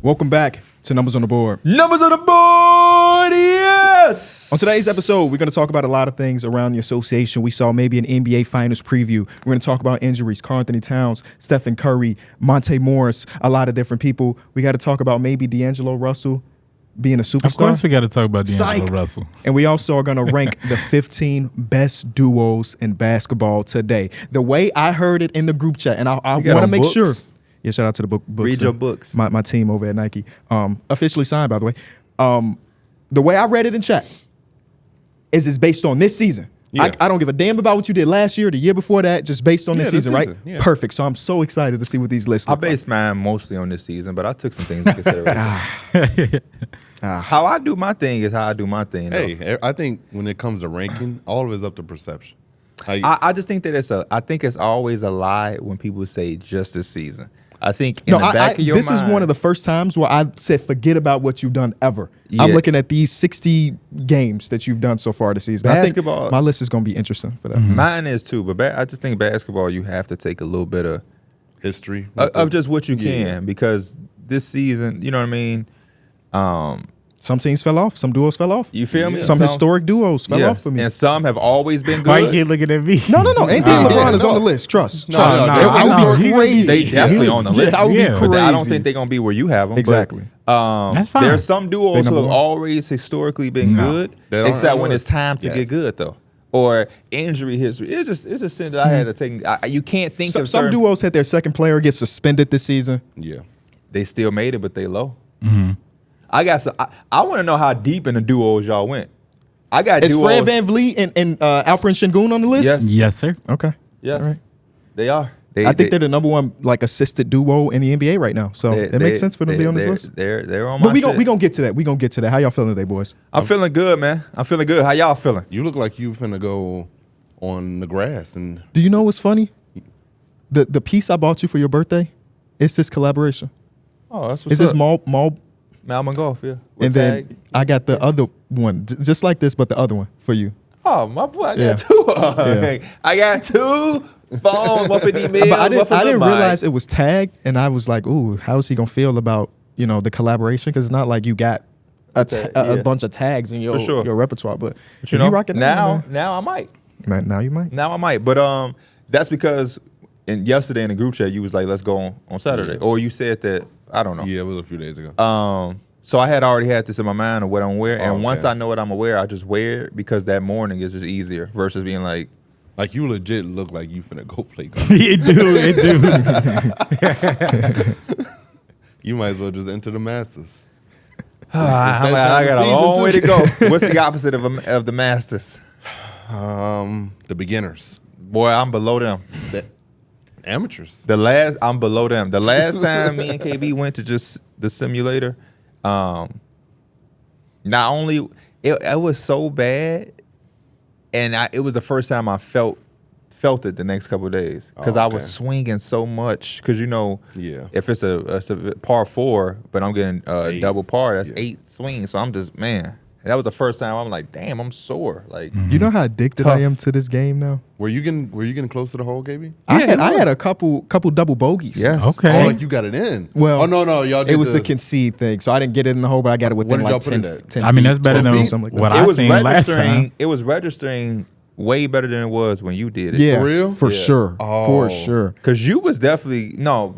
Welcome back to Numbers on the Board. Numbers on the board, yes! On today's episode, we're going to talk about a lot of things around the association. We saw maybe an NBA Finals preview. We're going to talk about injuries, Karl-Anthony Towns, Stephen Curry, Monte Morris, a lot of different people. We got to talk about maybe D'Angelo Russell being a superstar. Of course we got to talk about D'Angelo Russell. And we also are going to rank the 15 best duos in basketball today. The way I heard it in the group chat, and I want to make sure. Yeah, shout out to the books. Read your books. My team over at Nike. Officially signed, by the way. The way I read it in chat is it's based on this season. Yeah. I don't give a damn about what you did last year, the year before that, just based on this season, right? Yeah. Perfect. So I'm so excited to see what these lists look like. I based mine mostly on this season, but I took some things into consideration. How I do my thing is how I do my thing. Hey, I think when it comes to ranking, all of it's up to perception. I just think that I think it's always a lie when people say just this season. I think in the back of your mind. This is one of the first times where I said forget about what you've done ever. Yeah. I'm looking at these 60 games that you've done so far this season. Basketball, I think my list is going to be interesting for that. Mm-hmm. Mine is too, but I just think basketball, you have to take a little bit of history of just what you can, because this season, you know what I mean? Some teams fell off. Some duos fell off. You feel me? Some historic duos fell off for me. And some have always been good. Why you keep looking at me? No. Anthony LeBron is on the list. Trust. I would be crazy. They definitely on the list. I would be crazy. But I don't think they're going to be where you have them. Exactly. That's fine. There are some duos who have always historically been good, except when it's time to get good, though. Or injury history. It's a sin that I had to take. You can't think of some duos had their second player get suspended this season. Yeah. They still made it, but they low. Mm-hmm. I want to know how deep in the duos y'all went. I got Is duos. Fred VanVleet and Alperen Şengün on the list? Yes, sir. Okay. Yes. All right. They are. I think they're the number one assisted duo in the NBA right now. So it makes sense for them to be on this list. They're on my shit. But we gonna get to that. We gonna get to that. How y'all feeling today, boys? I'm feeling good, man. I'm feeling good. How y'all feeling? You look like you finna go on the grass. And do you know what's funny? The piece I bought you for your birthday, it's this collaboration. Oh, that's what's up. Is this Mal Malman Golf, yeah. And then I got the other one, just like this, but the other one for you. Oh, my boy, I got two. I got two phones, one for D-Mill, but I didn't realize it was tagged, and I was like, ooh, how is he going to feel about, the collaboration? Because it's not like you got a bunch of tags in your repertoire. But you rock it now I might. Man, now you might. Now I might. But that's because yesterday in the group chat, you was like, let's go on Saturday. Or you said that, I don't know. Yeah, it was a few days ago. So I had already had this in my mind of what I'm wearing. And once I know what I'm aware, I just wear it because that morning is just easier versus being like you legit look like you finna go play golf. It do. You might as well just enter the Masters. I got a long way to go. What's the opposite of the Masters? The beginners. Boy, I'm below them. Amateurs. I'm below them. The last time me and KB went to just the simulator, not only it was so bad, and it was the first time I felt it the next couple of days because I was swinging so much. Because if it's a par 4, but I'm getting double par, that's 8 swings. So I'm just that was the first time I'm like, damn, I'm sore. Like, you know how addicted I am to this game now. Were you getting close to the hole, KB? I had a couple double bogeys. Yes. Okay. Oh, like you got it in. Well, no, y'all did it was the concede thing, so I didn't get it in the hole, but I got it within like 10 I mean, that's better than what I seen last time. It was registering way better than it was when you did it. Yeah, for real? For sure. Oh. For sure. Because you was definitely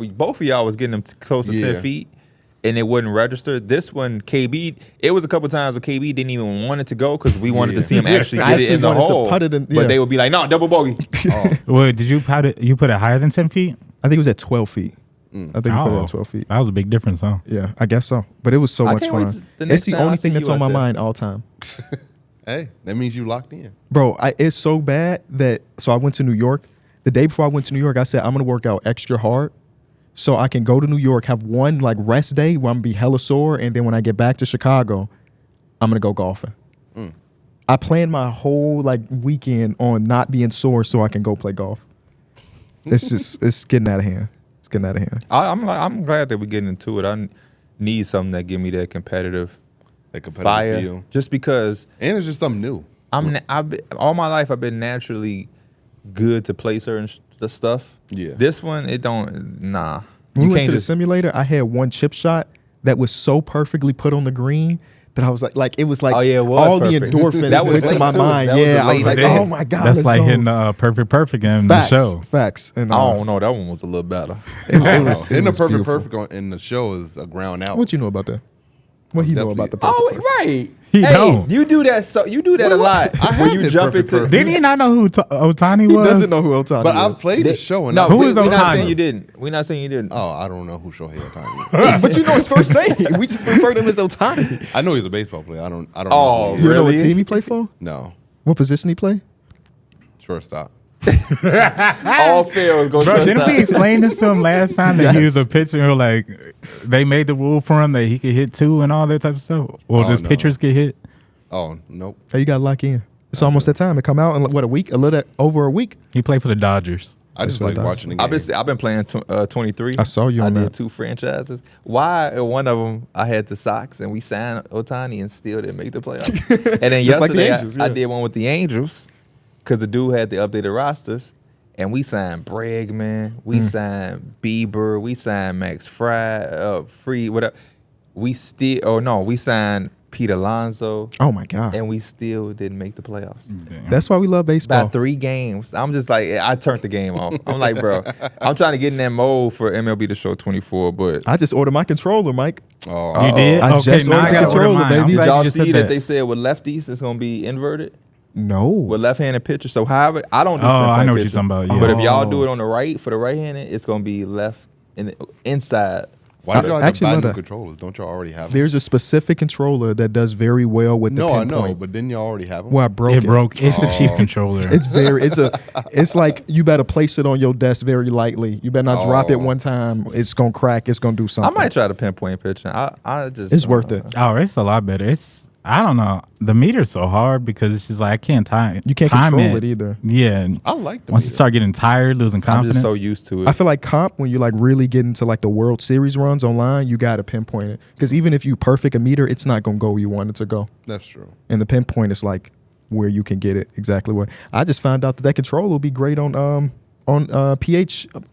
both of y'all was getting them close to 10 feet. And it wouldn't register. This one, KB, it was a couple times where KB didn't even want it to go because we wanted to see him actually get it in the hole. But they would be like, no, double bogey. Wait, did you put it higher than 10 feet? I think it was at 12 feet. I think we put it at 12 feet. That was a big difference, huh? Yeah, I guess so. But it was so much fun. It's the only thing that's on my mind all time. Hey, that means you locked in. Bro, it's so bad that, so I went to New York. The day before I went to New York, I said, I'm going to work out extra hard so I can go to New York, have one rest day where I'm going to be hella sore, and then when I get back to Chicago, I'm going to go golfing. I planned my whole weekend on not being sore so I can go play golf. It's getting out of hand. It's getting out of hand. I'm glad that we're getting into it. I need something that give me that competitive fire, feel. Just because. And it's just something new. All my life I've been naturally good to play certain stuff. Yeah. This one, it don't. Nah. When we went to the simulator, I had one chip shot that was so perfectly put on the green that I was like it was like Oh, yeah, it was all perfect. the endorphins That was went to late, my too. mind. That was Yeah, a I was late like, day. oh my God. That's let's like go. hitting perfect in Facts, the show. Facts. And I don't know. That one was a little better. it was in the beautiful. perfect in the show is a ground out. What you know about that? What he know about the perfect? Oh, right. He hey, don't. you do that. So you do that a lot. I when had you this jump perfect into. perfect. Didn't he not know who Otani He was? doesn't know who Otani But I is. played the show and No, Who we're is not Otani? saying you didn't. We're not saying you didn't. I don't know who Shohei Ohtani is. But you know his first name. We just refer to him as Otani. I know he's a baseball player. I don't Oh, know. Who he You is. know what Really? team he play for? No. What position he play? Shortstop. All fair was going Bro, to didn't we explain this to him last time that he was a pitcher? Like they made the rule for him that he could hit 2 and all that type of stuff. Or Oh, does no. pitchers get hit? Oh, nope. Hey, you got to lock in. It's almost that time. It come out in what, a week? A little over a week? He played for the Dodgers. I just what like it does. watching the game. I've been playing 23. I saw you I on did that. 2 franchises. Why? One of them, I had the Sox, and we signed Otani and still didn't make the playoffs. And then Just like the yesterday, Angels, I yeah. did one with the Angels because the dude had the updated rosters, and we signed Bregman, we signed Bieber, we signed Max Free, whatever. We signed Pete Alonso, Oh, my God. and we still didn't make the playoffs. That's why we love baseball. By 3 games. I'm just like, I turned the game off. I'm like, bro, I'm trying to get in that mode for MLB The Show 24, but I just ordered my controller, Mike. Oh, You did? I okay, just now ordered I the got to order controller, mine. baby. I'm Did glad did you y'all just see said that they said with lefties it's gonna be inverted? No. With left-handed pitcher. So however, I don't do Oh, I pinpoint know what you're pitcher. talking about, yeah. But if y'all Oh. do it on the right for the right-handed, it's gonna be left inside. Why do y'all have to actually buy love new that. controllers? Don't y'all already have them? There's a specific controller that does very well with the No, I pinpoint. know, but didn't y'all already have them? Well, I broke It broke. It's a cheap Oh. controller. It's like you better place it on your desk very lightly. You better not drop it Oh. one time. It's gonna crack. It's gonna do I something. might try to pinpoint pitching. I just It's worth it. Oh, it's a lot better. I don't know. The meter's so hard because it's just like I can't time. You can't time control it either. Yeah. I like them. Once you start getting tired, losing I'm confidence. just so used to it. I feel like comp when you like really get into like the World Series runs online, you gotta pinpoint it because even if you perfect a meter, it's not gonna go where you want it to go. That's true. And the pinpoint is like where you can get it exactly where. I just found out that controller will be great on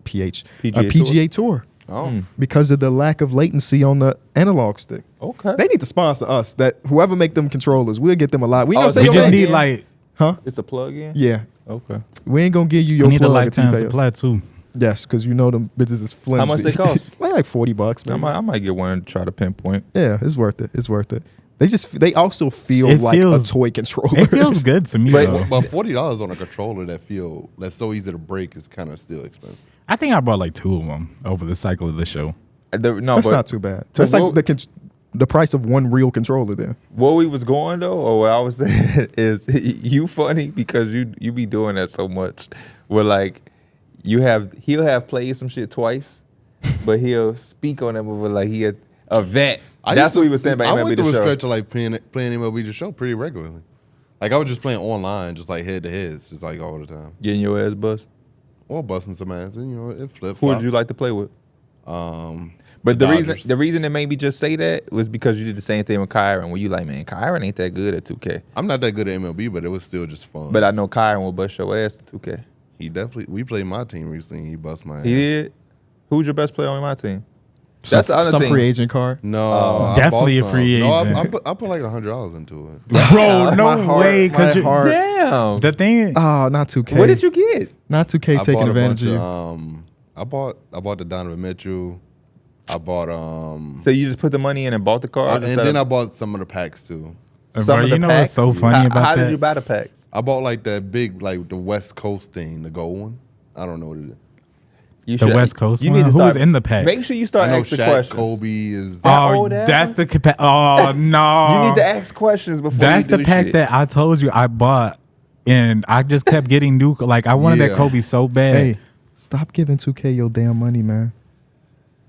PGA Tour Oh, because of the lack of latency on the analog stick. Okay. They need to sponsor us. That whoever make them controllers, we'll get them a lot. We ain't Oh, gonna say we your just name. need like Huh? It's a plug-in? Yeah. Okay. We ain't gonna give you we your need a plug if you lifetime pay us. supply too. Yes, because you know them bitches is flimsy. How much they cost? like $40, man. I might get one and try to pinpoint. Yeah, it's worth it. It's worth it. They also feel It like feels- a toy controller. It feels good to me But- though. but $40 on a controller that's so easy to break is kind of still expensive. I think I bought like 2 of them over the cycle of the show. No, That's but not too bad. to That's like what- the price of one real controller there. where we was going though, or what I was saying is you funny because you be doing that so much. Where like he'll have played some shit twice, but he'll speak on it with like he a vet. That's what he was saying about I MLB went The through a Show. stretch of like playing MLB The Show pretty regularly. Like I was just playing online, just like head to heads, just like all the time. Getting your ass bust. Or busting some ass, and it flipped. Who would you like to play with? But The the Dodgers. reason that made me just say that was because you did the same thing with Kyron. Where you like, man, Kyron ain't that good at 2K. I'm not that good at MLB, but it was still just fun. But I know Kyron will bust your ass in 2K. we played my team recently. He bust my ass. He did. Who's your best player on my team? Some, That's the other some thing. free agent card. No, I Definitely bought a free some. agent. No, I put like $100 into it. Bro, My no heart- way. Cause my you, heart- Damn. the thing, Oh, not 2K. What did you get? Not 2K I taking bought a advantage of bunch you. I bought the Donovan Mitchell. I bought So you just put the money in and bought the card, and then I bought some of the packs too. some bro, of the you know packs. what's so funny about how that? did you buy the packs? I bought like that big, like the West Coast thing, the gold one. I don't know what it is. You The West Coast one? Who was in the packs? Make sure you start I know asking Shaq, questions. Kobe is. Oh, old ass that's one? the oh no. You need to ask questions before That's you do the pack shit. that I told you I bought, and I just kept getting new. Like I wanted that Yeah. Kobe so bad. Hey, stop giving 2K your damn money, man.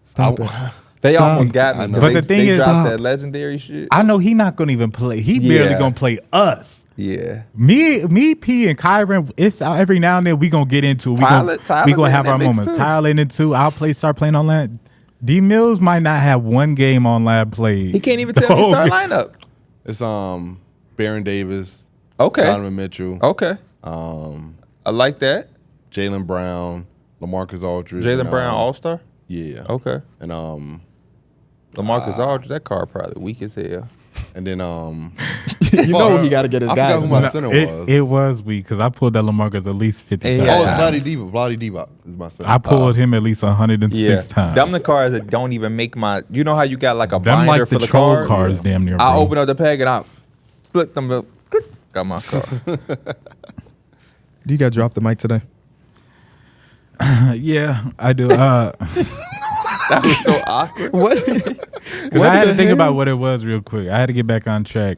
Stop it. They Stop. almost got I me. know. But the thing they is- dropped Stop. that legendary shit. I know he not gonna even play. He barely Yeah. gonna play us. Yeah. Me, P, and Kyron. It's every now and then we gonna get into it. We Tyler gonna in have that our mix moments. too. Tyler in it too. I'll start playing on that. D Mills might not have one game on lab played. He can't even tell me start Okay. lineup. It's Baron Davis, Okay. Donovan Mitchell, Okay. I like that. Jalen Brown, LaMarcus Aldridge, Jalen and, Brown All Star. Yeah. Okay. And LaMarcus Aldridge, that card probably weak as hell. And then You know he got to get his I guys. forgot who my center was. It was weak because I pulled that LaMarcus at least 50 And times. he Oh, had it's Vlade Divac is my center. I pulled him at least 106 times. Them the cards that don't even make my. You know how you got like a Them binder like for the the troll cards? cards, damn near. I bro. open up the pack and I flip them. Got my card. You got dropped the mic today. Yeah, I do. That was so awkward. What? 'Cause I had to think about what it was real quick. I had to get back on track.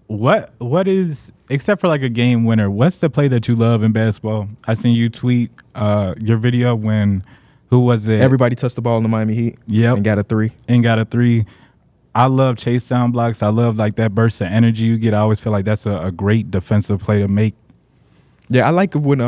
What is, except for like a game winner, what's the play that you love in basketball? I seen you tweet your video when, who was it? Everybody touched the ball in the Miami Heat. Yep. And got a 3. And got a 3. I love chase down blocks. I love like that burst of energy you get. I always feel like that's a great defensive play to make. Yeah, I like when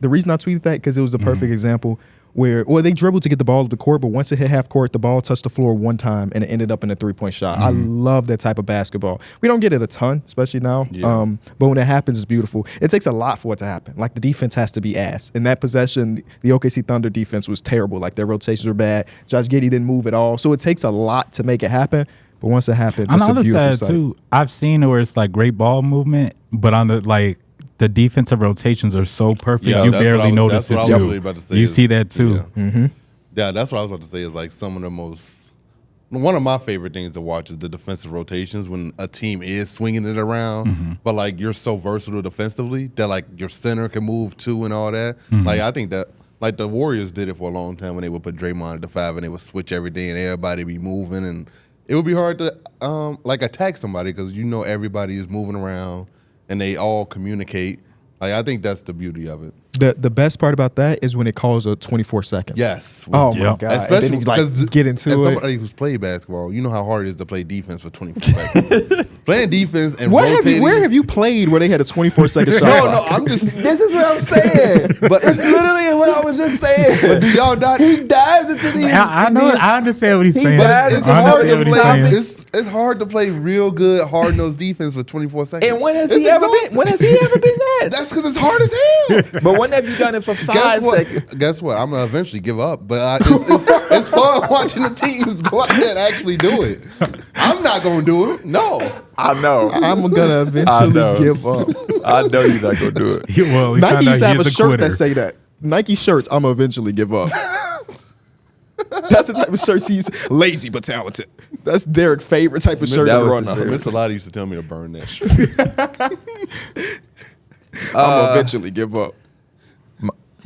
the reason I tweeted that because it was the perfect example where they dribbled to get the ball to the court, but once it hit half court, the ball touched the floor one time and it ended up in a 3-point shot. I love that type of basketball. We don't get it a ton, especially now. Yeah. But when it happens, it's beautiful. It takes a lot for it to happen. Like the defense has to be ass. In that possession, the OKC Thunder defense was terrible. Like their rotations were bad. Josh Giddey didn't move at all. So it takes a lot to make it happen. But once it happens, On it's the a other beautiful side sight. too, I've seen where it's like great ball movement, but on the defensive rotations are so perfect Yeah, you that's barely what I was- notice that's it what I was too. really about to say You is- see that too. Yeah. Yeah, that's what I was about to say is like some of the most, one of my favorite things to watch is the defensive rotations when a team is swinging it around, but like you're so versatile defensively that like your center can move too and all that. Like I think that like the Warriors did it for a long time when they would put Draymond at the 5 and they would switch everything and everybody be moving and it would be hard to like attack somebody because you know everybody is moving around and they all communicate. Like I think that's the beauty of it. The best part about that is when it calls a 24 seconds. Yes. Oh my Yep. God. Especially and then you, because get into as it. somebody who's played basketball, you know how hard it is to play defense for 24 seconds. Playing defense and rotating. Where have you played where they had a 24-second shot No, clock? I'm just. This is what I'm saying. But It's literally what I was just saying. But do y'all not? He dives into these. I know. I understand what he's saying. But It's I hard understand to what play. he's saying. It's hard to play real good hard nosed defense for 24 seconds. And when has It's he ever been? exhausting. When has he ever been that? That's because it's hard as hell. But when have you done it for 5 seconds? Guess what? I'm gonna eventually give up. But it's fun watching the teams go out there and actually do it. I'm not gonna do it. No. I know. I'm gonna I eventually know. give up. I know you're not gonna do it. Well, he Nike found used to out have a he's shirt quitter. that say that. Nike shirts, I'm gonna eventually give up. That's the type of shirts he used. Lazy but talented. That's Darrick's favorite type of shirt That to was run his on. favorite. Mr. Lottie used to tell me to burn that shit. I'm gonna eventually give up.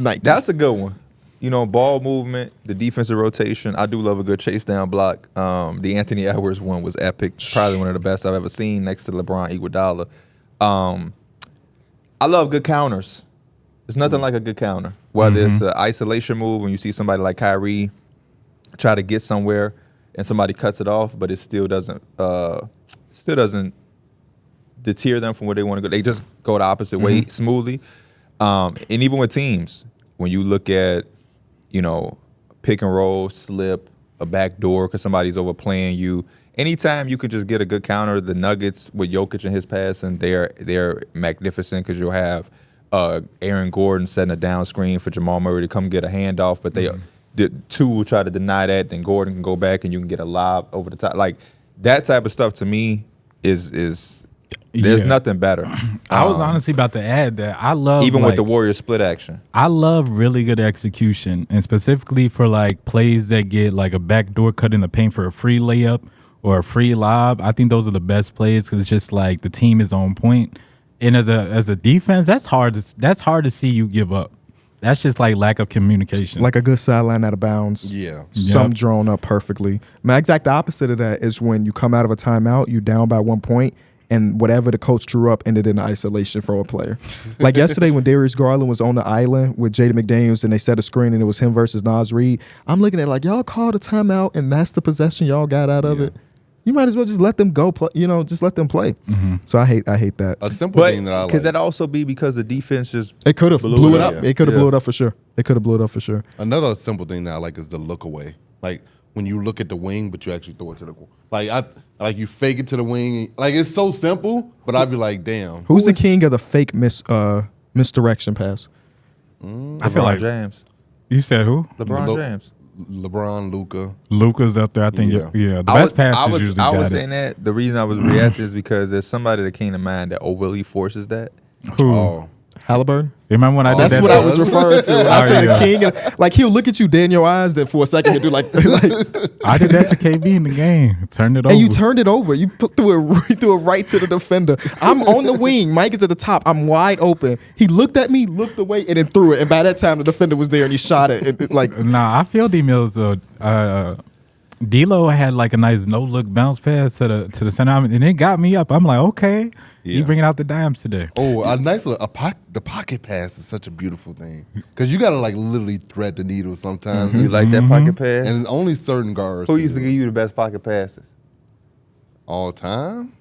Nike. That's a good one. You know, ball movement, the defensive rotation. I do love a good chase down block. The Anthony Edwards one was epic. Probably one of the best I've ever seen next to LeBron Iguodala. I love good counters. There's nothing like a good counter. Whether it's an isolation move when you see somebody like Kyrie try to get somewhere and somebody cuts it off, but it still doesn't deter them from where they want to go. They just go the opposite way smoothly. And even with teams, when you look at, you know, pick and roll, slip, a back door because somebody's overplaying you. Anytime you could just get a good counter, the Nuggets with Jokic and his passing, they're magnificent because you'll have Aaron Gordon setting a down screen for Jamal Murray to come get a handoff, but the two will try to deny that, then Gordon can go back and you can get a lob over the top. Like that type of stuff to me is there's nothing better. I was honestly about to add that I love even like, with the Warriors split action. I love really good execution, and specifically for like plays that get like a backdoor cut in the paint for a free layup or a free lob. I think those are the best plays because it's just like the team is on point. And as a defense, that's hard to see you give up. That's just like lack of communication. like a good sideline out of bounds. Yeah. Some drawn up perfectly. My exact opposite of that is when you come out of a timeout, you down by 1 point, and whatever the coach drew up ended in isolation from a player. Like yesterday when Darius Garland was on the island with Jaden McDaniels and they set a screen and it was him versus Nas Reed, I'm looking at it like, y'all called a timeout and that's the possession y'all got out of it. You might as well just let them go play, just let them play. So I hate that. A simple But thing that I could like. that also be because the defense just It could have blew it up. Yeah. It could have Yeah. blew it up for sure. It could have blew it up for sure. Another simple thing that I like is the look away. Like when you look at the wing, but you actually throw it to the you fake it to the wing. Like it's so simple, but I'd be like, damn. Who's the king of the fake misdirection pass? I feel like James. you said who? LeBron James. LeBron, Luka. Luka's up there. I think. Yeah. Yeah, the best passers usually I got was it. saying that. The reason I was reacting is because there's somebody that came to mind that overly forces that. Who? Oh, Haliburton. You remember when I did That's that? what I was referring to. When I Oh, said yeah. the king, and, like he'll look at you dead in your eyes, then for a second he'll do like I did that to KB in the game. Turned it over. and you turned it over. You threw it right to the defender. I'm on the wing. Mike is at the top. I'm wide open. He looked at me, looked away, and then threw it. And by that time, the defender was there and he shot it. And like Nah, I feel D-Mills. D'Lo had like a nice no-look bounce pass to the center, and it got me up. I'm like, okay, he Yeah. bringing out the dimes today. Oh, a nice little the pocket pass is such a beautiful thing because you gotta like literally thread the needle sometimes. You like that pocket pass? And only certain guards. Who can used to do give it. you the best pocket passes? All time?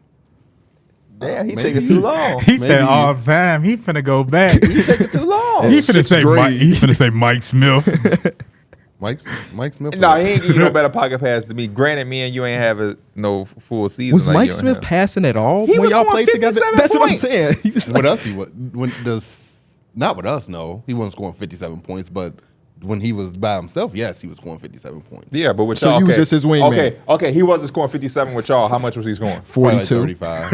Damn, he Maybe. taking too long. He Maybe said you- all time. He finna go back. He taking too long. He finna Sixth say grade. Mike. He finna say Mike Smith. Mike Smith. No, he ain't give you no better pocket pass than me. Granted, me and you ain't have no full season. was like Mike you and Smith him. passing at all He when was y'all scoring played together? 57 That's what I'm points. saying. He was With us, he was not with us. No, he wasn't scoring 57 points. But when he was by himself, yes, he was scoring 57 points. Yeah, but with So y'all, you was okay. just his wingman. Okay, he wasn't scoring 57 with y'all. How much was he scoring? Probably like 42. 35.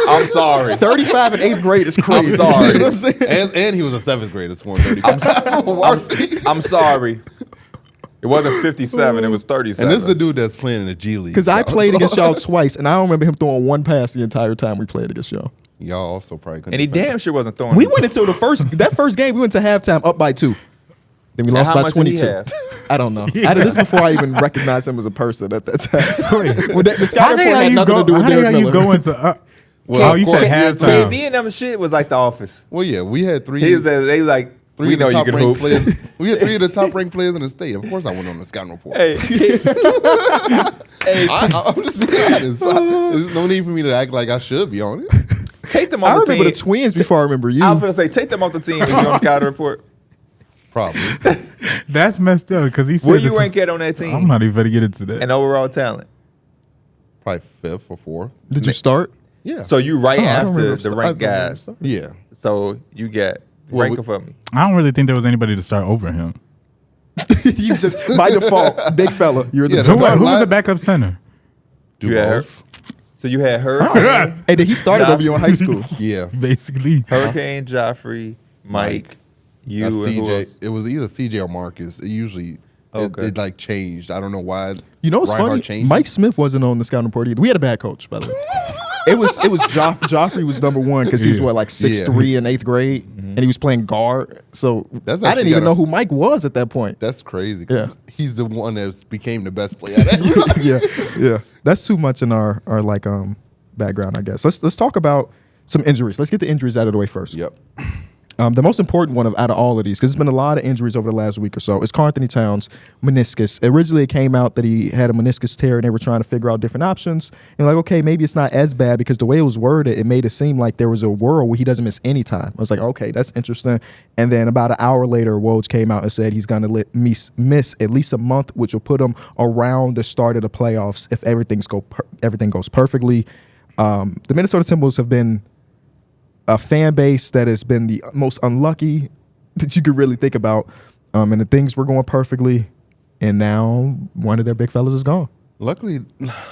I'm sorry. 35 in 8th grade is crazy. I'm sorry. You know what I'm saying? and he was a 7th grader scoring 35. I'm sorry. It wasn't 57. It was 37. And this is the dude that's playing in the G League. Because I y'all. played against y'all twice, and I don't remember him throwing one pass the entire time we played against y'all. Y'all also probably couldn't. and he defend. damn sure wasn't throwing. We went into that first game. We went to halftime up by 2. Then we lost how by much did he 22. have? I don't know. This is before I even recognized him as a person at that time. When the How scouting the report hell had you nothing go? to do with How the Derrick hell you Miller. go into? Well, Oh, you of course, said yeah, halftime. KB and them shit was like The Office. Well, yeah, we had three. He was they like three we of the know you top can ranked hoop. players. We had 3 of the top ranked players in the state. Of course, I went on the scouting report. Hey, hey, I'm just being honest. There's no need for me to act like I should be on it. take them I off the remember team. the Twins before I remember you. I was gonna say take them off the team if you on the scouting report. Probably. That's messed up because he said. Where you the- rank at on that I'm team not even gonna get into that. and overall talent? Probably 5th or 4th. Did you start? Yeah. So you right Oh, I don't after remember the start- ranked I don't remember guys. start. Yeah. So you get Well, rank we- them for me. I don't really think there was anybody to start over him. You just by default, big fella. You're the Yeah, Who, Start who was line- the backup center? Yeah. DUOS. So you had Hey, did he started over you in high school? Yeah. Basically, Hurricane, Joffrey, Mike, you, That's and who CJ. else? It was either CJ or Marcus. It usually Okay. it like changed. I don't know why. You know what's Reinhardt funny? changed. Mike Smith wasn't on the scouting report either. We had a bad coach, by the way. It was Joffrey was number 1 because he was Yeah. what like 6'3" in 8th grade, and he was playing guard. So That's I didn't actually even gotta- know who Mike was at that point. That's crazy. 'Cause he's the one that became the best player. yeah. That's too much in our like background, I guess. Let's talk about some injuries. Let's get the injuries out of the way first. Yep. The most important one out of all of these, because there's been a lot of injuries over the last week or so, is Karl-Anthony Towns, meniscus. Originally, it came out that he had a meniscus tear, and they were trying to figure out different options. And like, okay, maybe it's not as bad, because the way it was worded, it made it seem like there was a world where he doesn't miss any time. I was like, okay, that's interesting. And then about an hour later, Woj came out and said he's going to miss at least a month, which will put him around the start of the playoffs if everything goes perfectly. The Minnesota Timberwolves have been a fan base that has been the most unlucky that you could really think about. And the things were going perfectly, and now one of their big fellas is gone. Luckily,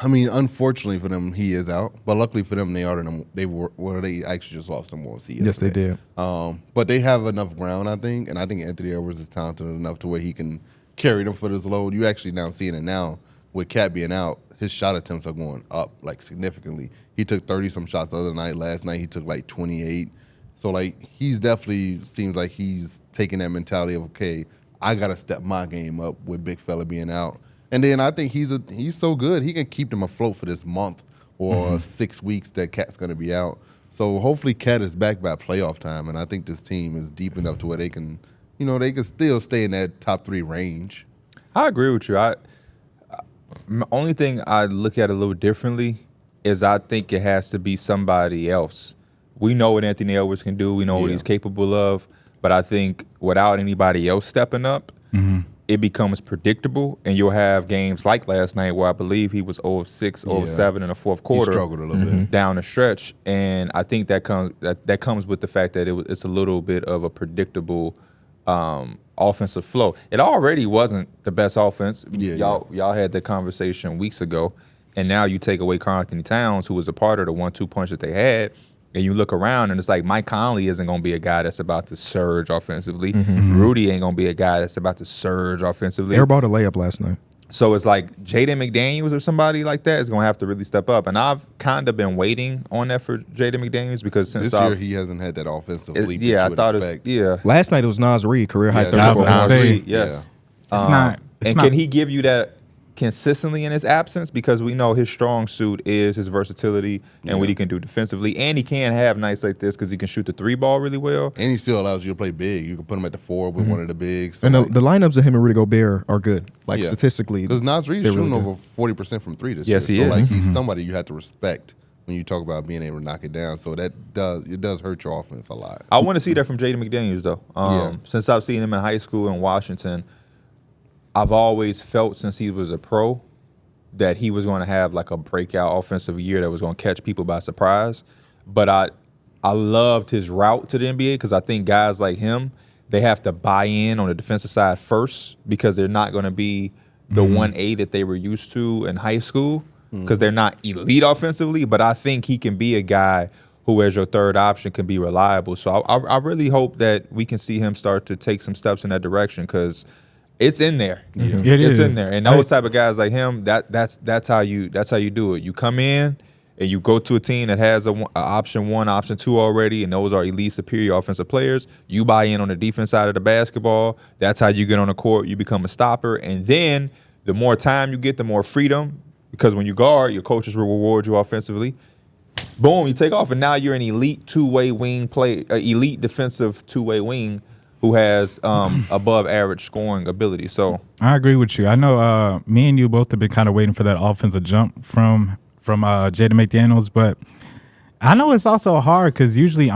I mean, unfortunately for them, he is out. But luckily for them, they actually just lost them once. Yes, they did. But they have enough ground, I think, and I think Anthony Edwards is talented enough to where he can carry them for this load. You actually now seeing it now with Cat being out. His shot attempts are going up like significantly. He took 30-some shots the other night. Last night he took like 28. So like he's definitely seems like he's taking that mentality of, okay, I gotta step my game up with big fella being out. And then I think he's so good he can keep them afloat for this month or 6 weeks that Cat's gonna be out. So hopefully Cat is back by playoff time, and I think this team is deep enough to where they can, they can still stay in that top 3 range. I agree with you. Only thing I look at a little differently is I think it has to be somebody else. We know what Anthony Edwards can do. We know what he's capable of. But I think without anybody else stepping up, it becomes predictable. And you'll have games like last night where I believe he was 0 of 6, 0 of 7 in the fourth quarter. He struggled a little bit. Down the stretch. And I think that comes with the fact that it's a little bit of a predictable offensive flow. It already wasn't the best offense. Yeah, y'all had that conversation weeks ago, and now you take away Karl-Anthony Towns, who was a part of the 1-2 punch that they had, and you look around and it's like Mike Conley isn't going to be a guy that's about to surge offensively. Rudy ain't going to be a guy that's about to surge offensively. Airballed a layup last night. So it's like Jaden McDaniels or somebody like that is going to have to really step up. And I've kind of been waiting on that for Jaden McDaniels because since this year he hasn't had that offensive leap. Yeah, that I thought expect. Last night it was Nas Reed, career high Yeah, 34 Nas points. Reed. Yes. It's not. Can he give you that consistently in his absence? Because we know his strong suit is his versatility and what he can do defensively. And he can have nights like this because he can shoot the 3 ball really well. And he still allows you to play big. You can put him at the 4 with one of the bigs. So And like, the lineups of him and Rudy Gobert are good. Like statistically. because Nas Reed is they're shooting really over 40% from 3 this Yes, year. he So is. like he's somebody you have to respect when you talk about being able to knock it down. So it does hurt your offense a lot. I want to see that from Jaden McDaniels, though. Yeah. Since I've seen him in high school in Washington, I've always felt since he was a pro that he was going to have like a breakout offensive year that was going to catch people by surprise. But I loved his route to the NBA because I think guys like him, they have to buy in on the defensive side first because they're not going to be the 1A that they were used to in high school because they're not elite offensively. But I think he can be a guy who, as your third option, can be reliable. So I really hope that we can see him start to take some steps in that direction because it's in there. It's in there. And those type of guys like him, that's how you do it. You come in and you go to a team that has a option 1, option 2 already, and those are elite superior offensive players. You buy in on the defense side of the basketball. That's how you get on the court. You become a stopper. And then the more time you get, the more freedom. Because when you guard, your coaches will reward you offensively. Boom, you take off, and now you're an elite two-way wing elite defensive two-way wing who has above average scoring ability. So I agree with you. I know me and you both have been kind of waiting for that offensive jump from Jaden McDaniels, but I know it's also hard because usually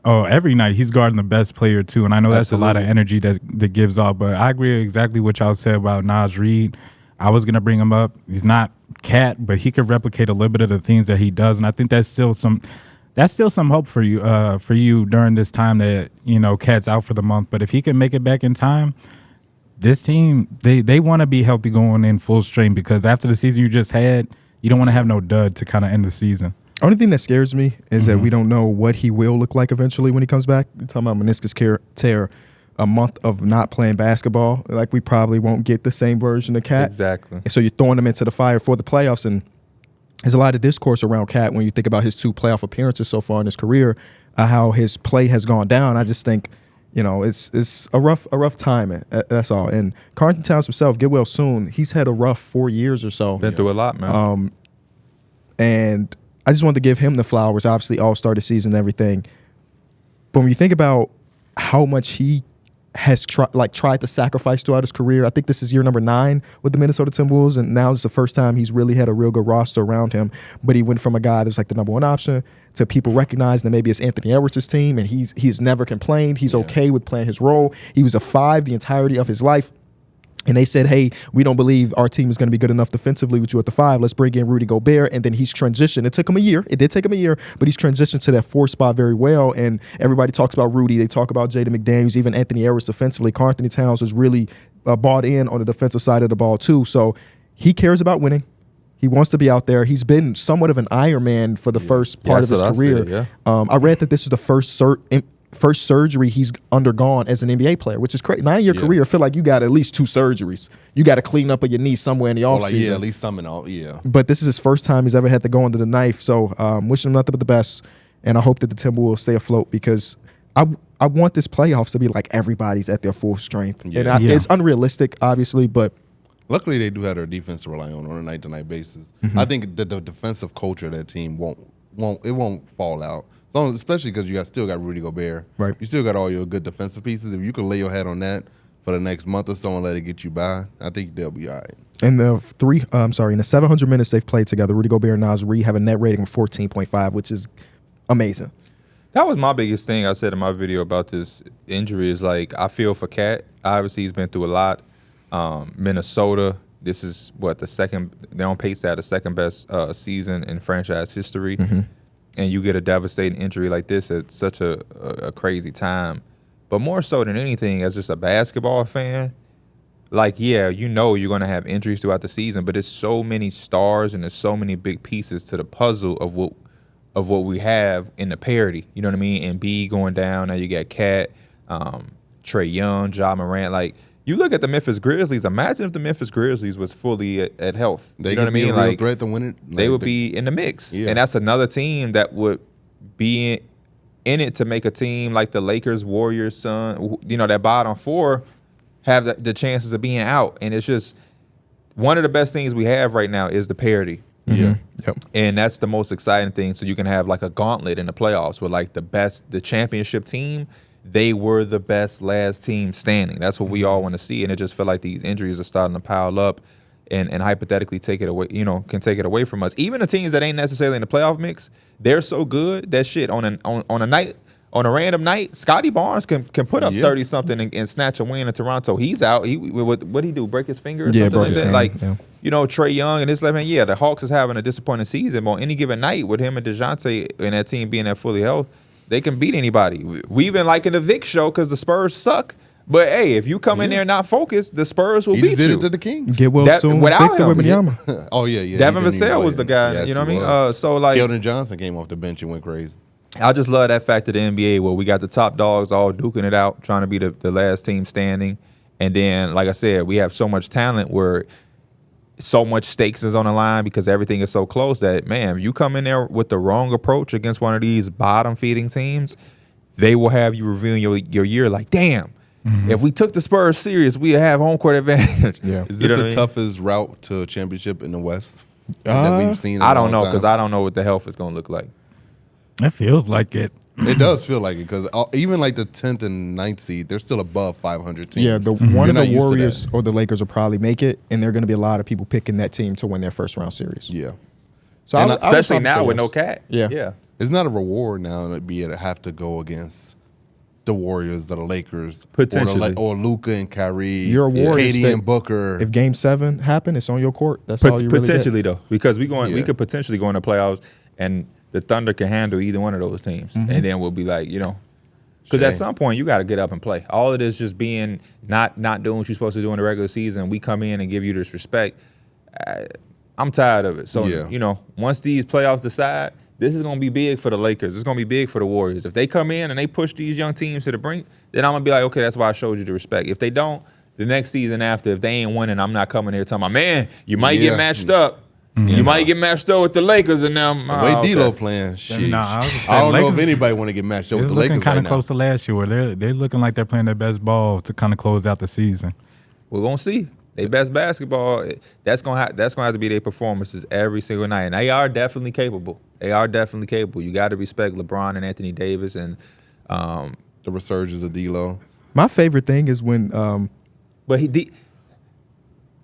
every night he's guarding the best player too, and I know that's a lot of energy that gives off. But I agree exactly what y'all said about Nas Reed. I was gonna bring him up. He's not Cat, but he could replicate a little bit of the things that he does, and I think that's still some hope for you during this time that Cat's out for the month. But if he can make it back in time, this team they want to be healthy going in full strength because after the season you just had, you don't want to have no dud to kind of end the season. Only thing that scares me is that we don't know what he will look like eventually when he comes back. You're talking about meniscus tear, a month of not playing basketball. Like we probably won't get the same version of Cat. exactly. And so you're throwing him into the fire for the playoffs. And there's a lot of discourse around Cat when you think about his 2 playoff appearances so far in his career, how his play has gone down. I just think, it's a rough time. That's all. And Karl-Anthony Towns himself, get well soon. He's had a rough 4 years or so. Been through a lot, man. And I just wanted to give him the flowers. Obviously, all-star this season and everything. But when you think about how much he has tried to sacrifice throughout his career, I think this is year number 9 with the Minnesota Timberwolves, and now it's the first time he's really had a real good roster around him. But he went from a guy that's like the number 1 option to people recognizing that maybe it's Anthony Edwards' team, and he's never complained. He's okay with playing his role. He was a 5 the entirety of his life. And they said, hey, we don't believe our team is going to be good enough defensively with you at the 5. Let's bring in Rudy Gobert. And then he's transitioned. It took him a year. It did take him a year, but he's transitioned to that 4 spot very well. And everybody talks about Rudy. They talk about Jaden McDaniels, even Anthony Edwards defensively. Karl-Anthony Towns was really bought in on the defensive side of the ball too. So he cares about winning. He wants to be out there. He's been somewhat of an Iron Man for the first part of his career. I read that this is the first surgery he's undergone as an NBA player, which is crazy. 9-year career, I feel like you got at least 2 surgeries. You got to clean up of your knee somewhere in the offseason. At least some in all, But this is his first time he's ever had to go under the knife. So wishing him nothing but the best. And I hope that the Timberwolves stay afloat because I want this playoffs to be like everybody's at their full strength. Yeah. And it's unrealistic, obviously, but luckily they do have their defense to rely on a night-to-night basis. I think the defensive culture of that team won't fall out. So, especially because you still got Rudy Gobert. Right. You still got all your good defensive pieces. If you can lay your head on that for the next month or so and let it get you by, I think they'll be all right. In the 700 minutes they've played together, Rudy Gobert and Nas Reed have a net rating of 14.5, which is amazing. That was my biggest thing I said in my video about this injury is like I feel for Cat. Obviously, he's been through a lot. Minnesota, this is the second. They're on pace to have the second best season in franchise history. And you get a devastating injury like this at such a crazy time. But more so than anything, as just a basketball fan, like, yeah, you know you're going to have injuries throughout the season, but there's so many stars and there's so many big pieces to the puzzle of what we have in the parity. You know what I mean? And B going down. Now you got Cat, Trae Young, Ja Morant. Like, you look at the Memphis Grizzlies. Imagine if the Memphis Grizzlies was fully at health. They you know what I mean? Be a real like, threat to win it. Like, they would be in the mix. Yeah. And that's another team that would be in it to make a team like the Lakers, Warriors, Sun, you know, that bottom four have the chances of being out. And it's just one of the best things we have right now is the parity. Yeah. Yep. And that's the most exciting thing. So you can have like a gauntlet in the playoffs where like the championship team, they were the best last team standing. That's what we all want to see. And it just feel like these injuries are starting to pile up and hypothetically take it away, you know, can take it away from us. Even the teams that ain't necessarily in the playoff mix, they're so good that shit on a night, on a random night, Scotty Barnes can put up 30 something and snatch a win in Toronto. He's out. What'd he do? Break his finger or something broke like his that? hand, Like, yeah. you know, Trae Young and his left hand. Yeah, the Hawks is having a disappointing season, but on any given night with him and DeJounte and that team being at fully health, they can beat anybody. We even like in the Vic show because the Spurs suck. But hey, if you come in there not focused, the Spurs will He beat just did you. it to the Kings. Get well That- soon. without Victor him, Wembanyama. Oh yeah. Devin he didn't even Vassell play. was the guy. Yes, you know what I he mean? was. So like, Keldon Johnson came off the bench and went crazy. I just love that fact of the NBA where we got the top dogs all duking it out, trying to be the last team standing. And then, like I said, we have so much talent where so much stakes is on the line because everything is so close that, man, if you come in there with the wrong approach against one of these bottom-feeding teams, they will have you reviewing your year like, damn, if we took the Spurs serious, we'd have home court advantage. Yeah. Is You this know the what I mean? toughest route to a championship in the West that we've seen? In I a don't long know because time? I don't know what the health is going to look like. It feels like it. It does feel like it because even like the 10th and 9th seed, they're still above 500 teams. Yeah, one You're of not the used to Warriors that. or the Lakers will probably make it, and there are going to be a lot of people picking that team to win their first round series. Yeah, So And I would Especially probably now say with no yes. cat. Yeah. Yeah. it's not a reward now to be able to have to go against the Warriors, the Lakers, Potentially. or Luka and Kyrie, You're a Warriors KD that- and Booker. If Game 7 happen, it's on your court. That's all you really Potentially though, because we Yeah. could potentially go in the playoffs, and the Thunder can handle either one of those teams, and then we'll be like, you know, because at Shame. some point you got to get up and play. All it is just being not doing what you're supposed to do in the regular season. We come in and give you this respect. I'm tired of it. So Yeah. you know, once these playoffs decide, this is gonna be big for the Lakers. It's gonna be big for the Warriors. If they come in and they push these young teams to the brink, then I'm gonna be like, okay, that's why I showed you the respect. If they don't, the next season after, if they ain't winning, I'm not coming here talking about, man, you might Yeah. get matched up. You might get matched up with the Lakers and them. the way okay. D'Lo playing, shit. Nah, I was just I don't saying, know if Lakers- anybody want to get matched up It's with the looking Lakers kind right of close to last year where they're looking like they're playing their best ball to kind of close out the season. We're gonna see. They best basketball. That's gonna have to be their performances every single night, and they are definitely capable. They are definitely capable. You got to respect LeBron and Anthony Davis, and The resurgence of D'Lo. My favorite thing is when but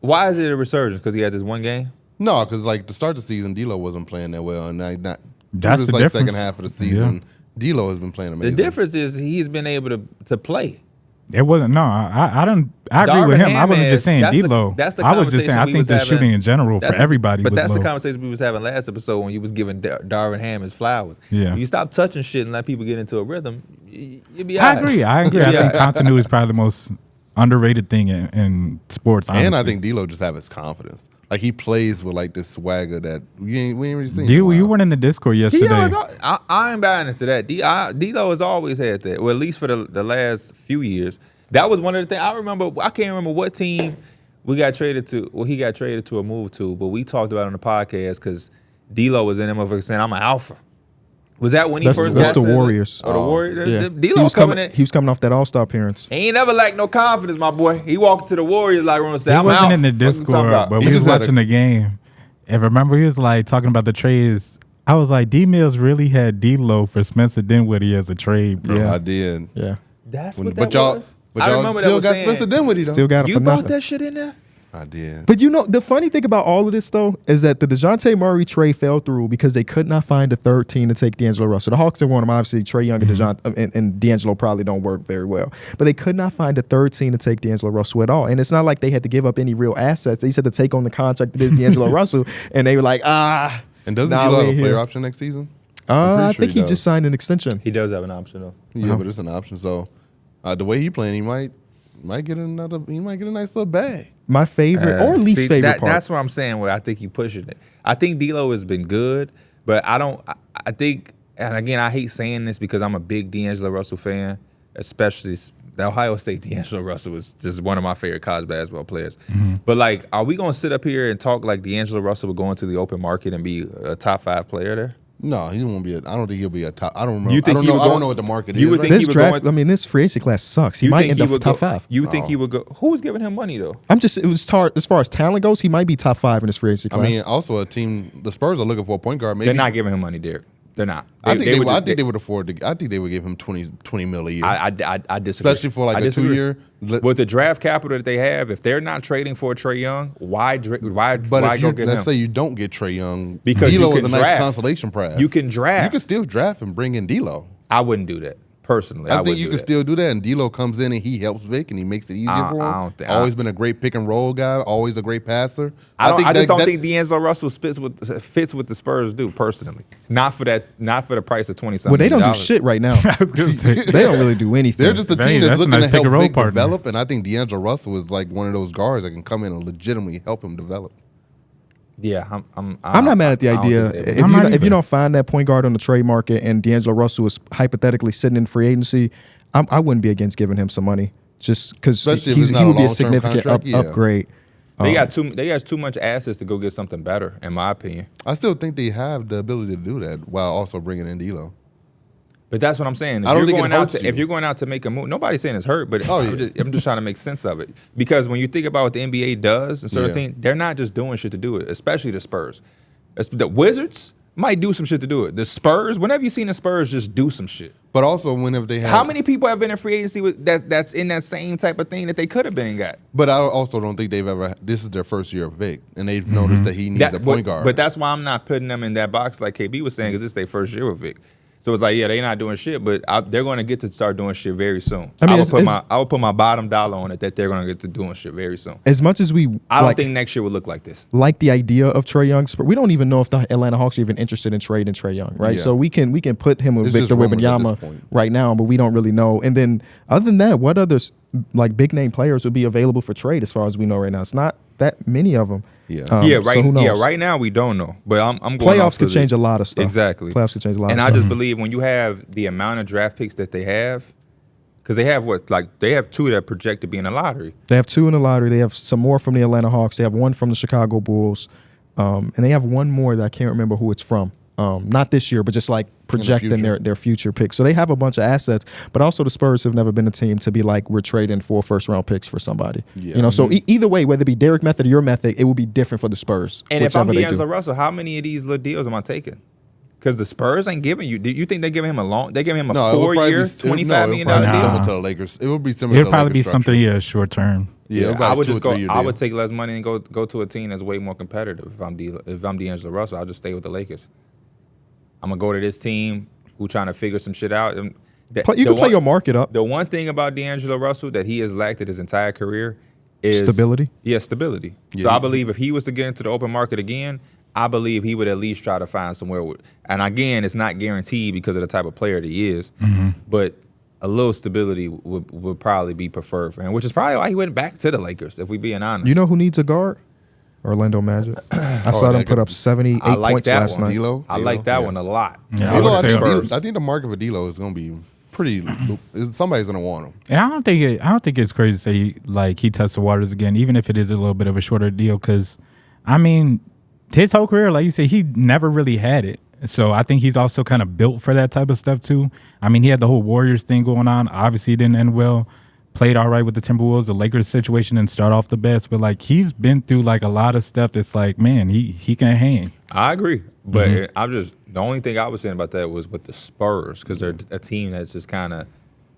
why is it a resurgence? Because he had this one game. No, because like to start the season, D'Lo wasn't playing that well, and not. That's this the like difference. second half of the season. D'Lo has been playing The amazing. difference is he's been able to play. It wasn't. No, I don't. I agree Darvin with him. I Ham wasn't is- just saying that's the- D'Lo. that's the I was just saying. I conversation we think was the having- shooting in general for That's- everybody But was that's low. the conversation we was having last episode when you was giving Darvin Ham his flowers. Yeah. When you stop touching shit and let people get into a rhythm, you'll be I all right. agree. I agree. I think continuity is probably the most underrated thing in sports. And I honestly. think D'Lo just have his confidence. Like he plays with like this swagger that we ain't really seen. D, in a while. you weren't in the Discord He yesterday. always, I ain't buying into that. D'Lo has always had that, or at least for the last few years. That was one of the things I remember. I can't remember what team we got traded to. Well, he got traded to or moved to, but we talked about it on the podcast because D'Lo was in them motherfuckers saying, "I'm an alpha." Was that when he That's first the got to Warriors. Oh, the Warriors. yeah, D'Lo coming in. he was coming off that All-Star appearance. He ain't never lacked no confidence, my boy. He walked to the Warriors like Ron said, He "I'm wasn't alpha." in the What you talking Discord, about? but He we was just had watching the game. And remember, he was like talking about the trades. I was like, D Mills really had D'Lo for Spencer Dinwiddie as a trade, bro. Yeah. I did. Yeah, That's When- what but that y'all, was. but I y'all remember that still was got saying, Spencer Dinwiddie though. still got it You for brought nothing. that shit in there. I did. But you know, the funny thing about all of this, though, is that the DeJounte Murray trade fell through because they could not find a third team to take D'Angelo Russell. The Hawks didn't want him. Obviously, Trae Young and D'Angelo probably don't work very well. But they could not find a third team to take D'Angelo Russell at all. And it's not like they had to give up any real assets. They just had to take on the contract that is D'Angelo Russell. And they were like, And doesn't nah, D'Lo we have a ain't player here. option next season? I pretty sure think he he does. just signed an extension. He does have an option though. Yeah, but it's an option. So The way he playing, he might get a nice little bag. My favorite or least favorite part. That's what I'm saying. Where I think he pushing it. I think D'Lo has been good, but I think, and again, I hate saying this because I'm a big D'Angelo Russell fan, especially the Ohio State D'Angelo Russell was just one of my favorite college basketball players. Mm-hmm. But like, are we gonna sit up here and talk like D'Angelo Russell would go into the open market and be a top 5 player there? No, he won't be. I don't think he'll be a top. I don't remember. You think I don't know what the market is. Would think this draft. This free agency class sucks. He might end up top 5. You think he would go? Who was giving him money though? As far as talent goes, he might be top 5 in this free agency class. I mean, also a team. The Spurs are looking for a point guard. Maybe they're not giving him money, Darrick. They're not. I think they would afford to. I think they would give him 20 mil a year. I disagree. Especially for like a 2-year. With the draft capital that they have, if they're not trading for Trae Young, why go get him? Let's say you don't get Trae Young, because D'Lo is a nice consolation prize. You can draft. You can still draft and bring in D'Lo. I wouldn't do that personally. I think you can still do that, and D'Lo comes in and he helps Vic and he makes it easier for him. Always been a great pick and roll guy. Always a great passer. I just don't think D'Angelo Russell fits what the Spurs do personally. Not for the price of $20-something. Well, they don't do shit right now. They don't really do anything. They're just a team that's looking to help Vic develop, and I think D'Angelo Russell is like one of those guards that can come in and legitimately help him develop. Yeah, I'm not mad at the idea. If you don't find that point guard on the trade market and D'Angelo Russell is hypothetically sitting in free agency, I wouldn't be against giving him some money just because he would be a significant upgrade. They got too much assets to go get something better, in my opinion. I still think they have the ability to do that while also bringing in D'Lo. But that's what I'm saying. If you're going out to make a move, nobody's saying it's hurt, but I'm just trying to make sense of it. Because when you think about what the NBA does in certain teams, they're not just doing shit to do it, especially the Spurs. The Wizards might do some shit to do it. The Spurs, whenever you seen the Spurs just do some shit. But also whenever they have... How many people have been in free agency that's in that same type of thing that they could have been and got? But I also don't think they've ever... This is their first year of Vic, and they've noticed that he needs a point guard. But that's why I'm not putting them in that box like KB was saying, because it's their first year with Vic. So it's like, yeah, they're not doing shit, but they're going to get to start doing shit very soon. I would put my bottom dollar on it that they're going to get to doing shit very soon. As much as I don't think next year will look like this. Like the idea of Trae Young, we don't even know if the Atlanta Hawks are even interested in trading Trae Young, right? Yeah. So we can put him with Victor Wembanyama right now, but we don't really know. And then other than that, what other like big name players would be available for trade as far as we know right now? It's not that many of them. Right now we don't know, but I'm going playoffs could change a lot of stuff. Exactly, playoffs could change a lot. And I just believe when you have the amount of draft picks that they have, because they have they have 2 that project to be in the lottery. They have 2 in the lottery. They have some more from the Atlanta Hawks. They have 1 from the Chicago Bulls, and they have 1 more that I can't remember who it's from. Not this year, but just like projecting their future picks. So they have a bunch of assets, but also the Spurs have never been a team to be like, we're trading 4 first-round picks for somebody. Yeah. So either way, whether it be Darrick method or your method, it will be different for the Spurs. And if I'm D'Angelo Russell, how many of these little deals am I taking? Because the Spurs ain't giving you. Do you think they're giving him They're giving him a 4 years, $25 million deal? Similar to the Lakers. It would be similar. It'll probably be something short term. Yeah, I would just go. I would take less money and go to a team that's way more competitive. If I'm D'Angelo Russell, I'll just stay with the Lakers. I'm going to go to this team who trying to figure some shit out. You can play your market up. The one thing about D'Angelo Russell that he has lacked his entire career is stability. Yeah, stability. Yeah. So I believe if he was to get into the open market again, I believe he would at least try to find somewhere. And again, it's not guaranteed because of the type of player that he is. Mm-hmm. But a little stability would probably be preferred for him, which is probably why he went back to the Lakers, if we're being honest. You know who needs a guard? Orlando Magic. I saw them put up 78 points last night. I like that one a lot. Yeah, I think the market for D'Lo is going to be pretty. Somebody's going to want him. And I don't think it's crazy to say like he tests the waters again, even if it is a little bit of a shorter deal. Because I mean, his whole career, like you said, he never really had it. So I think he's also kind of built for that type of stuff too. I mean, he had the whole Warriors thing going on. Obviously, it didn't end well. Played all right with the Timberwolves. The Lakers situation didn't start off the best, but like he's been through like a lot of stuff that's like, man, he can hang. I agree, but I'm just the only thing I was saying about that was with the Spurs because they're a team that's just kind of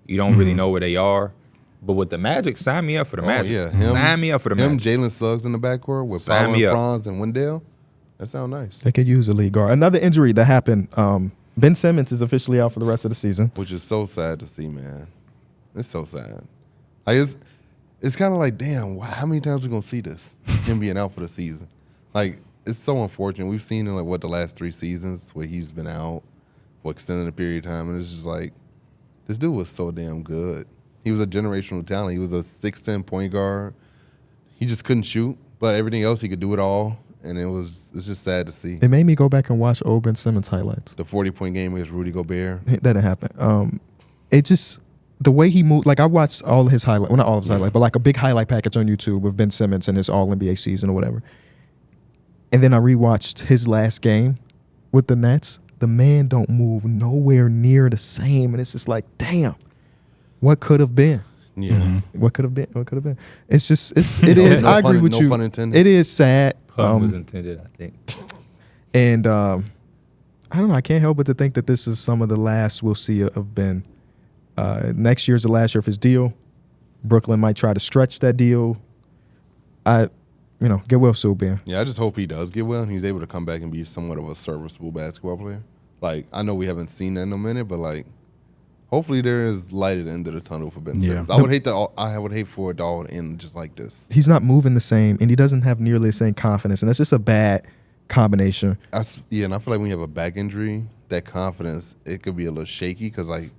you don't really know where they are. But with the Magic, sign me up for the Magic. Yeah. Sign me up for the Magic. Jalen Suggs in the backcourt with Paolo and Franz and Wendell. That sounds nice. They could use a lead guard. Another injury that happened. Ben Simmons is officially out for the rest of the season, which is so sad to see, man. It's so sad. Like it's kind of like, damn, how many times we gonna see this? Him being out for the season. Like, it's so unfortunate. We've seen in the last 3 seasons where he's been out for extended period of time, and it's just like, this dude was so damn good. He was a generational talent. He was a 6'10" point guard. He just couldn't shoot, but everything else he could do it all. And it's just sad to see. It made me go back and watch old Ben Simmons highlights. The 40-point game against Rudy Gobert. That didn't happen. It just, the way he moved, like I watched all of his highlights, well, not all of his highlights, but like a big highlight package on YouTube with Ben Simmons and his All-NBA season or whatever. And then I rewatched his last game with the Nets. The man don't move nowhere near the same. And it's just like, damn, what could have been? Yeah. Mm-hmm. What could have been? What could have been? It is. I agree with you. No pun intended. It is sad. Pun was intended, I think. And I don't know. I can't help but to think that this is some of the last we'll see of Ben. Next year's the last year of his deal. Brooklyn might try to stretch that deal. Get well soon, Ben. Yeah, I just hope he does get well and he's able to come back and be somewhat of a serviceable basketball player. Like, I know we haven't seen that in a minute, but like, hopefully there is light at the end of the tunnel for Ben Simmons. I would hate for it all to end just like this. He's not moving the same, and he doesn't have nearly the same confidence, and that's just a bad combination. And I feel like when you have a back injury, that confidence, it could be a little shaky because like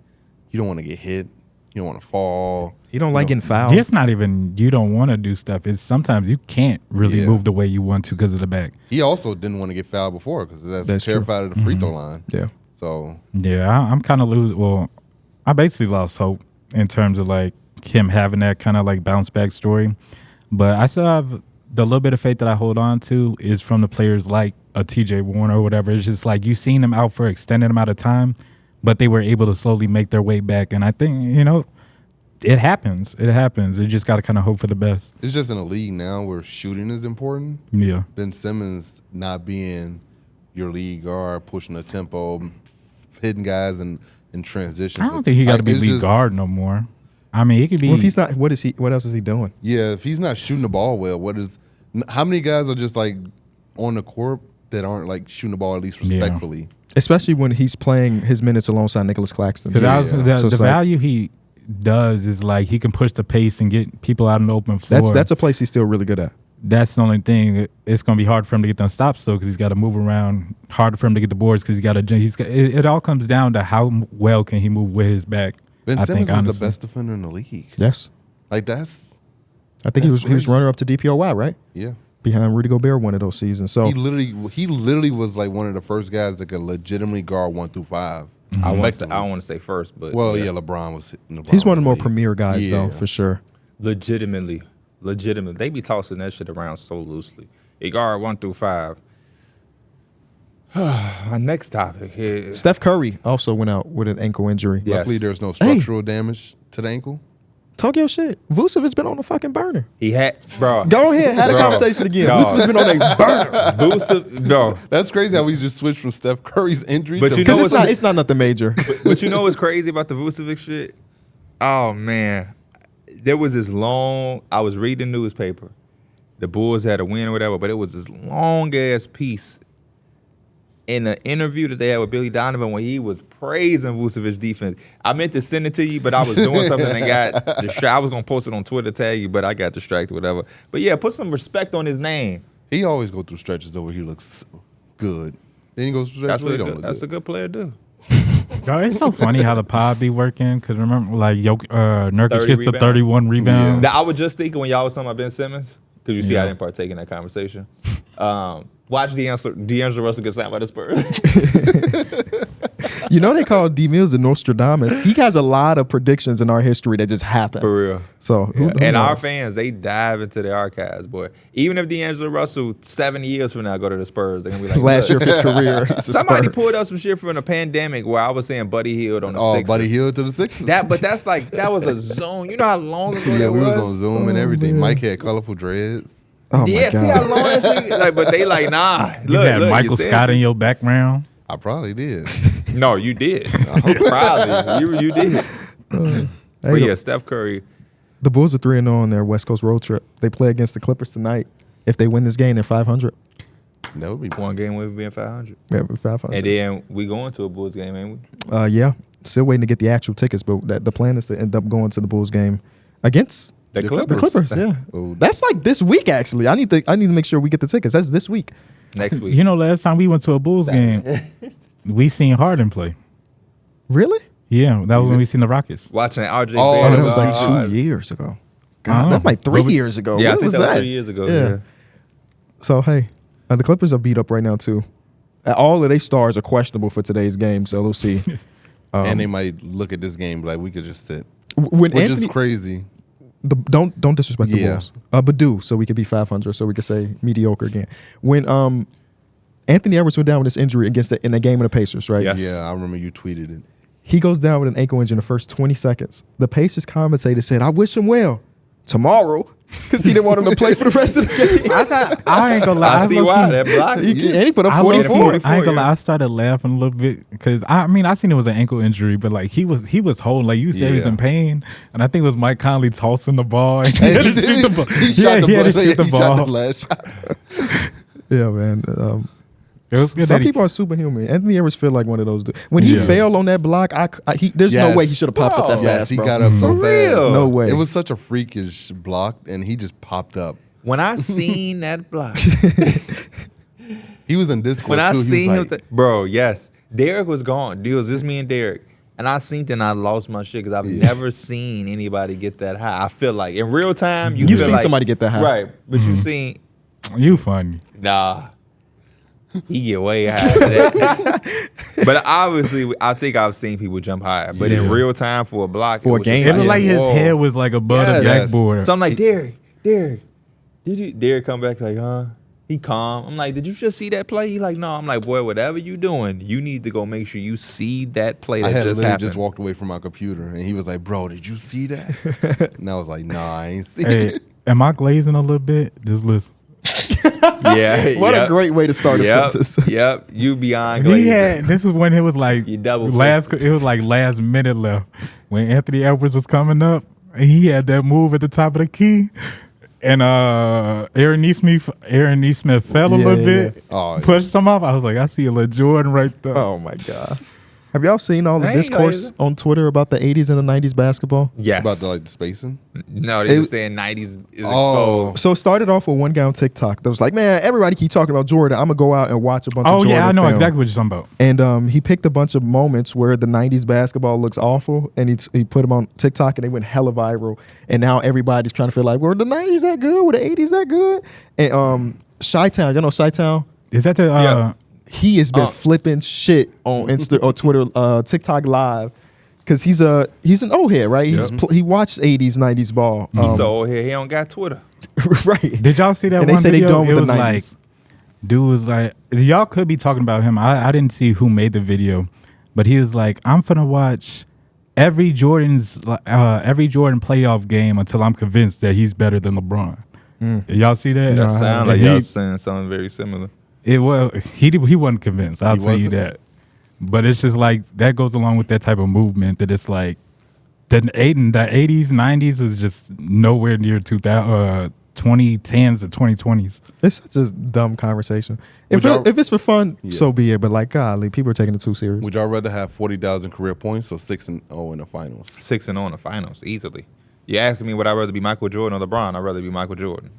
you don't want to get hit, you don't want to fall. He don't like getting fouled. It's not even you don't want to do stuff. It's sometimes you can't really move the way you want to because of the back. He also didn't want to get fouled before because that's terrified true. of the free throw line. Yeah. So yeah, I'm kind of losing. Well, I basically lost hope in terms of like him having that kind of like bounce back story. But I still have the little bit of faith that I hold on to is from the players like a TJ Warner or whatever. It's just like you've seen them out for extended amount of time, but they were able to slowly make their way back. And I think, it happens. It happens. You just got to kind of hope for the best. it's just in a league now where shooting is important. Yeah. Ben Simmons not being your lead guard, pushing the tempo, hitting guys in transition. I don't think he got to be it's lead just- guard no more. I mean, he could be. Well, if he's not, what else is he doing? Yeah, if he's not shooting the ball well, how many guys are just like on the court that aren't like shooting the ball at least respectfully? Especially when he's playing his minutes alongside Nicholas Claxton. Because So the it's like- value he does is like he can push the pace and get people out on the open floor. That's a place he's still really good at. That's the only thing. It's going to be hard for him to get them stops though because he's got to move around. Harder for him to get the boards because it all comes down to how well can he move with his back. Ben I Simmons think, is the honestly. best defender in the league. Yes. Like that's I think he was crazy. runner up to DPOY, right? Yeah. Behind Rudy Gobert one of those seasons. So He literally was like one of the first guys that could legitimately guard 1 through 5. I don't Effectively. want to say first, but Well, yeah, LeBron was hitting the he's one of the more league. premier guys, though, Yeah. for sure. legitimately. They be tossing that shit around so loosely. He guard 1 through 5. Our next topic is Steph Curry also went out with an ankle injury. Yeah. Luckily, there's no structural damage to the ankle. Talk your shit. Vucevic's been on the fucking burner. he had bro. Go ahead, have a Bro. conversation again. Dog. Vucevic's been on a burner. Bro. That's crazy how we just switched from Steph Curry's injury But to you know Because what's- it's not nothing major. But you know what's crazy about the Vucevic shit? Oh man, there was this long. I was reading the newspaper. The Bulls had a win or whatever, but it was this long ass piece in an interview that they had with Billy Donovan when he was praising Vucevic's defense. I meant to send it to you, but I was doing something and got distracted. I was gonna post it on Twitter, tag you, but I got distracted, whatever. But yeah, put some respect on his name. He always go through stretches though where he looks good. Then he goes through stretches where he don't look That's a good. good player to do. Yo, it's so funny how the pod be working because remember, like Nurkic 30 hits the rebounds. 31 rebounds. That I was just thinking when y'all was talking about Ben Simmons, because you see I Yeah. didn't partake in that conversation. Watch D'Angelo Russell get signed by the Spurs. You know they call D Mills the Nostradamus. He has a lot of predictions in our history that just happened. For real. So who And our knows? fans, they dive into the archives, boy. Even if D'Angelo Russell 7 years from now go to the Spurs, they're gonna be like, last year "Look." of his career. He's a Somebody Spur. pulled up some shit from the pandemic where I was saying Buddy Hield on the Oh, Sixers. Buddy Hield to the Sixers. That was a zone. You know how long ago yeah, that we was was? on Zoom and everything. Mike had colorful dreads. Oh Yeah, my see how God. long that shit? Like, but they like, nah. You Look, had look, Michael you Scott said- in your background. I probably did. No, you did. Probably. You did. But Hey, yeah, Steph Curry. the Bulls are 3-0 on their West Coast road trip. They play against the Clippers tonight. If they win this game, they're 500. That would be One game we've been 500. Yeah, we're 500. And then we going to a Bulls game, ain't we? Yeah, still waiting to get the actual tickets, but the plan is to end up going to the Bulls game against The the Clippers. Clippers. Yeah, Oh. that's like this week. Actually, I need to make sure we get the tickets. That's this week. Next week. You know, last time we went to a Bulls game, we seen Harden play. Really? Yeah, that was when we seen the Rockets. Watching RJ. Oh, Oh, Barrett, that was like 2 years. years ago. I God, don't that's know. like 3 years ago. Yeah, I When think was that was that? 3 years ago. Yeah. Yeah. So hey, the Clippers are beat up right now too. All of their stars are questionable for today's game, so we'll see. And they might look at this game like we could just sit, When which Anthony, is crazy. don't disrespect the Yeah. Bulls, but do so we could be 500, so we could say mediocre again. When Anthony Edwards went down with this injury in the game of the Pacers, right? Yes. Yeah, I remember you tweeted it. He goes down with an ankle injury in the first 20 seconds. The Pacers commentator said, "I wish him well tomorrow," because he didn't want him to play for the rest of the game. I ain't gonna lie. I see why that block. And he put up I 44. I ain't gonna lie. I started laughing a little bit because I seen it was an ankle injury, but like he was holding, like you said, he was Yeah. in pain, and I think it was Mike Conley tossing the ball. And he had to shoot the ball. He Yeah, shot he had to the shoot the he shot the ball. last shot. Yeah, man. It was good Some that he- people are superhuman. Anthony Edwards feel like one of those dudes. When he Yeah. failed on that block, there's no Yes. way he should have popped up that Bro. fast, Yes, he bro. got up so For fast. real? No way. It was such a freakish block, and he just popped up. When I seen that block, He was in Discord when I too. seen He him, was like, bro, yes, Darrick was gone. It was just me and Darrick. And I seen that and I lost my shit because I've never seen anybody get that high. I feel like in real time, You've feel seen like- somebody get that high. right? But you seen, You funny. nah, he get way higher than that. But obviously, I think I've seen people jump higher. But in real time for a block, For a it was game, just It looked like his whoa. head was like above the Yes. backboard. So I'm like, Darrick, did you? Darrick come back like, huh? He calm. I'm like, did you just see that play? He like, no. I'm like, boy, whatever you doing, you need to go make sure you see that play I that had just literally happened. just walked away from my computer, and he was like, "Bro, did you see that?" And I was like, "Nah, I ain't see Hey, it." am I glazing a little bit? Just listen. Yeah. What yep. a great way to start a Yep. sentence. Yep. You beyond He glazing. had this was when it was like You double it was like last minute left when Anthony Edwards was coming up. And he had that move at the top of the key, and Aaron Neesmith fell a Yeah, little yeah. bit, Oh, yeah. pushed him off. I was like, I see a little Jordan right there. Oh my god. Have y'all seen all the I ain't discourse glazing. on Twitter about the 80s and the 90s basketball? Yes. About the like the spacing. No, they It- just saying 90s is Oh. exposed. So it started off with one guy on TikTok that was like, "Man, everybody keep talking about Jordan. I'm gonna go out and watch a bunch of Oh Jordan yeah, I know film." exactly what you're talking about. And he picked a bunch of moments where the 90s basketball looks awful, and he put them on TikTok, and they went hella viral. And now everybody's trying to feel like, were the 90s that good? Were the 80s that good? And Chi-Town, y'all know Chi-Town? Is that the Yeah. He has been flipping shit on Insta or Twitter, TikTok Live, because he's an old head, right? He watched 80s, 90s ball. He's so old here. He don't got Twitter. Right. Did y'all see that And they one say they video? done with It the was 90s. like, dude was like, y'all could be talking about him. I didn't see who made the video, but he was like, I'm finna watch every Jordan playoff game until I'm convinced that he's better than LeBron. Did y'all see that? That sound like And y'all saying something very similar. It was he wasn't convinced. I'll tell you wasn't? that. But it's just like that goes along with that type of movement that it's like the 80s, 90s is just nowhere near 2010s to 2020s. It's such a dumb conversation. Would y'all- If it's for fun, Yeah. so be it. But like, golly, people are taking it too serious. Would y'all rather have 40,000 career points or 6-0 in the finals? 6-0 in the finals, easily. You asking me would I rather be Michael Jordan or LeBron? I'd rather be Michael Jordan.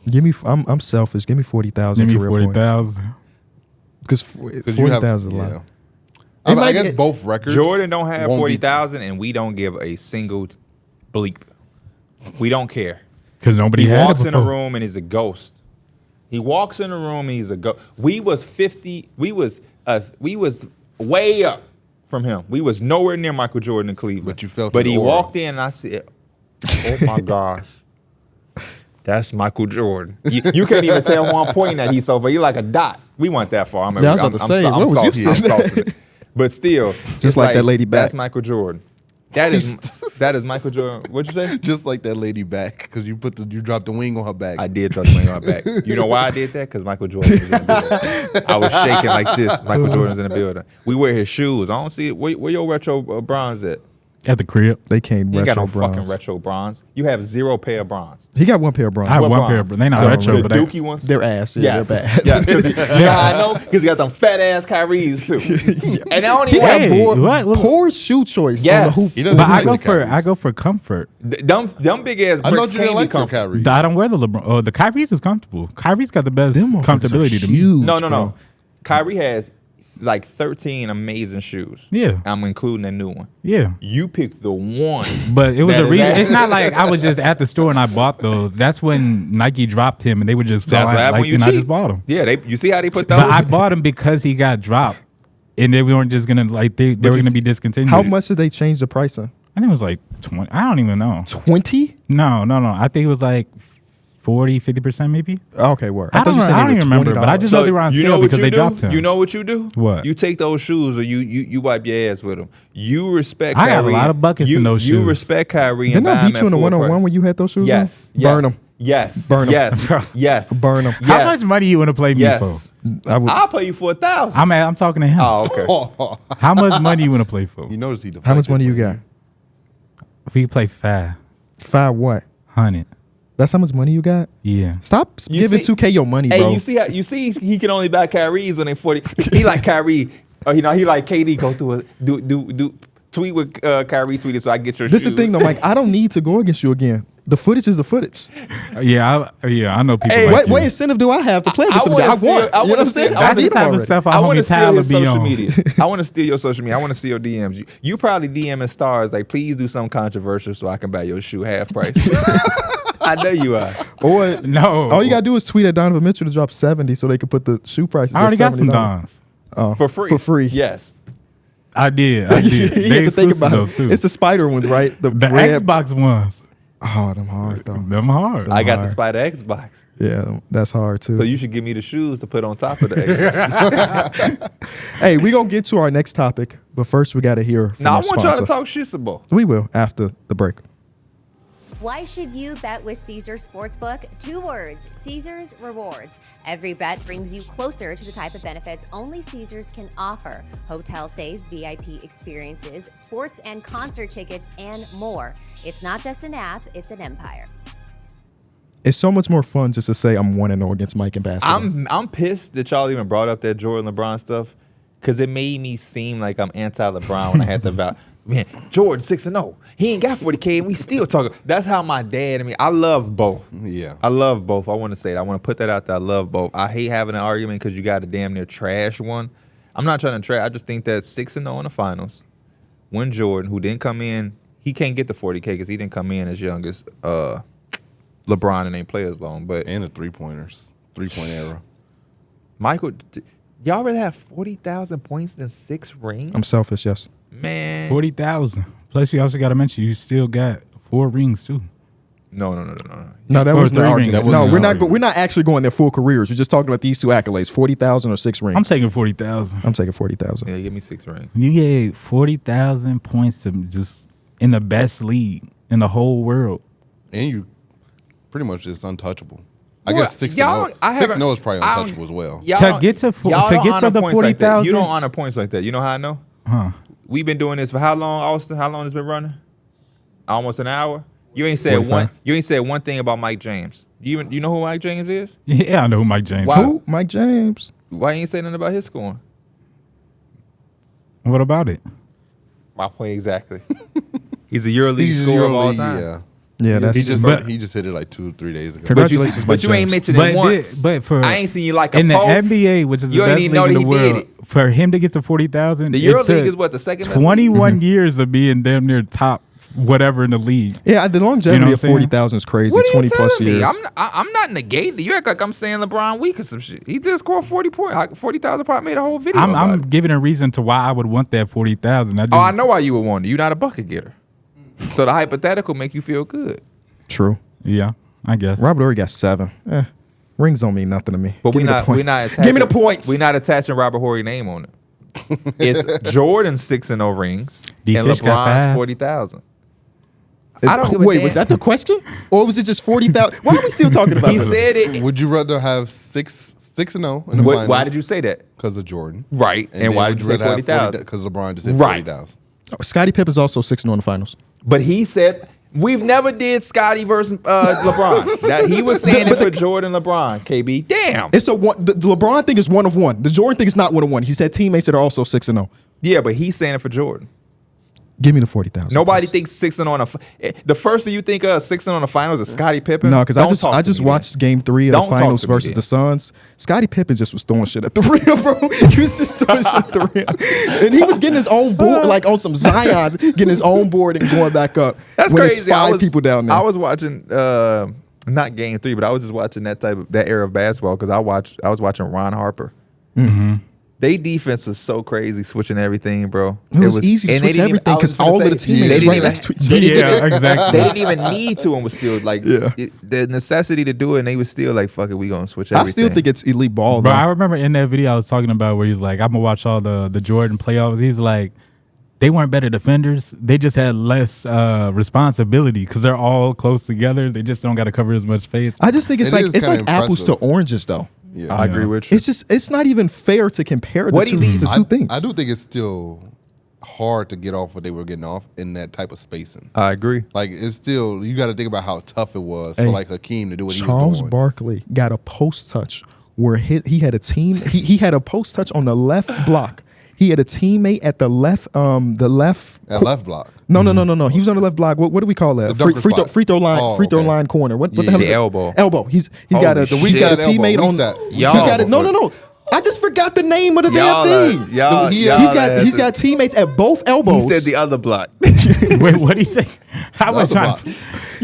Give me, I'm selfish. Give me 40,000 Give me career points. 40,000. Because 'Cause you have- 40,000 is a lot. yeah. It I might guess get- both records. Jordan don't have won't be- 40,000, and we don't give a single bleep. We don't care. Because nobody He had walks it in a before. room and he's a ghost. He walks in a room and he's a ghost. We was 50. We was way up from him. We was nowhere near Michael Jordan in Cleveland. But you felt But his he aura. walked in and I said, "Oh my gosh, that's Michael Jordan." You can't even tell who I'm pointing at. He's so far. You're like a dot. We went that far. I'm, Yeah, I was about to say, what was you I'm saying? saucing it. But still, Just it's like that lady back. That's Michael Jordan. That is Michael Jordan. What'd you say? Just like that lady back, because you dropped the wing on her back. I did drop the wing on my back. You know why I did that? Because Michael Jordan was in the building. I was shaking like this. Michael Jordan's in the building. We wear his shoes. I don't see it. Where your retro bronze at? At the crib. They came You ain't got no retro bronze. fucking retro bronze. You have 0 pair of bronze. He got one pair of bronze. I have What one pair, bronze? but they not Oh, retro. The But they, Dookie ones? They're ass. Yeah, Yes. they're bad. Yes. You know how I know? Because he got them fat ass Kyries too. And I don't He even had Hey, poor, what? poor shoe choice Yes. on the hoop. He doesn't but I like go the for Kyries. comfort. them big ass I know bricks you can't didn't be like your comfortable. Kyrie. I don't wear the LeBron. Oh, the Kyrie's is comfortable. Kyrie's got the best Them motherfuckers comfortability are to me. huge, No. bro. Kyrie has like 13 amazing shoes. Yeah. I'm including a new one. Yeah. You picked the one. But it was that a is reason. that- It's not like I was just at the store and I bought those. That's when Nike dropped him and they were just That's what flying, happened like, when you and I cheat. just bought them. Yeah, you see how they put those? But I bought them because he got dropped. And they weren't just gonna like they were gonna be discontinued. How much did they change the price on? I think it was like 20. I don't even know. 20? No. I think it was like 40, 50% maybe. Okay, word. I don't you said they even were remember, but I just know they were on you know sale what because you they do? dropped him. You know what you do? What? You take those shoes or you wipe your ass with them. You respect I got Kyrie. a lot of buckets you, in those You shoes. respect Kyrie Didn't and buy I beat him you in at the full 1-on-1 price. when you had those shoes Yes. on? Burn them. Yes. Burn 'em. Yes. Yes. Burn 'em. How much money you want to play me Yes. I would, I'll pay you for 1,000. for? I'm talking to him. Oh, okay. How much money you want to play for? You notice he how much deflected money you when got? If we play 500. 5 what? That's how much money you got? Yeah. Stop You giving see- 2K your money, Hey, bro. you see he can only buy Kyrie's when they 40. He like Kyrie. Or he like KD go through a do tweet with Kyrie tweeted so I get your This is shoes. the thing though, Mike. I don't need to go against you again. The footage is the footage. Yeah, I know people Hey, like What, you. what incentive do I have to play I against somebody? I wanna want. steal- I You know what wanna I'm saying? steal- I That's beat the him type of already. stuff I our want to homie steal Tyler your be social on. media. I want to steal your social media. I want to steal DMs. You probably DMing stars like, please do something controversial so I can buy your shoe half price. I know you are. Or No. all you gotta do is tweet at Donovan Mitchell to drop 70 so they can put the shoe prices. I already at got some $70. Dons. Oh, For free. For free. Yes. I did. you They have to think exclusive about though, it. too. It's the spider ones, right? The red. Xbox ones. Oh, them hard though. Them hard. I got the hard. Spider Xbox. Yeah, that's hard too. So you should give me the shoes to put on top of the Xbox. Hey, we gonna get to our next topic, but first we gotta hear from Now I our want y'all to sponsor. talk shit some more. We will after the break. Why should you bet with Caesars Sportsbook? 2 words, Caesars Rewards. Every bet brings you closer to the type of benefits only Caesars can offer. Hotel stays, VIP experiences, sports and concert tickets, and more. It's not just an app, it's an empire. It's so much more fun just to say I'm 1-0 against Mike in basketball. I'm pissed that y'all even brought up that Jordan LeBron stuff because it made me seem like I'm anti-LeBron when I had to vow. Man, Jordan 6-0. He ain't got 40K and we still talking. That's how my dad and me. I love both. Yeah. I love both. I want to say that. I want to put that out there. I love both. I hate having an argument because you got to damn near trash one. I'm not trying to trash. I just think that 6-0 in the finals. When Jordan, who didn't come in, he can't get the 40K because he didn't come in as young as LeBron and ain't play as long. But And the 3-pointers. 3-point era. Michael, y'all rather have 40,000 points than 6 rings? I'm selfish, yes. Man. 40,000. Plus, you also got to mention you still got 4 rings too. No. No, that Or was the 3 argument. rings. No, That wasn't we're an not. argument. We're not actually going their full careers. We're just talking about these 2 accolades: 40,000 or 6 rings. I'm taking 40,000. I'm taking 40,000. Yeah, give me 6 rings. You gave 40,000 points to just in the best league in the whole world. And you pretty much just untouchable. I Well, guess 6-0. y'all- I haven't- 6-0 is probably I don't- untouchable as well. Y'all To don't- get to y'all to don't get honor to the points like that. 40,000. You don't honor points like that. You know how I know? Huh? We've been doing this for how long, Austin? How long it's been running? Almost an hour. You ain't said 45. one. You ain't said one thing about Mike James. You know who Mike James is? Yeah, I know who Mike James. Why? is. Who? Mike James. Why you ain't say nothing about his scoring? What about it? My point exactly. He's a EuroLeague scorer of all time. Yeah. Yeah, that's He just hit it like 2-3 days ago. Congratulations, But you Mike ain't James. mentioned it once. But for I ain't seen you like a in the post. NBA, which is the You ain't best even league know in the he world, did it. for him to get to 40,000, The it EuroLeague took is what, the second best league? 21 years of being damn near top whatever in the league. Yeah, the longevity You know what I'm of saying? 40,000 is crazy. What are you 20 plus telling me? years. I'm not negating it. You act like I'm saying LeBron weak or some shit. He just scored 40 points. Like 40,000 probably made a whole video I'm about it. giving a reason to why I would want that 40,000. Oh, I know why you would want it. You're not a bucket getter. So the hypothetical make you feel good. True. Yeah, I guess. Robert Horry got 7. Rings don't mean nothing to me. But Give me the we're points. not attaching, Give me the points. We're not attaching Robert Horry's name on it. It's Jordan's 6-0 rings D and Fish got LeBron's 5. 40,000. I don't give a Wait, damn. was that the question? Or was it just 40,000? Why are we still talking about He this? said it. Would you rather have 6-0 in the Why finals? did you say that? Because of Jordan. Right. And why did you say 40,000? Because LeBron just hit Right. 40,000. Scottie Pippen's also 6-0 in the finals. But he said we've never did Scotty versus LeBron. That he was saying it for Jordan, LeBron. KB, damn. It's a one. The LeBron thing is 1 of 1. The Jordan thing is not 1 of 1. He said teammates that are also 6-0. Yeah, but he's saying it for Jordan. Give me the 40,000. Nobody thinks Sixing on the first thing you think of Sixing on the finals is Scottie Pippen. No, because I just watched Game 3 of the finals versus the Suns. Scottie Pippen just was throwing shit at the rim, bro. He was just throwing shit at the rim, and he was getting his own board, like on some Zion, getting his own board and going back up. That's when crazy. There's 5 people down there. I was watching not Game 3, but I was just watching that era of basketball because I was watching Ron Harper. Mm-hmm. They defense was so crazy, switing everything, bro. It was easy to switch everything because all of the teammates right next to each other. Yeah, exactly. They didn't even need to, and was still like the necessity to do it. And they was still like, "Fuck it, we gonna switch everything." I still think it's elite ball, Bro, though. I remember in that video I was talking about where he's like, I'm gonna watch all the Jordan playoffs. He's like, they weren't better defenders. They just had less responsibility because they're all close together. They just don't got to cover as much space. I just think it's like kinda apples to impressive. oranges, though. Yeah. I agree with you. It's not even fair to compare the What he needs- two things. I do think it's still hard to get off what they were getting off in that type of spacing. I agree. Like it's still, you got to think about how tough it was for Hey, like Hakeem to do what he was Charles doing. Barkley got a post touch where he had a team. He had a post touch on the left block. He had a teammate at the left. At left block. No. He was on the left block. What do we call that? The dunker spot. Free throw line. Oh, free throw okay. line corner. What the Yeah. hell? The is it? elbow. Elbow. He's Holy got a shit. he's got a Elbow. teammate Weak on. side. He's got it. No. I just forgot the name of the damn thing. He's got teammates at both elbows. He said the other block. Wait, what'd he say? I was other trying block. to.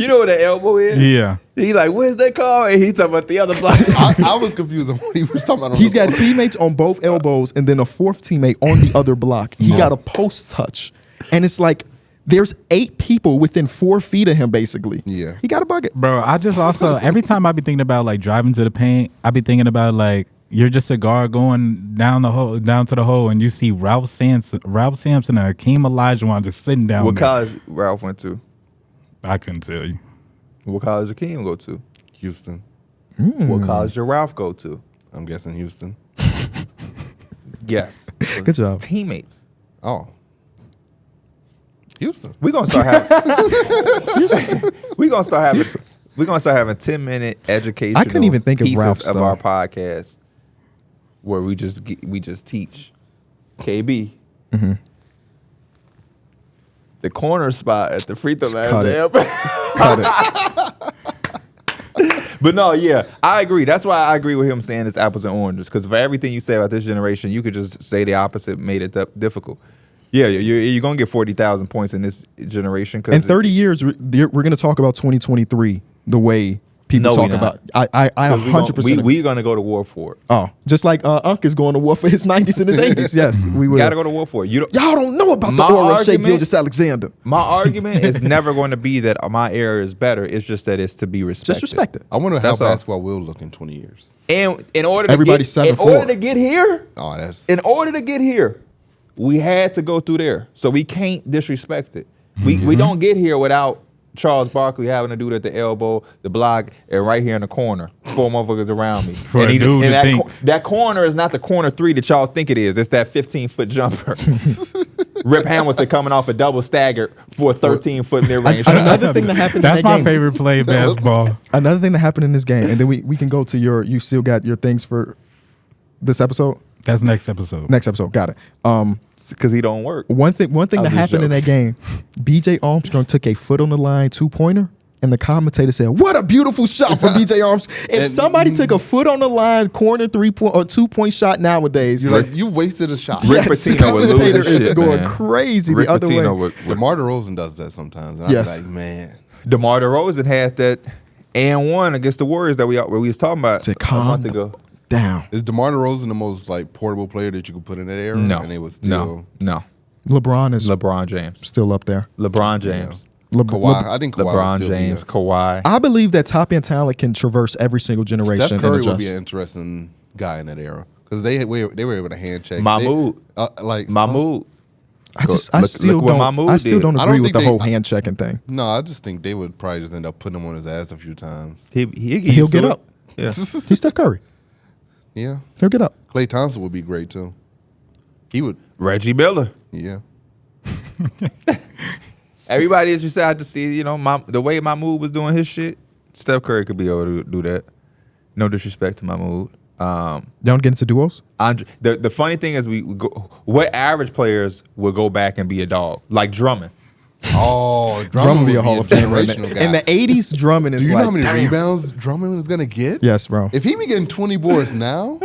You know what the elbow is? Yeah. He like, where's that call? And he talking about the other block. I was confused on what he was talking about. He's got teammates on both elbows and then a fourth teammate on the other block. He got a post touch. And it's like there's 8 people within 4 feet of him, basically. Yeah. He got a bucket. Bro, I just also, every time I be thinking about like driving to the paint, I be thinking about like, you're just a guard going down to the hole, and you see Ralph Sampson and Hakeem Olajuwon just sitting down What there. college Ralph went to? I couldn't tell you. What college did Akeem go to? Houston. What college did Ralph go to? I'm guessing Houston. Yes. Good job. Teammates. Oh. Houston. We're gonna start having 10-minute educational I couldn't even think of pieces Ralph's, of though. our podcast where we just teach. KB. Mm-hmm. The corner spot at the free throw line. Cut is it. Cut it. But no, yeah, I agree. That's why I agree with him saying it's apples and oranges. Because for everything you say about this generation, you could just say the opposite made it difficult. Yeah, you're going to get 40,000 points in this generation. In 30 years, we're going to talk about 2023 the way people No, we talk not. about. I 100%. We're going to go to war for it. Oh, just like Unc is going to war for his 90s and his 80s. Yes, we will. Got to go to war for it. Y'all don't know about the My aura of Shea argument- Gilgeous-Alexander. My argument is never going to be that my era is better. It's just that it's to be respected. Just respect it. I wonder how That's all. basketball will look in 20 years. And in order to Everybody's get, 7'4". in order to get here, Oh, that's in order to get here, we had to go through there. So we can't disrespect it. We don't get here without Charles Barkley having to do it at the elbow, the block, and right here in the corner. 4 motherfuckers around me. For a dude to think. That corner is not the corner 3 that y'all think it is. It's that 15-foot jumper. Rip Hamilton coming off a double stagger for a 13-foot mid-range shot. Another thing that happened That's in that my game. favorite play in basketball. Another thing that happened in this game, and then we can go to you still got your things for this episode? That's next episode. Next episode, got it. Because he don't work. One thing I'll that just happened in joke. that game, BJ Armstrong took a foot on the line 2-pointer, and the commentator said, "What a beautiful shot from BJ Armstrong." If And- somebody took a foot on the line corner 3-point or 2-point shot nowadays, you're like, you wasted a shot. Rick yes, the Pitino would lose commentator his is shit, going man. crazy Rick the other Pitino way. would DeMar DeRozan does that sometimes. And Yes. I'm like, man. DeMar DeRozan had that and one against the Warriors that we was talking about Said, a calm month ago. down. Is DeMar DeRozan the most like portable player that you could put in that era? No, And it was still no. LeBron is LeBron James. still up there. LeBron James. Kawhi. I think Kawhi would LeBron still James. Be Kawhi. I believe that top end talent can traverse every single generation. Steph and Curry adjust. would be an interesting guy in that era because they were able to hand check. Mahmoud. Mahmoud. I Look still what Mahmoud did. don't I agree don't with think the they- whole hand checking thing. No, I just think they would probably just end up putting him on his ass a few times. He'll get up. Yeah. He's Steph Curry. Yeah. He'll get up. Klay Thompson would be great too. He would. Reggie Miller. Yeah. Everybody that you say, I just see, the way Mahmoud was doing his shit, Steph Curry could be able to do that. No disrespect to Mahmoud. Don't get into duos. The funny thing is, we go, what average players will go back and be a dog like Drummond? Oh, Drummond be a Hall of Fame right generational now. guy. In the 80s, Drummond is Do you like, know how many damn. rebounds Drummond is gonna get? Yes, bro. If he be getting 20 boards now,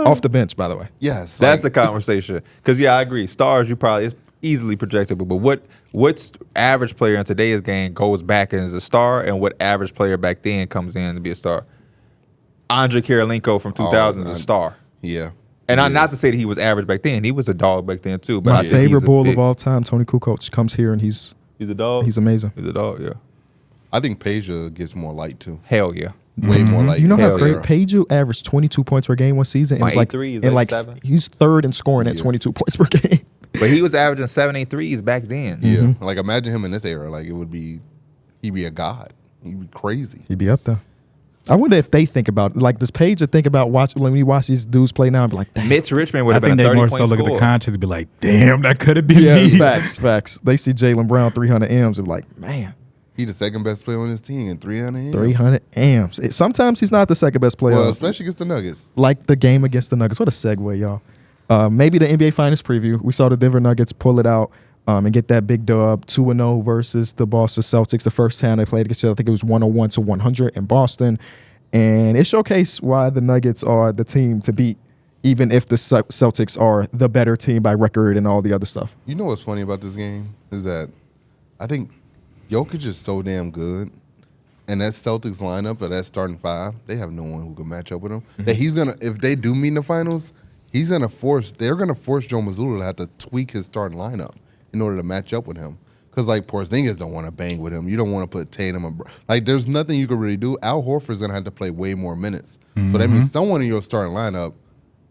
Off the bench, by the way. yes, That's like, the conversation. Because I agree. Stars, you probably it's easily projectable. But what's average player in today's game goes back and is a star, and what average player back then comes in to be a star? Andre Karolinko from 2000 is a star. yeah. And He not is. to say that he was average back then. He was a dog back then too. But My I think favorite he's a bull big- of all time, Tony Kukoc, comes here and he's He's a dog. he's amazing. He's a dog. Yeah. I think Peja gets more light too. Hell yeah. Way more light. You know how Hell great yeah. Peju averaged 22 points per game one season? And My was like, 8-3 is and like like 7. he's third in scoring at Yeah. 22 points per game. But he was averaging 7-8 threes back then. Yeah. Like imagine him in this era. Like he'd be a god. He'd be crazy. He'd be up there. I wonder if they think about like does Peja think about when you watch these dudes play now and be like, damn. Mitch Richmond would I have been think a they more so 30-point look at the scorer. contracts and be like, damn, that could have been Yeah, me. facts. They see Jalen Brown 300 M's and be like, man, He the second best player on his team in 300. 300 M's. Sometimes he's not the second best player. Well, especially against the Nuggets. Like the game against the Nuggets. What a segue, y'all. Maybe the NBA Finals preview. We saw the Denver Nuggets pull it out and get that big dub, 2-0 versus the Boston Celtics. The first time they played against each other, I think it was 101-100 in Boston. And it showcased why the Nuggets are the team to beat, even if the Celtics are the better team by record and all the other stuff. You know what's funny about this game is that I think Jokic is so damn good, and that Celtics lineup of that starting five, they have no one who can match up with him. That he's gonna, if they do meet in the finals, they're gonna force Joe Mazzulla to have to tweak his starting lineup in order to match up with him. Because like Porzingis don't want to bang with him. You don't want to put Tatum and like there's nothing you can really do. Al Horford's gonna have to play way more minutes. So that means someone in your starting lineup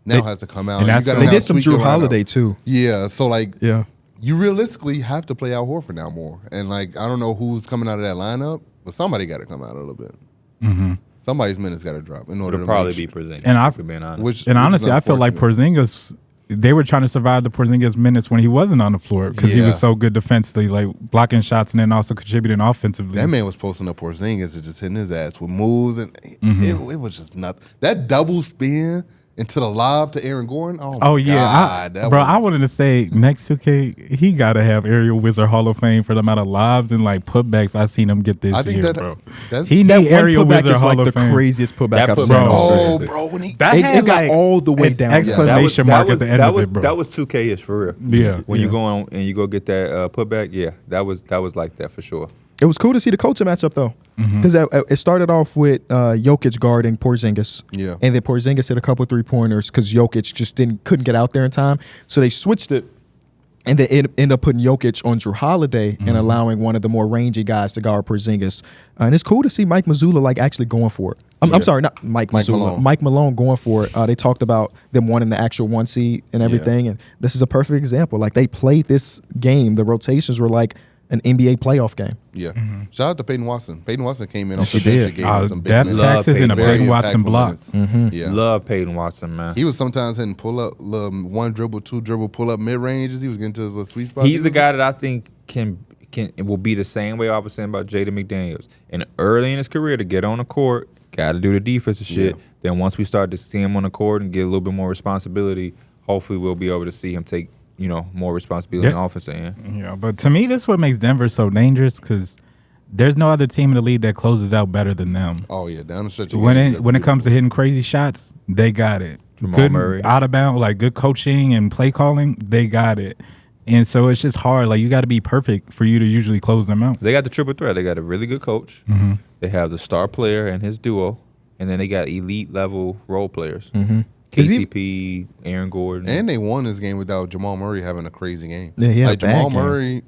now has to come out. and that's you gotta They now did some tweak Drew your lineup. Holiday too. Yeah, so like Yeah. you realistically have to play Al Horford now more. And like I don't know who's coming out of that lineup, but somebody got to come out a little bit. Somebody's minutes got to drop in order It'll to probably make be sure- Porzingis. And I- if we're being honest. Which, And which is honestly, I feel like unfortunate. Porzingis, they were trying to survive the Porzingis minutes when he wasn't on the floor because he Yeah. was so good defensively, like blocking shots and then also contributing offensively. That man was posting up Porzingis and just hitting his ass with moves, and it was just nothing. That double spin into the lob to Aaron Gordon. Oh, Oh my yeah, God, that bro! was- I wanted to say next 2K, he gotta have Aerial Wizard Hall of Fame for the amount of lobs and like putbacks I seen him get this I think year, that- bro. that's- He That need one Aerial putback Wizard is Hall like of the Fame. craziest putback That I've putback seen. was all so season. sick. bro, when he That It had got like all the way an down. exclamation mark at the end of it, bro. That was 2K-ish for real. Yeah, When you yeah. go on and you go get that putback, yeah, that was like that for sure. It was cool to see the coaching matchup though, because it started off with Jokic guarding Porzingis, Yeah. and then Porzingis hit a couple 3-pointers because Jokic just couldn't get out there in time, so they switched it, and they ended up putting Jokic on Drew Holiday and allowing one of the more rangy guys to guard Porzingis, and it's cool to see Mike Mazzulla like actually going for it. I'm sorry, not Mike Mazzulla, Malone. Mike Malone going for it. They talked about them wanting the actual 1 seed and everything, and this is a perfect example. Like they played this game, the rotations were like an NBA playoff game. Yeah. Shout out to Peyton Watson. Peyton Watson came in off Yes, the he bench did. and gave him some big death minutes. taxes and a Very Peyton Watson impactful block. minutes. Yeah. Love Peyton Watson, man. He was sometimes hitting pull up, one dribble, two dribble, pull up mid ranges. He was getting to his little sweet spot. He's a guy that I think it will be the same way I was saying about Jaden McDaniels. And early in his career, to get on the court, got to do the defensive shit. Yeah. Then once we start to see him on the court and get a little bit more responsibility, hopefully we'll be able to see him take more responsibility Yeah. in the offensive end. Yeah, but to me, this is what makes Denver so dangerous because there's no other team in the league that closes out better than them. Oh yeah, down the stretch. of When games, it comes to hitting crazy shots, they got it. Jamal Good Murray. out of bounds, like good coaching and play calling, they got it. And so it's just hard. Like you got to be perfect for you to usually close them out. They got the triple threat. They got a really good coach. They have the star player and his duo. And then they got elite level role players. KCP, Aaron Gordon. and they won this game without Jamal Murray having a crazy game. Yeah, he had like a bad Jamal game. Murray,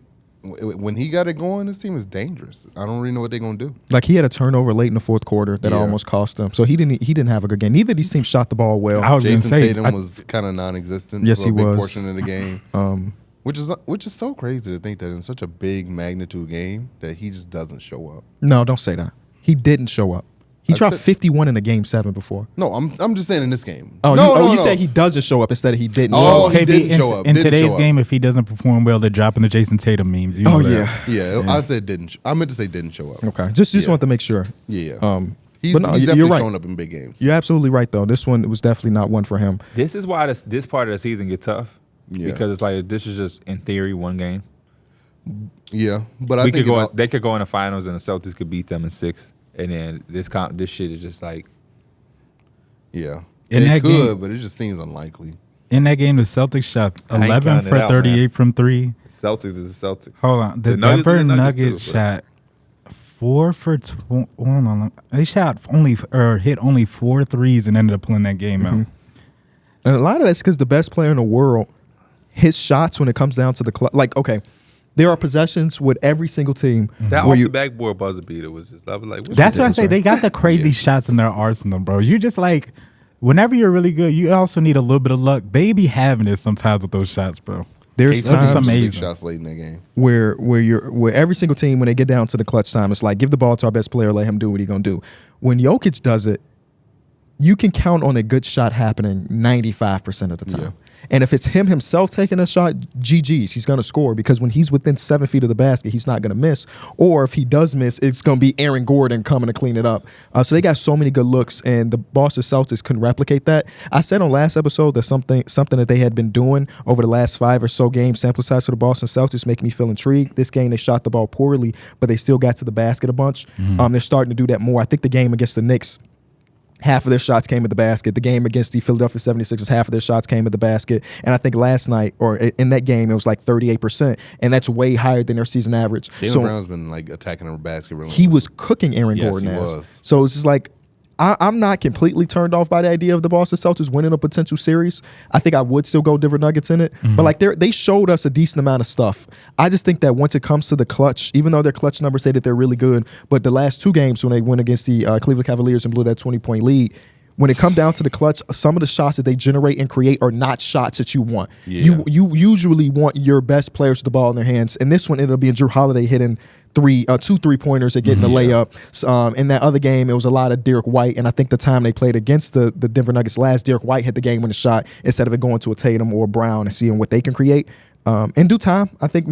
when he got it going, this team is dangerous. I don't really know what they're gonna do. Like he had a turnover late in the fourth quarter that Yeah. almost cost him. So he didn't have a good game. Neither of these teams shot the ball well. I was going to Jason say, Tatum was kind of non-existent Yes, for a he big was. portion of the game. Which is so crazy to think that in such a big magnitude game that he just doesn't show up. No, don't say that. He didn't show up. He I dropped said- 51 in a game 7 before. No, I'm just saying in this game. Oh, no, you said he doesn't show up instead of he didn't Oh, show up. he KB, didn't show up. In Didn't today's show up. game, if he doesn't perform well, they're dropping the Jason Tatum memes. You Oh know that. yeah. Yeah, I said didn't. I meant to say didn't show up. Okay. Just Yeah. wanted to make sure. Yeah. He's But no, you're definitely right. showing up in big games. You're absolutely right, though. This one was definitely not one for him. This is why this part of the season get tough. Yeah. Because it's like this is just in theory one game. Yeah, but I think they could go in the finals and the Celtics could beat them in 6, and then this shit is just like yeah, In they that could, game- but it just seems unlikely. In that game, the Celtics shot I ain't 11 counting for it out, 38 man. from 3. Celtics is the Celtics. Hold on. The The Nuggets Denver are the Nuggets Nuggets too, shot 4 for 12. Hold on. They shot hit only 4 threes and ended up pulling that game out. And a lot of that's because the best player in the world, his shots when it comes down to the clutch, like, okay, there are possessions with every single team That where off you the backboard buzzer beater was just I was like, That's what I say. They got the crazy shots in their arsenal, bro. You just like, whenever you're really good, you also need a little bit of luck. They be having it sometimes with those shots, bro. there's Tatum times- took amazing. 6 shots late in that game. where every single team when they get down to the clutch time, it's like give the ball to our best player, let him do what he's gonna do. When Jokic does it, you can count on a good shot happening 95% of the time. Yeah. And if it's him himself taking a shot, GG's, he's gonna score because when he's within 7 feet of the basket, he's not gonna miss. Or if he does miss, it's gonna be Aaron Gordon coming to clean it up. So they got so many good looks, and the Boston Celtics couldn't replicate that. I said on last episode that something that they had been doing over the last 5 or so games, sample size for the Boston Celtics, making me feel intrigued. This game they shot the ball poorly, but they still got to the basket a bunch. They're starting to do that more. I think the game against the Knicks, half of their shots came at the basket. The game against the Philadelphia 76ers, half of their shots came at the basket. And I think last night, or in that game, it was like 38%. And that's way higher than their season average. Jalen Brown's been like attacking the basket. Really He was cooking Aaron Yes, Gordon he ass. was. So it's just like, I'm not completely turned off by the idea of the Boston Celtics winning a potential series. I think I would still go Denver Nuggets in it. But like they showed us a decent amount of stuff. I just think that once it comes to the clutch, even though their clutch numbers say that they're really good, but the last 2 games when they went against the Cleveland Cavaliers and blew that 20-point lead, when it comes down to the clutch, some of the shots that they generate and create are not shots that you want. Yeah. You usually want your best players with the ball in their hands. And this one, it'll be Drew Holiday hitting 2 3-pointers and getting the layup. In that other game, it was a lot of Darrick White. And I think the time they played against the Denver Nuggets last, Darrick White hit the game-winning shot instead of it going to a Tatum or a Brown and seeing what they can create. In due time, I think,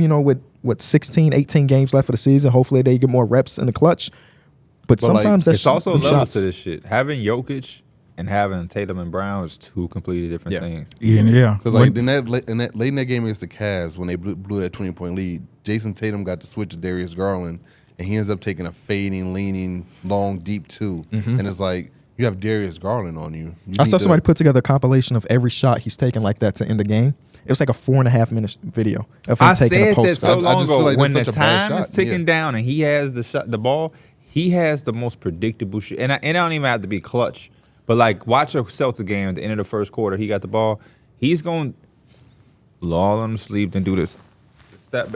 with 16, 18 games left for the season, hopefully they get more reps in the clutch. But like, sometimes that's it's also them levels shots. to this shit. Having Jokic and having Tatum and Brown is 2 completely different Yeah. things. Yeah. Because like late in that game against the Cavs when they blew that 20-point lead, Jason Tatum got to switch to Darius Garland, and he ends up taking a fading, leaning, long, deep 2. And it's like you have Darius Garland on you. I saw somebody put together a compilation of every shot he's taken like that to end the game. It was like a 4.5-minute video of him I taking a said post. that so I long just feel ago. like When the that's such a bad time is shot. ticking Yeah. down and he has the ball, he has the most predictable shit. And I don't even have to be clutch. But like, watch a Celtics game at the end of the first quarter. He got the ball. He's going to lull him to sleep and do this.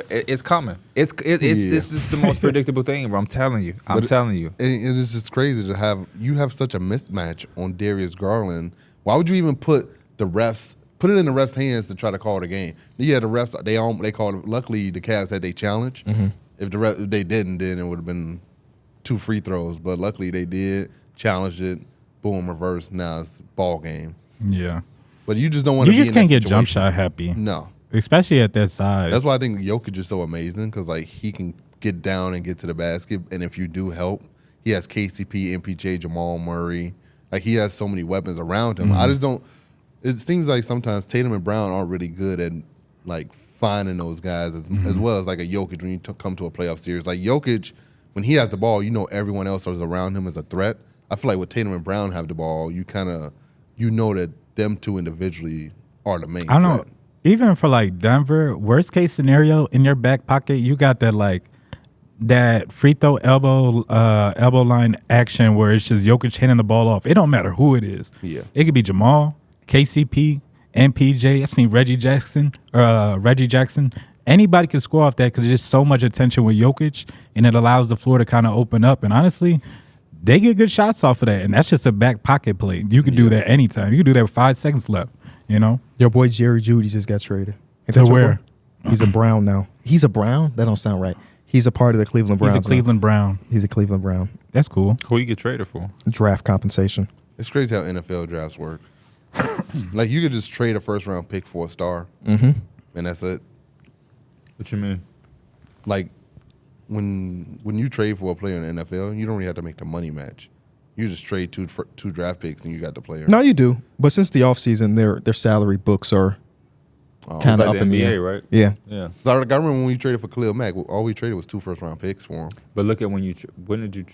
It's coming. This is the most predictable thing, bro. I'm telling you. I'm telling you. It is just crazy to have such a mismatch on Darius Garland. Why would you even put it in the refs' hands to try to call the game? Yeah, the refs they called it. Luckily, the Cavs had their challenge. If they didn't, then it would have been 2 free throws. But luckily, they did challenge it. Boom, reverse. Now it's ball game. Yeah. But you just don't want to. You just can't get jump shot happy. No. Especially at that size. That's why I think Jokic is so amazing because like he can get down and get to the basket, and if you do help, he has KCP, MPJ, Jamal Murray. Like he has so many weapons around him. I just don't. It seems like sometimes Tatum and Brown aren't really good at like finding those guys as well as like a Jokic when you come to a playoff series. Like Jokic, when he has the ball, everyone else is around him as a threat. I feel like when Tatum and Brown have the ball, you know that them 2 individually are the main I know. threat. Even for like Denver, worst case scenario, in your back pocket, you got that free throw elbow line action where it's just Jokic handing the ball off. It don't matter who it is. Yeah. It could be Jamal, KCP, MPJ. I've seen Reggie Jackson. Anybody can score off that because there's just so much attention with Jokic, and it allows the floor to kind of open up. And honestly, they get good shots off of that, and that's just a back pocket play. You can do that anytime. You can do that with 5 seconds left, Your boy Jerry Jeudy just got traded. Ain't To that your where? boy? He's a Brown now. He's a Brown? That don't sound right. He's a part of the Cleveland Browns. He's a Cleveland Brown. He's a Cleveland Brown. That's cool. Who you get traded for? Draft compensation. It's crazy how NFL drafts work. Like you could just trade a first-round pick for a star, and that's it. What you mean? Like when you trade for a player in the NFL, you don't really have to make the money match. You just trade two draft picks and you got the player. No, you do. But since the offseason, their salary books are kind of like up the in the NBA, air. right? Yeah. Yeah. So I remember when we traded for Khalil Mack, all we traded was 2 first-round picks for him. But look at when did you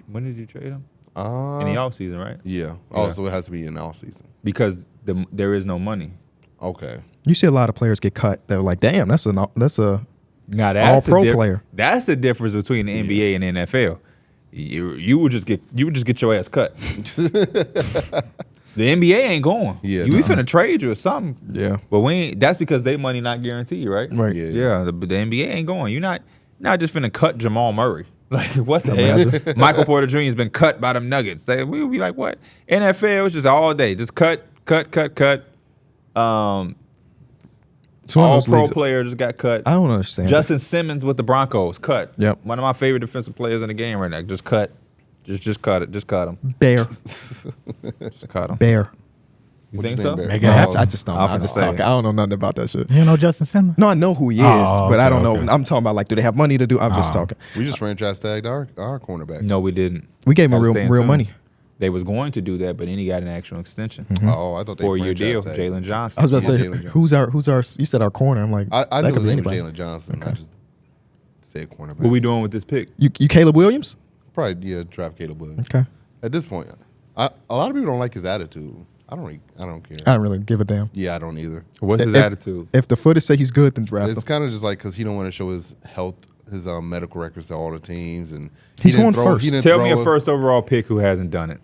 trade him? In the offseason, right? Yeah. Oh, so it has to be in the offseason. Because there is no money. Okay. You see a lot of players get cut. They're like, damn, that's a Now all pro player. That's the difference between the NBA and the NFL. You would just get your ass cut. The NBA ain't going. Yeah, we finna trade you or something. Yeah. But we ain't. That's because they money not guaranteed, right? Right. Yeah. The NBA ain't going. You're not just finna cut Jamal Murray. Like what the hell? Michael Porter Jr. has been cut by them Nuggets. We would be like, what? NFL is just all day, just cut. So All pro player just got cut. I don't understand. Justin Simmons with the Broncos cut. Yep. One of my favorite defensive players in the game right now. Just cut. Just cut it. Just cut him. Bear. Just cut him. Bear. You What's think his so? name, Bear? Make it No, happen. I just don't. I'm I'm just finna say. talking. I don't know nothing about that shit. You know Justin Simmons? No, I know who he is, Oh, but I don't okay, know. okay. I'm talking about like, do they have money to do? I'm just talking. We just franchise tagged our cornerback. No, we didn't. We gave him I was real saying real too. money. They was going to do that, but then he got an actual extension. Oh, I thought they 4-year deal. franchise tagged. Jalen Johnson. I was about to say, Jalen Johnson. who's our? You said our corner. I'm like, I that knew could be his name was anybody. Jalen Johnson. I just said cornerback. What we doing with this pick? You Caleb Williams? Probably draft Caleb Williams. Okay. At this point, a lot of people don't like his attitude. I don't care. I don't really give a damn. Yeah, I don't either. What's his If- attitude? If the footage say he's good, then draft It's him. kind of just like because he don't want to show his health, his medical records to all the teams, and He's didn't going first. he didn't Tell me a throw- first overall pick who hasn't done it.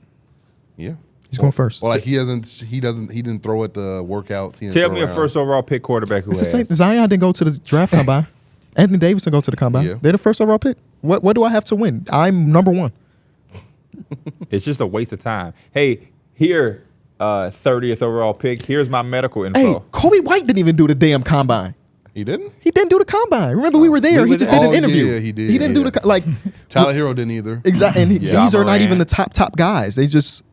Yeah, He's going first. Well, like he didn't throw at the workouts. He didn't Tell throw me a around. first overall pick quarterback who It's the has. same. Zion didn't go to the draft combine. Anthony Davis didn't go to the combine. Yeah. They're the first overall pick. What do I have to win? I'm number one. It's just a waste of time. Hey, here, 30th overall pick. Here's my medical info. Hey, Kobe White didn't even do the damn combine. He didn't. He didn't do the combine. Remember, we were there. We He were just there. did an Oh, interview. yeah, he did, He didn't do yeah. the like Tyler Hero didn't either. exactly. And Ja these are not even Morant. the top guys. They just,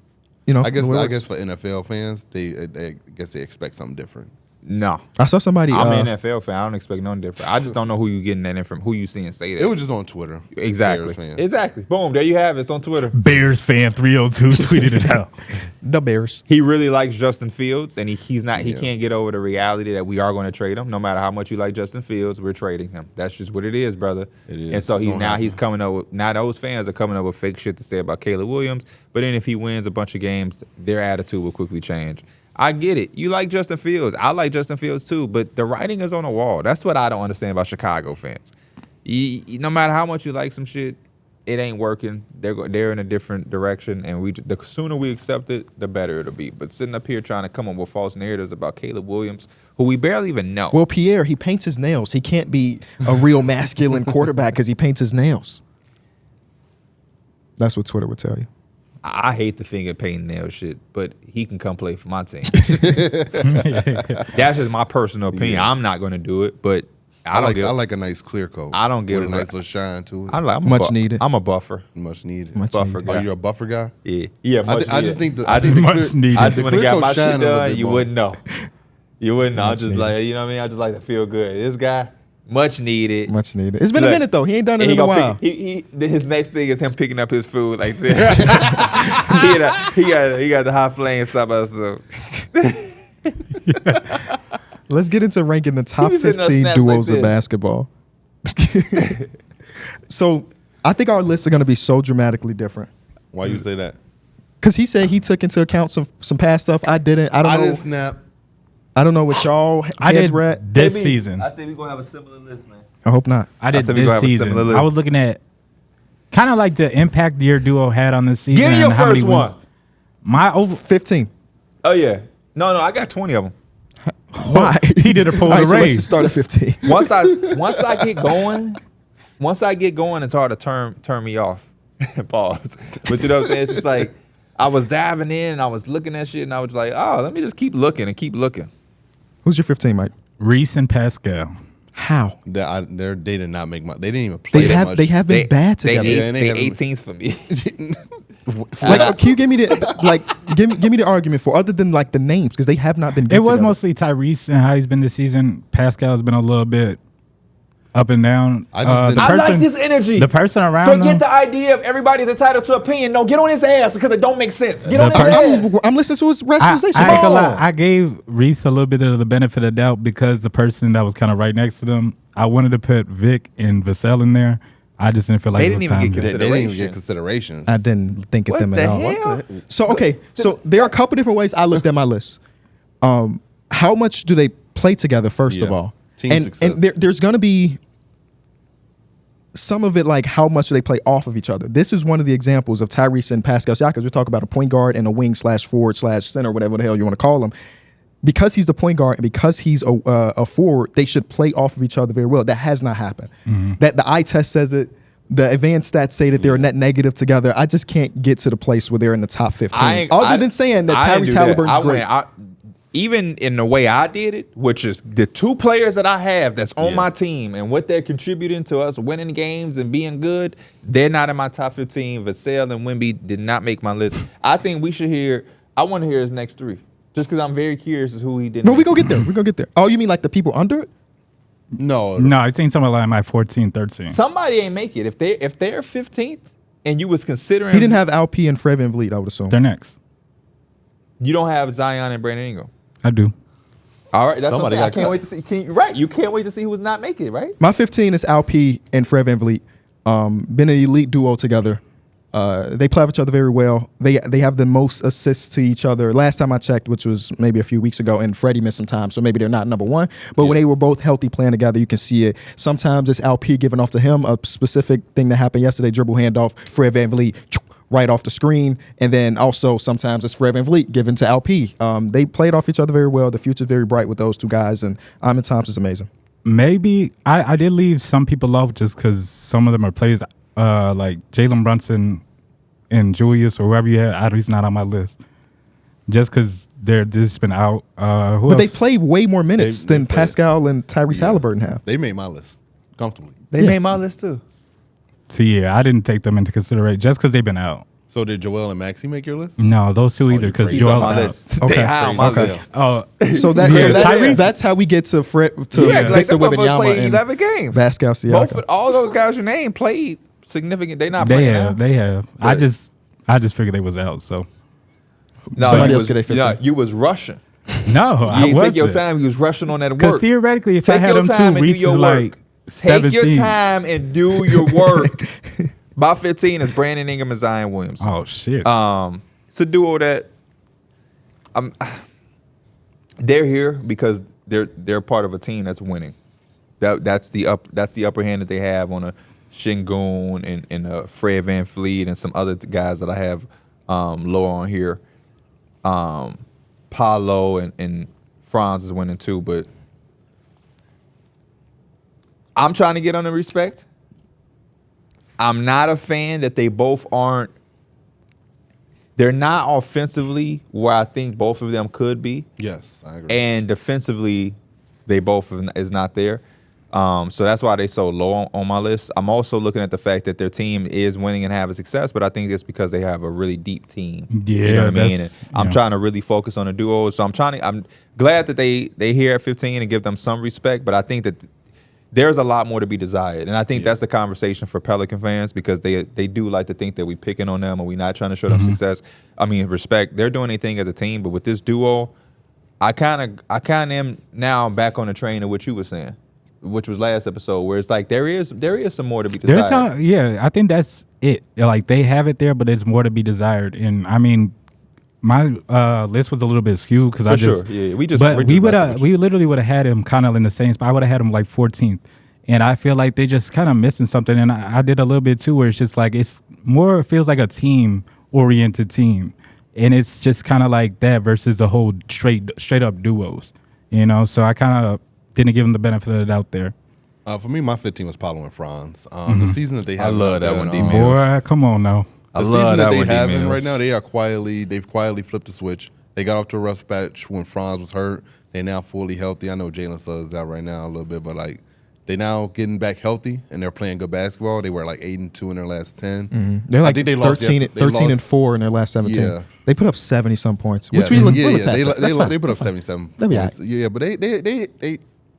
I guess the way it I works. guess for NFL fans, they guess they expect something different. No. I saw somebody. I'm an NFL fan. I don't expect nothing different. I just don't know who you getting that in from. Who you seeing say that. It was just on Twitter. exactly. Bears fan. Exactly. Boom. There you have it. It's on Twitter. Bears fan 302 tweeted it out. the Bears. He really likes Justin Fields, and he's not. He Yeah. can't get over the reality that we are going to trade him. No matter how much you like Justin Fields, we're trading him. That's just what it is, brother. It is. And so It's gonna he's happen. coming up with. Now those fans are coming up with fake shit to say about Caleb Williams. But then if he wins a bunch of games, their attitude will quickly change. I get it. You like Justin Fields. I like Justin Fields too. But the writing is on the wall. That's what I don't understand about Chicago fans. No matter how much you like some shit, it ain't working. They're in a different direction, and the sooner we accept it, the better it'll be. But sitting up here trying to come up with false narratives about Caleb Williams, who we barely even know. Well, Pierre, he paints his nails. He can't be a real masculine quarterback because he paints his nails. That's what Twitter would tell you. I hate the finger painting nail shit, but he can come play for my team. That's just my personal opinion. Yeah. I'm not going to do it, but I like a nice clear coat. I don't give with a a nice rap. little shine to it. I'm Much needed. I'm a buffer. Much needed. Much Buffer needed. guy. Oh, you're a buffer guy. Yeah. Much I just needed. think I just the Much clear- needed. I just the want to clear get coat my shine shit a little done. bit You more. wouldn't know. You wouldn't know. I Much just needed. like, you know what I mean? I just like to feel good. This guy, much needed. Much needed. It's been a Look, minute though. He ain't done it And in a while. his next thing is him picking up his food like this. he got the hot flame stuff. So Let's get into ranking the top was sitting there 15 snaps like duos of this. basketball. So I think our lists are going to be so dramatically different. Why you say that? Because he said he took into account some past stuff. I didn't. I don't I know. didn't snap. I don't know what y'all I heads did were at. this season. think we're gonna have a similar list, man. I hope not. I did think we gonna this have a season. similar list. I was looking at kind of like the impact your duo had on this season. Give me your and how many first wins. one. My over 15. Oh yeah. No, I got 20 of them. Why? He did a pull All right, the so let's raise. just start at 15. Once I get going, it's hard to turn me off. Pause. But you know what I'm saying? It's just like I was diving in and I was looking at shit and I was like, oh, let me just keep looking and keep looking. Who's your 15, Mike? Reese and Pascal. How? They did not make much. They didn't even play that much. They have been bad together. Yeah, and They they 18th for me. Like, can you give me the give me the argument for other than like the names because they have not been good It was together. mostly Tyrese and how he's been this season. Pascal's been a little bit up and down. I like this energy. The person around Forget him, the idea of everybody's entitled to opinion. No, get on his ass because it don't make sense. Get on his ass. I'm listening to his rationalization. I ain't gonna lie, I gave Reese a little bit of the benefit of the doubt because the person that was kind of right next to them, I wanted to put Vic and Vassell in there. I just didn't feel like They it was didn't even time get to- They didn't even get considerations. I didn't think of What them the at all. hell? So okay, so there are a couple different ways I looked at my list. How much do they play together? First of Yeah. all, Team and success. there's going to be some of it like how much do they play off of each other. This is one of the examples of Tyrese and Pascal Siakam. We talk about a point guard and a wing / forward / center, whatever the hell you want to call him. Because he's the point guard and because he's a forward, they should play off of each other very well. That has not happened. That the eye test says it. The advanced stats say that they're net negative together. I just can't get to the place where they're in the top 15. Other than saying that I didn't Tyrese do that. Haliburton's great. Even in the way I did it, which is the two players that I have that's on my team and what they're contributing to us winning games and being good, they're not in my top 15. Vassell and Wemby did not make my list. I think we should hear, I want to hear his next three. Just because I'm very curious as who he didn't No, we make. gonna get there. We gonna get there. Oh, you mean like the people under it? No, I think something like my 14, 13. Somebody ain't make it. If they're 15th and you was considering He didn't have Alperen and Fred VanVleet, I would assume. They're next. you don't have Zion and Brandon Ingram. I do. All right, that's Somebody what I'm saying. I got can't cut. wait to see. You can't wait to see who's not making it, right? My 15 is Alperen and Fred VanVleet. Been an elite duo together. They play with each other very well. They have the most assists to each other. Last time I checked, which was maybe a few weeks ago, and Freddie missed some time, so maybe they're not number one. But when they were both healthy playing together, you can see it. Sometimes it's Alperen giving off to him, a specific thing that happened yesterday, dribble handoff, Fred VanVleet right off the screen. And then also sometimes it's Fred VanVleet given to Alperen. They played off each other very well. The future's very bright with those two guys, and Amin Thompson's amazing. Maybe I did leave some people off just because some of them are players like Jalen Brunson and Julius or whoever you had. He's not on my list just because they're just been out. But they play way more minutes than Pascal and Tyrese Haliburton have. They made my list comfortably. They made my list too. See, yeah, I didn't take them into consideration just because they've been out. So did Joel and Maxie make your list? No, those two either because He's He's on Joel's my out. list. Okay. They high on my Okay. list. Oh, So that's how we get to Fred to Yeah, like Victor them motherfuckers Wembanyama played and 11 games. Pascal Siakam. Both of, all those guys you named played significant. They not they playing have, now. they have. I just figured they was out. So No, Somebody you else was, get a 15. no, you was rushing. no, You I didn't take your wasn't. time. You was rushing on that Because work. theoretically, if I Take had your them time two, and do Reese is your like work. 17. Take your time and do your work. By 15 is Brandon Ingram and Zion Williamson. Oh shit. It's a duo that they're here because they're part of a team that's winning. That's the upper hand that they have on a Şengün and Fred VanVleet and some other guys that I have lower on here. Paolo and Franz is winning too, but I'm trying to get on the respect. I'm not a fan that they both aren't. They're not offensively where I think both of them could be, Yes, I agree. and defensively, they both is not there. So that's why they so low on my list. I'm also looking at the fact that their team is winning and having success, but I think it's because they have a really deep team. You know what I mean? that's- And I'm yeah. trying to really focus on the duos. So I'm glad that they here at 15 and give them some respect, but I think that there's a lot more to be desired. And I think that's the conversation for Pelican fans because they do like to think that we picking on them or we not trying to show them success. I mean, respect. They're doing anything as a team, but with this duo, I kind of am now back on the train of what you were saying, which was last episode, where it's like there is some more to be desired. There's some, yeah, I think that's it. Like they have it there, but there's more to be desired. And I mean, my list was a little bit skewed because I just, sure. Yeah, but we would messing with have, we literally would have had him kind of in the same spot. I would have had him like 14th, and I feel like they just kind of missing something. And I did a little bit too, where it's just like it's more feels like a team oriented team, and it's just kind of like that versus the whole straight up duos, you know. So I kind of didn't give him the benefit of the doubt there. For me, my 15 was Paolo and Franz. The season that they have, love that one, D-Man. Boy, come on now. The season that they have in right now, they've quietly flipped the switch. They got off to a rough patch when Franz was hurt. They're now fully healthy. I know Jalen is out right now a little bit, but like they now getting back healthy and they're playing good basketball. They were like 8-2 in their last 10. They're like I think they lost 13 yesterday. and 4 in their last 17. Yeah. They put up 70 some points, Yeah, which we look past. They That's fine. put up 77 They'll be points. all right. Yeah, but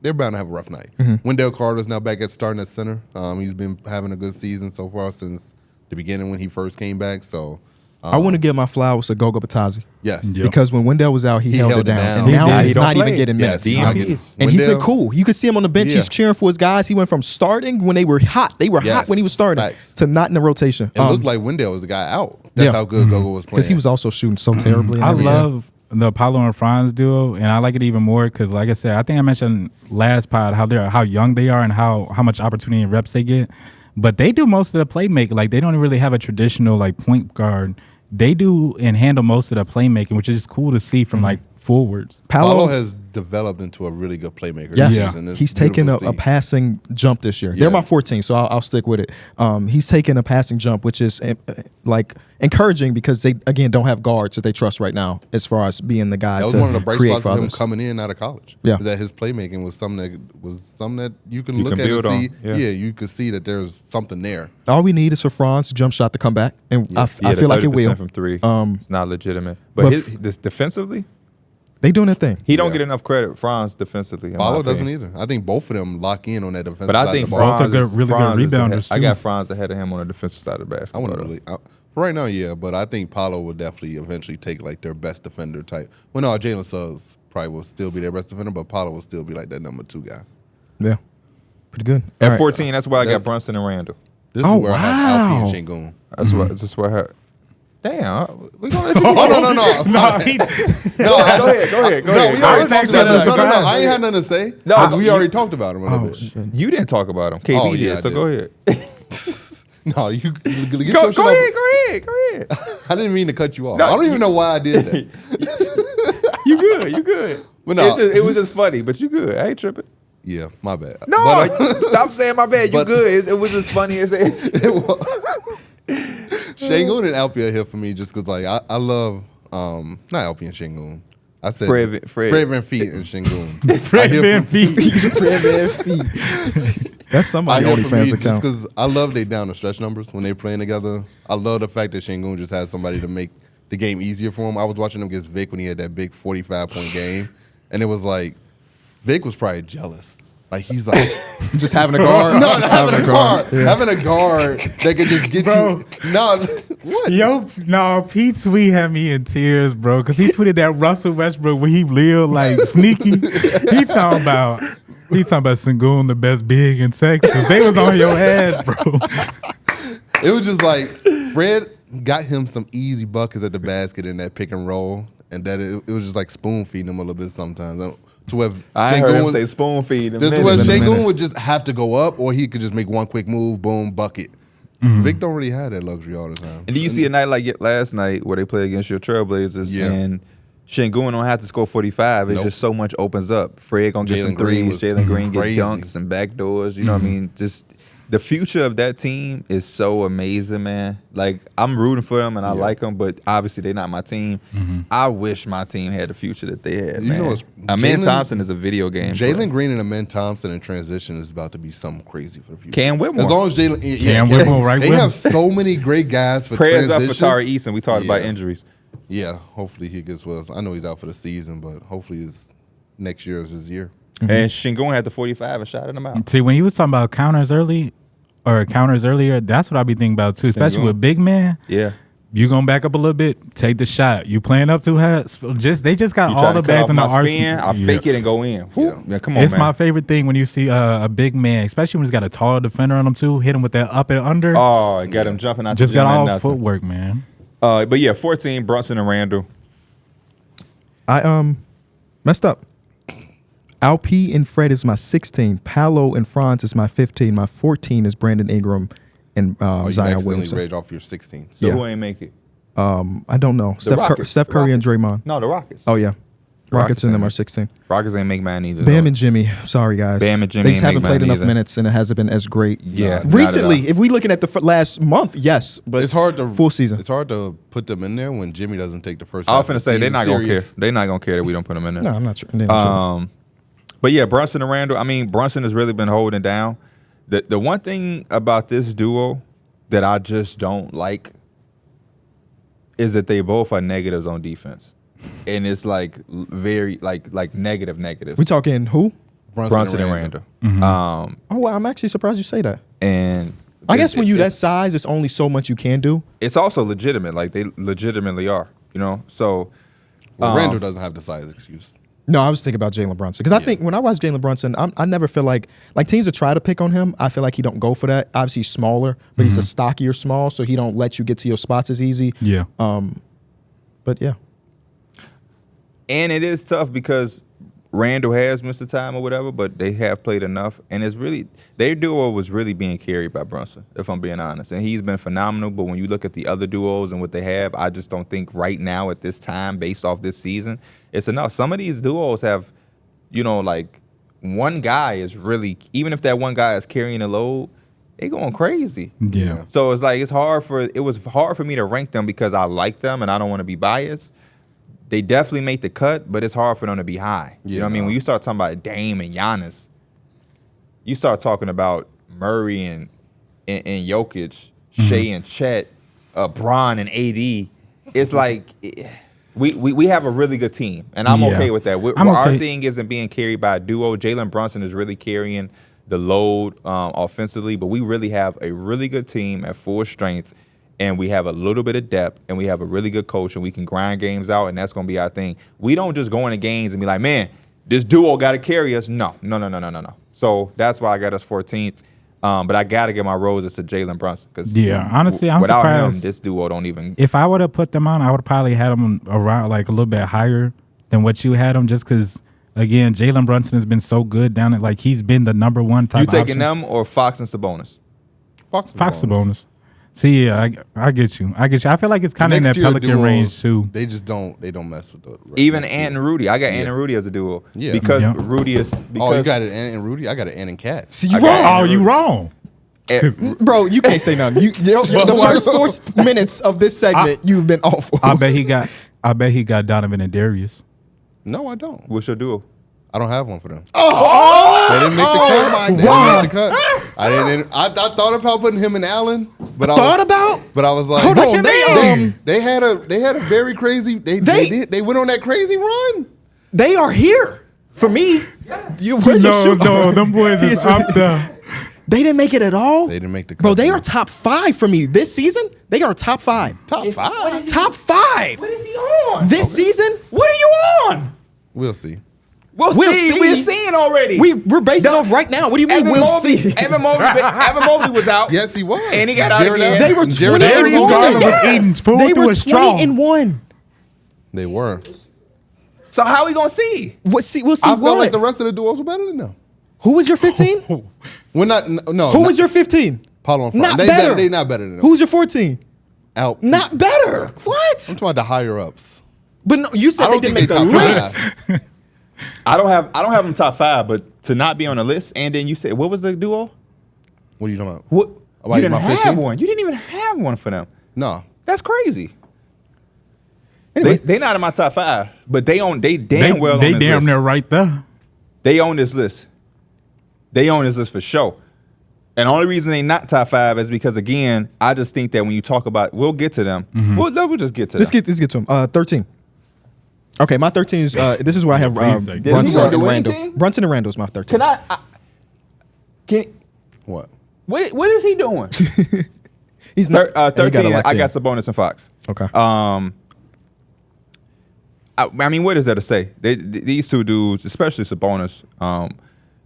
they're bound to have a rough night. Wendell Carter's now back at starting at center. He's been having a good season so far since the beginning when he first came back. So I want to give my flowers to Goga Batazzi. yes, Yeah. Because when Wendell was out, he held it down. And He now did. he's He don't not even play. getting Yes. minutes. DMPs. And he's been Wendell- cool. You could see him on the bench. Yeah. He's cheering for his guys. He went from starting when they were hot. They were hot Yes. when he was starting Facts. to not in the rotation. It looked like Wendell was the guy out. That's Yeah. how good Gogo was playing. Because he was also shooting so terribly. and I everything. love the Paolo and Franz duo, and I like it even more because, like I said, I think I mentioned last pod how young they are and how much opportunity and reps they get. But they do most of the playmaking. Like they don't really have a traditional like point guard. They do and handle most of the playmaking, which is cool to see from like forwards. Paolo has developed into a really good playmaker. Yes, this season. It's he's taken beautiful a to see. passing jump this year. Yeah. They're my 14, so I'll stick with it. He's taken a passing jump, which is like encouraging because they again don't have guards that they trust right now as far as being the guy That was to one of the bright create spots for of him others. coming in out of college. Yeah. Was that his playmaking was something that you can You look can at and build on. see. Yeah. You could see that there's something there. All we need is for Franz jump shot to come back, and I the feel like it 30% will. from three. It's not legitimate. but But f- this defensively, They doing their thing. he don't Yeah. get enough credit. Franz defensively. in my Paolo doesn't opinion. either. I think both of them lock in on that defensive But side I think of the ball. Franz- Franz are is good- really good Franz is rebounders, ahead. I too. got Franz ahead of him on the defensive side of the I basketball. want to really for right now, yeah, but I think Paolo will definitely eventually take like their best defender type. Well, no, Jalen Suggs probably will still be their best defender, but Paolo will still be like that number 2 guy. Yeah, pretty good. At All right. 14, that's why I got That's- Brunson and Randle. This Oh, is where I have wow. Alperen and Şengün. That's why I had. Damn, we gonna let you Oh go. no! No, Go ahead. Go ahead. No, we already talked about that. this. No, I ain't had nothing to say. No, 'Cause we you- already talked about him a little bit. You didn't talk about him. KB Oh, yeah, did. I So did. go ahead. No, you get Go your shit off. ahead. Go ahead. I didn't mean to cut you off. No, I don't even know why I did that. You good. But no. It was just funny, but you good. I ain't tripping. Yeah, my bad. No, But, stop saying my bad. You but- good. It was just funny as it. Şengün and Alperen here for me just because like I love not Alperen and Şengün. I said Fred VanVleet and Şengün. Fred VanVleet. That's somebody I hear for me OnlyFans just account. because I love they down the stretch numbers when they're playing together. I love the fact that Şengün just has somebody to make the game easier for him. I was watching him against Vic when he had that big 45-point game, and it was like Vic was probably jealous. Like he's like Just having a guard. no, just having a guard, having a guard that can just get Bro. you. No, what? Yo, no, Pete Sweet had me in tears, bro, because he tweeted that Russell Westbrook when he lived like sneaky. He talking about Şengün, the best big in Texas. They was on your ass, bro. It was just like Fred got him some easy buckets at the basket in that pick and roll, and that it was just like spoon feeding him a little bit sometimes. To where I heard him Şengün- say spoon feed. to where Şengün would just have to go up, or he could just make one quick move, boom, bucket. Vic don't really have that luxury all the time. And do you see a night like last night where they play against your Trailblazers Yeah. and Şengün don't have to score 45. It Nope. just so much opens up. Fred gonna get Jalen some Green threes. was Jalen Green get crazy. dunks and backdoors. You know what I mean? Just the future of that team is so amazing, man. Like I'm rooting for them and I like them, but obviously they're not my team. I wish my team had the future that they had. You man. know what's- Amen Jalen- Thompson is a video game. Jalen player. Green and Amen Thompson in transition is about to be something crazy for the future. Cam Whitmore. As long as Jalen, Cam Whitmore, right They with him. have so many great guys for Prayers up transition. for Tyrese, and we talked about Yeah. injuries. Yeah, hopefully he gets well. I know he's out for the season, but hopefully next year is his year. And Şengün had the 45 and shot him out. See, when he was talking about counters earlier, that's what I be thinking about too, especially Şengün. with big man. Yeah. You gonna back up a little bit, take the shot. You playing up too high? They just got You all try the to cut bags off in the my arsenal. spin, I'll fake it and go in. Whew. Yeah, come on, It's man. my favorite thing when you see a big man, especially when he's got a tall defender on him too. Hit him with that up and under. Oh, it got him jumping out. just the gym got and all nothing. footwork, man. But yeah, 14, Brunson and Randle. I messed up. Alp and Fred is my 16. Paolo and Franz is my 15. My 14 is Brandon Ingram and Oh, you Zion accidentally Williamson. read off your 16. So Yeah. who ain't make it? I don't know. Rockets. Steph Curry and Rockets. Draymond. No, the Rockets. Oh yeah, Rockets and them ain't- are 16. Rockets ain't make mine either. Bam though. and Jimmy. Sorry guys. Bam and Jimmy They just ain't haven't make played mine enough either. minutes and it hasn't been as great. Yeah, not at Recently, all. if we looking at the last month, yes, but It's hard to full season. It's hard to put them in there when Jimmy doesn't take the first. I was half of finna the say they're season not gonna care. serious. They're not gonna care that we don't put them in there. No, I'm not sure. They're not sure. But yeah, Brunson and Randle. I mean, Brunson has really been holding down. The one thing about this duo that I just don't like is that they both are negatives on defense, and it's like very like negative. We talking who? Brunson and Randle. Oh, well, I'm actually surprised you say that. And I guess when you that size, it's only so much you can do. it's also legitimate. Like they legitimately are, you know. So Well, Randle doesn't have the size excuse. No, I was thinking about Jalen Brunson because I think when I watch Jalen Brunson, I never feel like teams that try to pick on him. I feel like he don't go for that. Obviously, he's smaller, but he's a stockier small, so he don't let you get to your spots as easy. Yeah. But yeah, and it is tough because Randle has missed the time or whatever, but they have played enough, and it's really their duo was really being carried by Brunson, if I'm being honest, and he's been phenomenal. But when you look at the other duos and what they have, I just don't think right now at this time, based off this season, it's enough. Some of these duos have, you know, like one guy is really, even if that one guy is carrying the load, they going crazy. Yeah. So it's like it was hard for me to rank them because I like them and I don't want to be biased. They definitely make the cut, but it's hard for them to be high. You know what I mean? When you start talking about Dame and Giannis, you start talking about Murray and Jokic, Shea and Chet, Bron and AD. It's like we have a really good team, and I'm okay with that. Our thing isn't being carried by a duo. Jalen Brunson is really carrying the load offensively, but we really have a really good team at full strength. And we have a little bit of depth, and we have a really good coach, and we can grind games out, and that's going to be our thing. We don't just go into games and be like, man, this duo got to carry us. No. So that's why I got us 14th. But I got to give my roses to Jalen Brunson. Honestly, I'm without surprised. him, this duo don't even. If I would have put them on, I would have probably had them around like a little bit higher than what you had them, just because, again, Jalen Brunson has been so good down at, like, he's been the number one type You taking option. them or Fox and Sabonis? Fox Sabonis. See, yeah, I get you. I feel like it's kind of in that Pelican range too. They just don't mess with the Even Ant and Rudy. I got Ant and Rudy as a duo. Yeah. Because Rudy is. Because Oh, you got it, Ant and Rudy. I got it, Ant and Cat. see you I got wrong. Oh, you wrong. Bro, you can't say nothing. The first 4 minutes of this segment, you've been awful. I bet he got Donovan and Darius. No, I don't. What's your duo? I don't have one for them. They didn't make the cut. They didn't make the cut. I didn't. I thought about putting him and Allen, but I was like, Hold on, they had a very crazy. They went on that crazy run. They are here for me. Yes. No, them boys is up there. They didn't make it at all. They didn't make the cut. Bro, they are top 5 for me this season. They are top 5. Top 5. Top 5. What is he on? This season? What are you on? We'll see. We'll see. We're seeing already. We're basing off right now. What do you mean we'll see? Evan Mobley was out. Yes, he was. And he got out again. They were 20 Darius and 1. Garland was eating food They through were a straw. 20 and 1. They were. So how we gonna see? We'll see I felt what? like the rest of the duos were better than them. Who was your 15? We're not. No. Who was your 15? Paolo and Franz. Not They better. They not better than them. Who's your 14? Out? Not better. What? I'm talking about the higher ups. But no, you said I they don't didn't think make they the top list. 5. I don't have them top 5, but to not be on the list, and then you said what was the duo? What are you talking about? What? About You didn't my have 15? one. You didn't even have one for them. No. That's crazy. Anyway. They not in my top 5, but they damn They well. they on this damn list. near right there. They own this list. They own this list for sure. And the only reason they not top 5 is because, again, I just think that when you talk about, we'll get to them. We'll just get to them. Let's get to him. 13. Okay, my 13 is this is where I have Please say. Does he Brunson wanna do and Randle. anything? Brunson and Randle is my 13. What? What is he doing? He's not 13. I got Sabonis and Fox. Okay. I mean, what is there to say? These two dudes, especially Sabonis,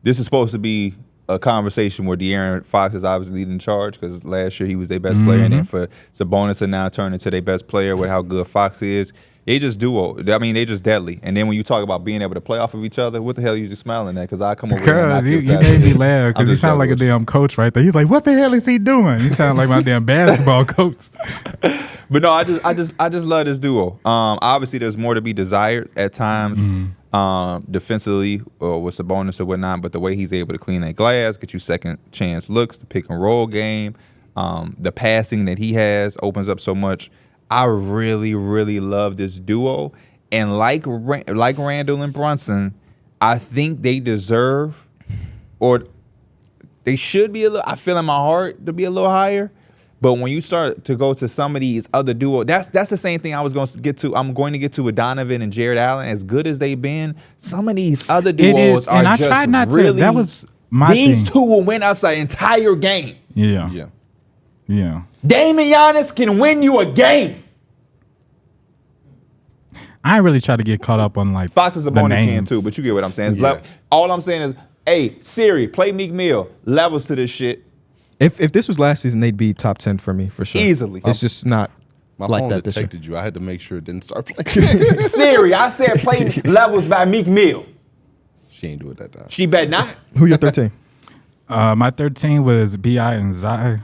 this is supposed to be a conversation where De'Aaron Fox is obviously leading charge because last year he was their best player, and then for Sabonis to now turn into their best player with how good Fox is, they just duo. I mean, they just deadly. And then when you talk about being able to play off of each other, what the hell are you just smiling at? Because I come over here and knock Because your you side made of me it. laugh I'm because you just sound like a joking with damn coach right there. He's like, what the hell is he doing? You sound like my damn basketball coach. But no, I just love this duo. Obviously, there's more to be desired at times, defensively or with Sabonis or whatnot. But the way he's able to clean that glass, get you second chance looks, the pick and roll game, the passing that he has opens up so much. I really, really love this duo. And like Randle and Brunson, I think they deserve, or they should be a little. I feel in my heart to be a little higher. But when you start to go to some of these other duos, that's the same thing I was going to get to. I'm going to get to with Donovan and Jared Allen. As good as they've been, some of these other duos are and I just tried not really. to. That was my these thing. two will win us an entire game. Yeah. Dame and Giannis can win you a game. I ain't really try to get caught up on like Fox is a the bonus can names. too, but you get what I'm saying. Yeah. All I'm saying is, hey, Siri, play Meek Mill. Levels to this shit. If this was last season, they'd be top 10 for me for sure. Easily. It's just not My like phone that this year. detected you. I had to make sure it didn't start playing. Siri, I said play Levels by Meek Mill. She ain't do it that time. She bet not. Who your 13? My 13 was B.I. and Zai.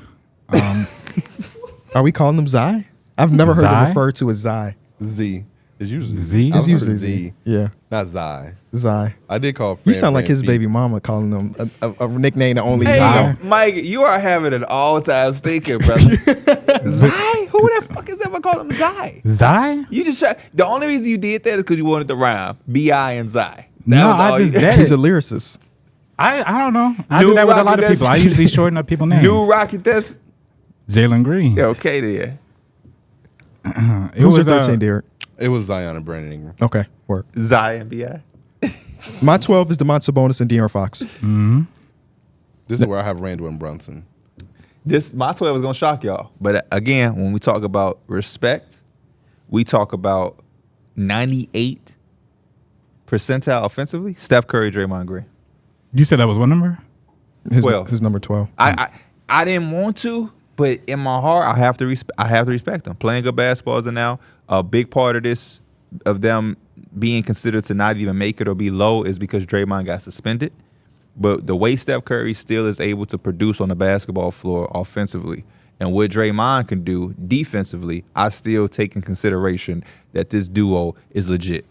Are we calling them Zai? I've never heard them Zai? referred to as Zai. Z. It's usually Z? I've It's heard usually of Z. Yeah, Not Zai. Zai. I did call. You Fran sound like his Pete. baby mama calling them a nickname that only Hey, Zai. Mike, you are having an all-time stinker, brother. Zai? Who the fuck is ever called him Zai? Zai? You just the only reason you did that is because you wanted to rhyme B.I. and Zai. No, I just did He's a it. lyricist. I don't know. I New do that with a lot Rocky of people. I Dust. usually shorten up people's names. New Rocky Test. Jalen Green. Yeah, okay then. It Who's was your 13, Darrick? It was Zion and Brandon Ingram. Okay, work. Zai and B.I. My 12 is Domantas Sabonis and De'Aaron Fox. This is where I have Randle and Brunson. My 12 is gonna shock y'all. But again, when we talk about respect, we talk about 98 percentile offensively. Steph Curry, Draymond Green. You said that was what number? His 12. number 12. I didn't want to, but in my heart, I have to respect them. Playing good basketball is now a big part of this, of them being considered to not even make it or be low, is because Draymond got suspended. But the way Steph Curry still is able to produce on the basketball floor offensively, and what Draymond can do defensively, I still take in consideration that this duo is legit.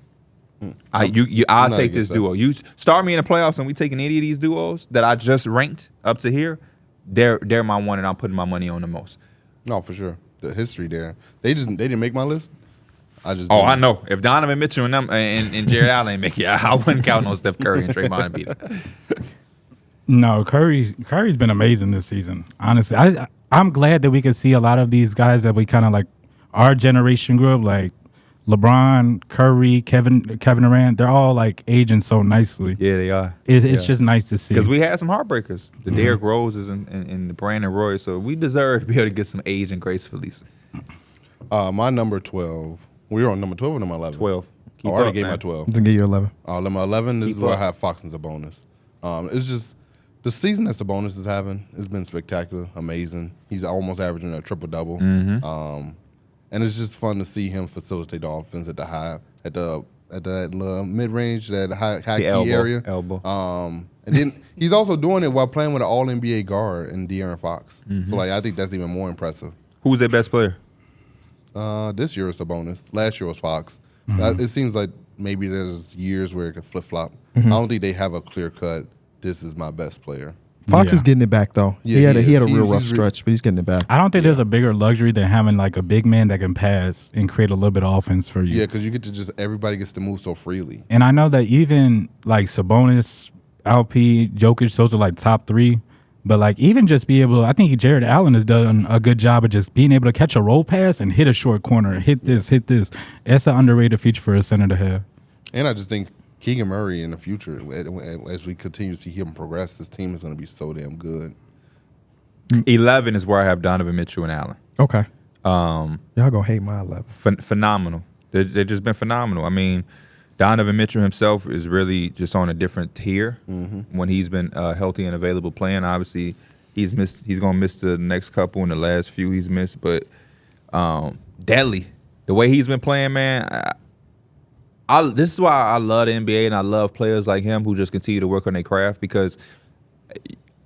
I'll not take this against that. duo. You start me in the playoffs, and we take any of these duos that I just ranked up to here. They're my one, and I'm putting my money on the most. No, for sure. The history there. They didn't make my list. I just. Oh, didn't. I know. If Donovan Mitchell and them and Jared Allen make it, I wouldn't count on Steph Curry and Draymond to beat them. No, Curry's been amazing this season. Honestly, I'm glad that we can see a lot of these guys that we kind of like our generation grew up like LeBron, Curry, Kevin Durant. They're all like aging so nicely. Yeah, they are. It's just nice to see. Because we had some heartbreakers. The Derrick Roses and the Brandon Roy. So we deserve to be able to get some aging gracefully. My number 12. We were on number 12 or number 11? 12. Keep I already up, gave man. my 12. Then give you 11. Number 11, this Keep is where up. I have Fox and Sabonis. It's just the season that Sabonis is having has been spectacular, amazing. He's almost averaging a triple-double. And it's just fun to see him facilitate the offense at the high, at the mid-range, that high key area. Elbow. And then he's also doing it while playing with an All-NBA guard in De'Aaron Fox. So like I think that's even more impressive. Who's their best player? This year is Sabonis. Last year was Fox. It seems like maybe there's years where it could flip-flop. I don't think they have a clear-cut, this is my best player. Fox Yeah. is getting it back though. Yeah, he had a real he's rough stretch, but he's getting it back. I don't think there's a bigger luxury than having like a big man that can pass and create a little bit of offense for you. Yeah, because you get to everybody gets to move so freely. And I know that even like Sabonis, LP, Jokic, those are like top three. But like even just be able, I think Jared Allen has done a good job of just being able to catch a roll pass and hit a short corner, hit this. That's an underrated feature for a center to have. And I just think Keegan Murray in the future, as we continue to see him progress, this team is going to be so damn good. 11 is where I have Donovan Mitchell and Allen. Okay. Y'all gonna hate my 11. Phenomenal. They've just been phenomenal. I mean, Donovan Mitchell himself is really just on a different tier when he's been healthy and available playing. Obviously, he's going to miss the next couple and the last few he's missed. But deadly. The way he's been playing, man, this is why I love the NBA and I love players like him who just continue to work on their craft, because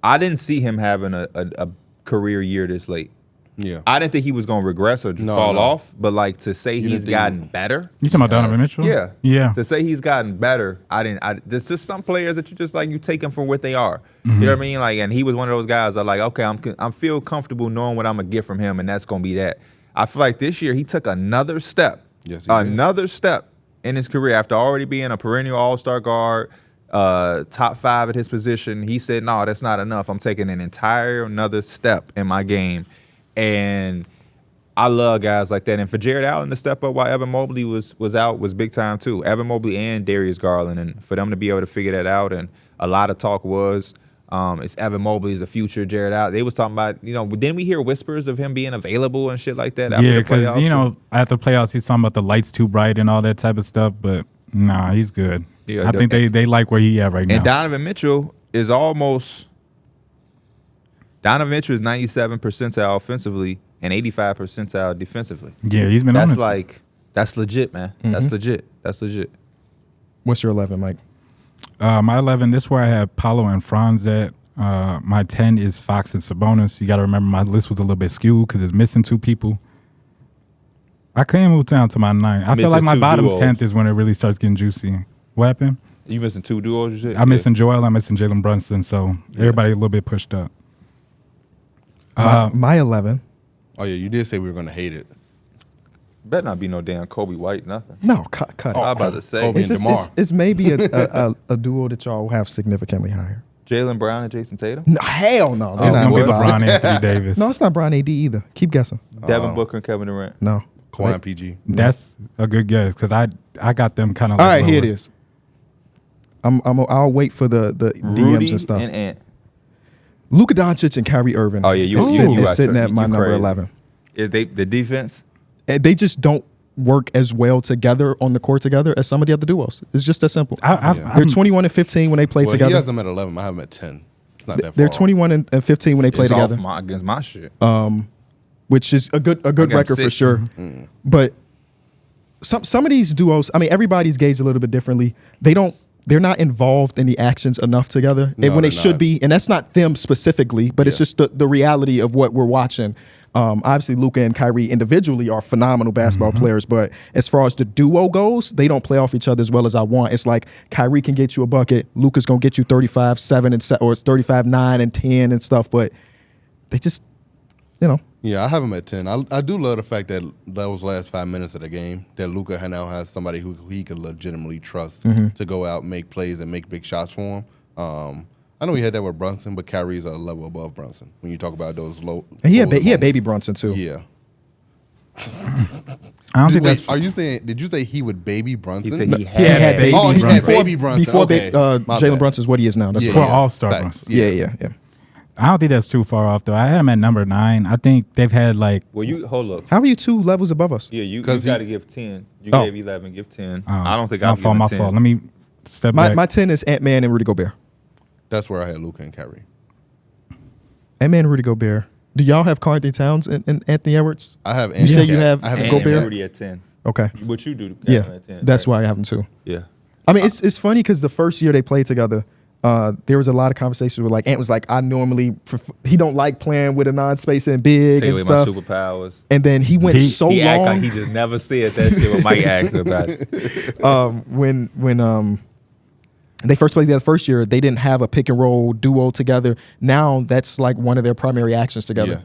I didn't see him having a career year this late. Yeah. I didn't think he was going to regress or fall no. off, but like to say he's didn't think- gotten better. You talking about Donovan Mitchell? Yeah. Yeah. To say he's gotten better, there's just some players that you just like, you take them for what they are. You know what I mean? Like, and he was one of those guys that like, okay, I'm feel comfortable knowing what I'm gonna get from him, and that's gonna be that. I feel like this year he took another step. Yes, he did. Another step in his career after already being a perennial all-star guard, top 5 at his position. He said, no, that's not enough. I'm taking an entire another step in my game. And I love guys like that. And for Jared Allen to step up while Evan Mobley was out was big time too. Evan Mobley and Darius Garland. And for them to be able to figure that out, and a lot of talk was it's Evan Mobley is the future Jared Allen. They was talking about, didn't we hear whispers of him being available and shit like that? Yeah, because, after playoffs, he's talking about the lights too bright and all that type of stuff. But, nah, he's good. Yeah, I think they like where he at right now. And Donovan Mitchell is 97 percentile offensively and 85 percentile defensively. Yeah, he's been That's on it. like, that's legit, man. Mm-hmm. That's legit. That's legit. What's your 11, Mike? My 11, this is where I have Paolo and Franz at. My 10 is Fox and Sabonis. You got to remember my list was a little bit skewed because it's missing 2 people. I can't move down to my 9. I feel Missing like my 2 bottom duos. 10th is when it really starts getting juicy. What happened? You missing 2 duos or shit? I'm missing Joel. I'm missing Jalen Brunson. So everybody a little bit pushed up. My 11. Oh yeah, you did say we were gonna hate it. Better not be no damn Kobe White, nothing. No, cut it. I was about to say. Kobe It's, and just, DeMar. it's maybe a duo that y'all have significantly higher. Jalen Brown and Jason Tatum? No, hell no. It's They're going not to be what? LeBron Anthony Davis. No, it's not Brian AD either. Keep guessing. Devin Booker and Kevin Durant. No. Kawhi and PG. That's a good guess because I got them kind of All right, here it is. I'll wait for the DMs Rudy and stuff. and Ant. Luka Doncic and Kyrie Irving. Oh, yeah, you is right. sitting at my You number crazy. 11. Is the defense? And they just don't work as well together on the court together as some of the other duos. It's just that simple. They're 21 and 15 when they play Well, together. he has them at 11. I have them at 10. It's not that far. They're 21 and 15 when they play It's together, off against my shit. which is a good got record for 6. sure. But some of these duos, I mean, everybody's gauged a little bit differently. They're not involved in the actions enough together, No, and when they they're should not. be. And that's not them specifically, but it's just the reality of what we're watching. Obviously, Luka and Kyrie individually are phenomenal basketball players, but as far as the duo goes, they don't play off each other as well as I want. It's like Kyrie can get you a bucket, Luka's gonna get you 35, 7, and or it's 35, 9, and 10 and stuff, but they just, Yeah, I have him at 10. I do love the fact that those last 5 minutes of the game, that Luka now has somebody who he could legitimately trust to go out, make plays, and make big shots for him. I know he had that with Brunson, but Kyrie's a level above Brunson when you talk about those low. and he had moments. Baby Brunson too. Yeah. I don't think Wait, that's. are you saying? Did you say he would baby Brunson? He said he He had had baby Oh, he had Brunson. baby Brunson. Before Okay. My Jalen bad. Brunson's what he is now. That's Yeah, For right. All-Star Facts. Brunson. Yeah. I don't think that's too far off though. I had him at number 9. I think they've had like. Well, you hold up. How are you 2 levels above us? Yeah, you 'Cause got to give 10. You Oh. gave 11, give 10. Oh, I don't think my I'll fault. give My 10. fault. Let me step My back. 10 is Ant-Man and Rudy Gobert. That's where I had Luka and Kyrie. Ant-Man and Rudy Gobert. Do y'all have Karl-Anthony Towns and Anthony Edwards? I have. You say you have I have And Gobert? Rudy at 10. Okay. What you do? Yeah, At 10, that's right? why I have them too. Yeah. I mean, it's funny because the first year they played together, there was a lot of conversations where like Ant was like, I normally he don't like playing with a non-space and big Take and away stuff. my superpowers. And then he went so He act long like he just never said that shit when Mike asked about it. when they first played the first year, they didn't have a pick and roll duo together. Now that's like one of their primary actions together.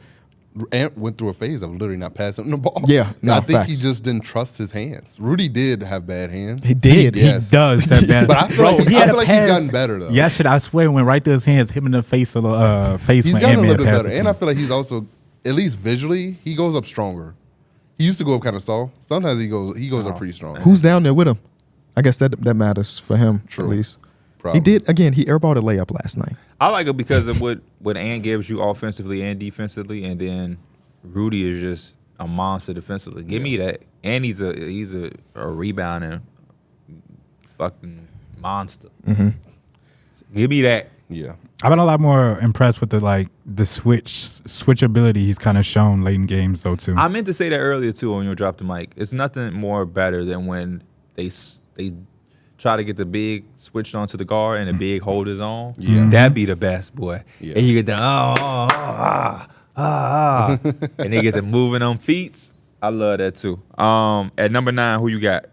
Yeah. Ant went through a phase of literally not passing him the ball. Yeah, no, I think facts. he just didn't trust his hands. Rudy did have bad hands. He did. Yes. He does have bad. But I feel like, he I had feel a like pass. he's gotten better though. Yeah, shit. I swear, went right through his hands, him in the face of the face. He's when gotten a Ant-Man little bit passed better. it And to I him. feel like he's also, at least visually, he goes up stronger. He used to go up kind of soft. Sometimes he goes up pretty strong. Who's down there with him? I guess that matters for him True. at least. Probably. He did again. He airballed a layup last night. I like it because of what Ant gives you offensively and defensively, and then Rudy is just a monster defensively. Give me that, and he's a rebounding fucking monster. Give me that. Yeah. I've been a lot more impressed with the switchability he's kind of shown late in games though too. I meant to say that earlier too when you dropped the mic. It's nothing more better than when they try to get the big switched onto the guard and the big hold his own. Yeah. That'd be the best, boy. Yeah. And you get the and they get to moving on feet. I love that too. At number 9, who you got?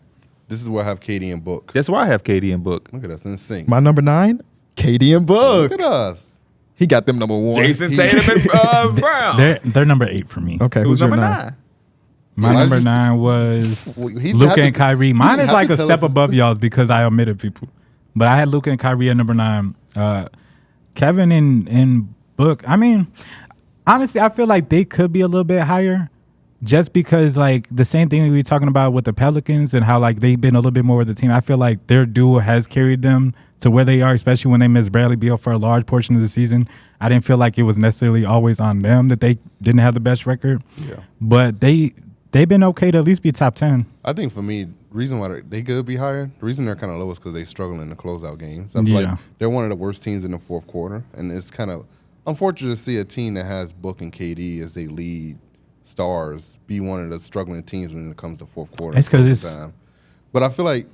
This is where I have Katie and Book. That's why I have KD and Book. Look at us in sync. My number 9, KD and Book. Look at us. He got them number 1. Jason Tatum and Brown. They're number 8 for me. Okay, Who's who's your number 9? 9? My Well, I number just- 9 was Well, he Luka had and to- Kyrie. he Mine didn't is have like to a tell step us- above y'all's because I omitted people. But I had Luka and Kyrie at number 9. Kevin and Book. I mean, Honestly, I feel like they could be a little bit higher just because, like, the same thing we were talking about with the Pelicans and how, like, they've been a little bit more with the team. I feel like their duo has carried them to where they are, especially when they missed Bradley Beal for a large portion of the season. I didn't feel like it was necessarily always on them that they didn't have the best record. Yeah. But they've been okay to at least be top 10. I think for me, the reason why they could be higher, the reason they're kind of low is because they struggle in the closeout games. I feel like they're one of the worst teams in the fourth quarter, and it's kind of unfortunate to see a team that has Book and KD as they lead stars be one of the struggling teams when it comes to fourth quarter. It's because it's time. But I feel like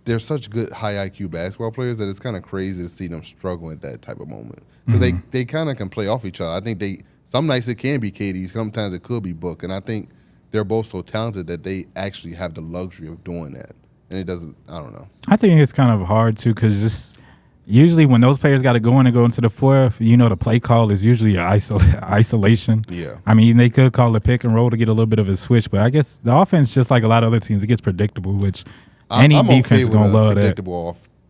they're such good high IQ basketball players that it's kind of crazy to see them struggle at that type of moment because they kind of can play off each other. I think some nights it can be KD, sometimes it could be Book, and I think they're both so talented that they actually have the luxury of doing that. And it doesn't, I don't know. I think it's kind of hard too because just usually when those players got to go in and go into the fourth, the play call is usually isolation. Yeah. I mean, they could call a pick and roll to get a little bit of a switch, but I guess the offense, just like a lot of other teams, it gets predictable, which any defense is going to love that.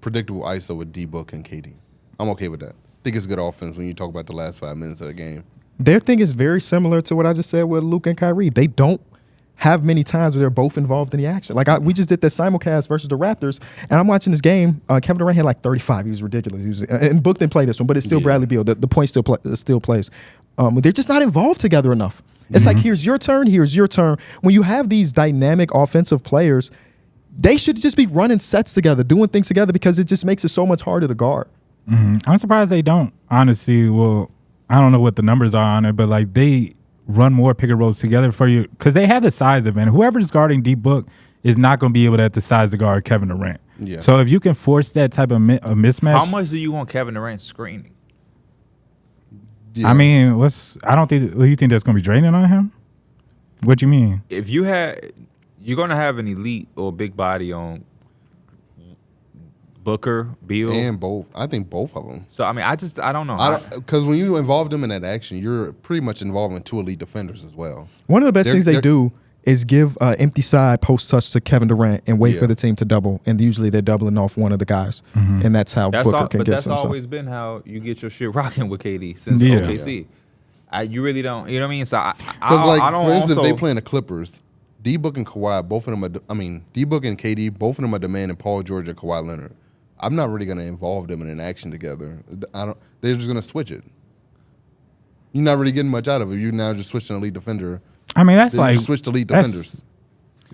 Predictable ISO with D-Book and KD. I'm okay with that. I think it's good offense when you talk about the last 5 minutes of the game. Their thing is very similar to what I just said with Luke and Kyrie. They don't have many times where they're both involved in the action. Like we just did this simulcast versus the Raptors, and I'm watching this game. Kevin Durant had like 35. He was ridiculous. And Book didn't play this one, but it's still Bradley Beal. The point still plays. They're just not involved together enough. It's like, here's your turn, here's your turn. When you have these dynamic offensive players, they should just be running sets together, doing things together, because it just makes it so much harder to guard. I'm surprised they don't, honestly. Well, I don't know what the numbers are on it, but like they run more pick and rolls together for you because they have the size of it. And whoever's guarding D-Book is not going to be able to have the size to guard Kevin Durant. Yeah. So if you can force that type of a mismatch. How much do you want Kevin Durant screening? Yeah. I mean, I don't think. You think that's going to be draining on him? What you mean? If you're going to have an elite or big body on Booker, Beal, and both. I think both of them. So I mean, I don't know. Because when you involve them in that action, you're pretty much involving 2 elite defenders as well. One of the best things they do is give empty side post touch to Kevin Durant and wait for the team to double, and usually they're doubling off one of the guys, and that's how Booker can get some. That's always been how you get your shit rocking with KD since OKC. You really don't, you know what I mean? So I don't. For instance, they playing the Clippers. D-Book and Kawhi, both of them D-Book and KD, both of them are demanding Paul George and Kawhi Leonard. I'm not really going to involve them in an action together. They're just going to switch it. You're not really getting much out of it. You're now just switching a lead defender. I mean, that's like switch to lead defenders.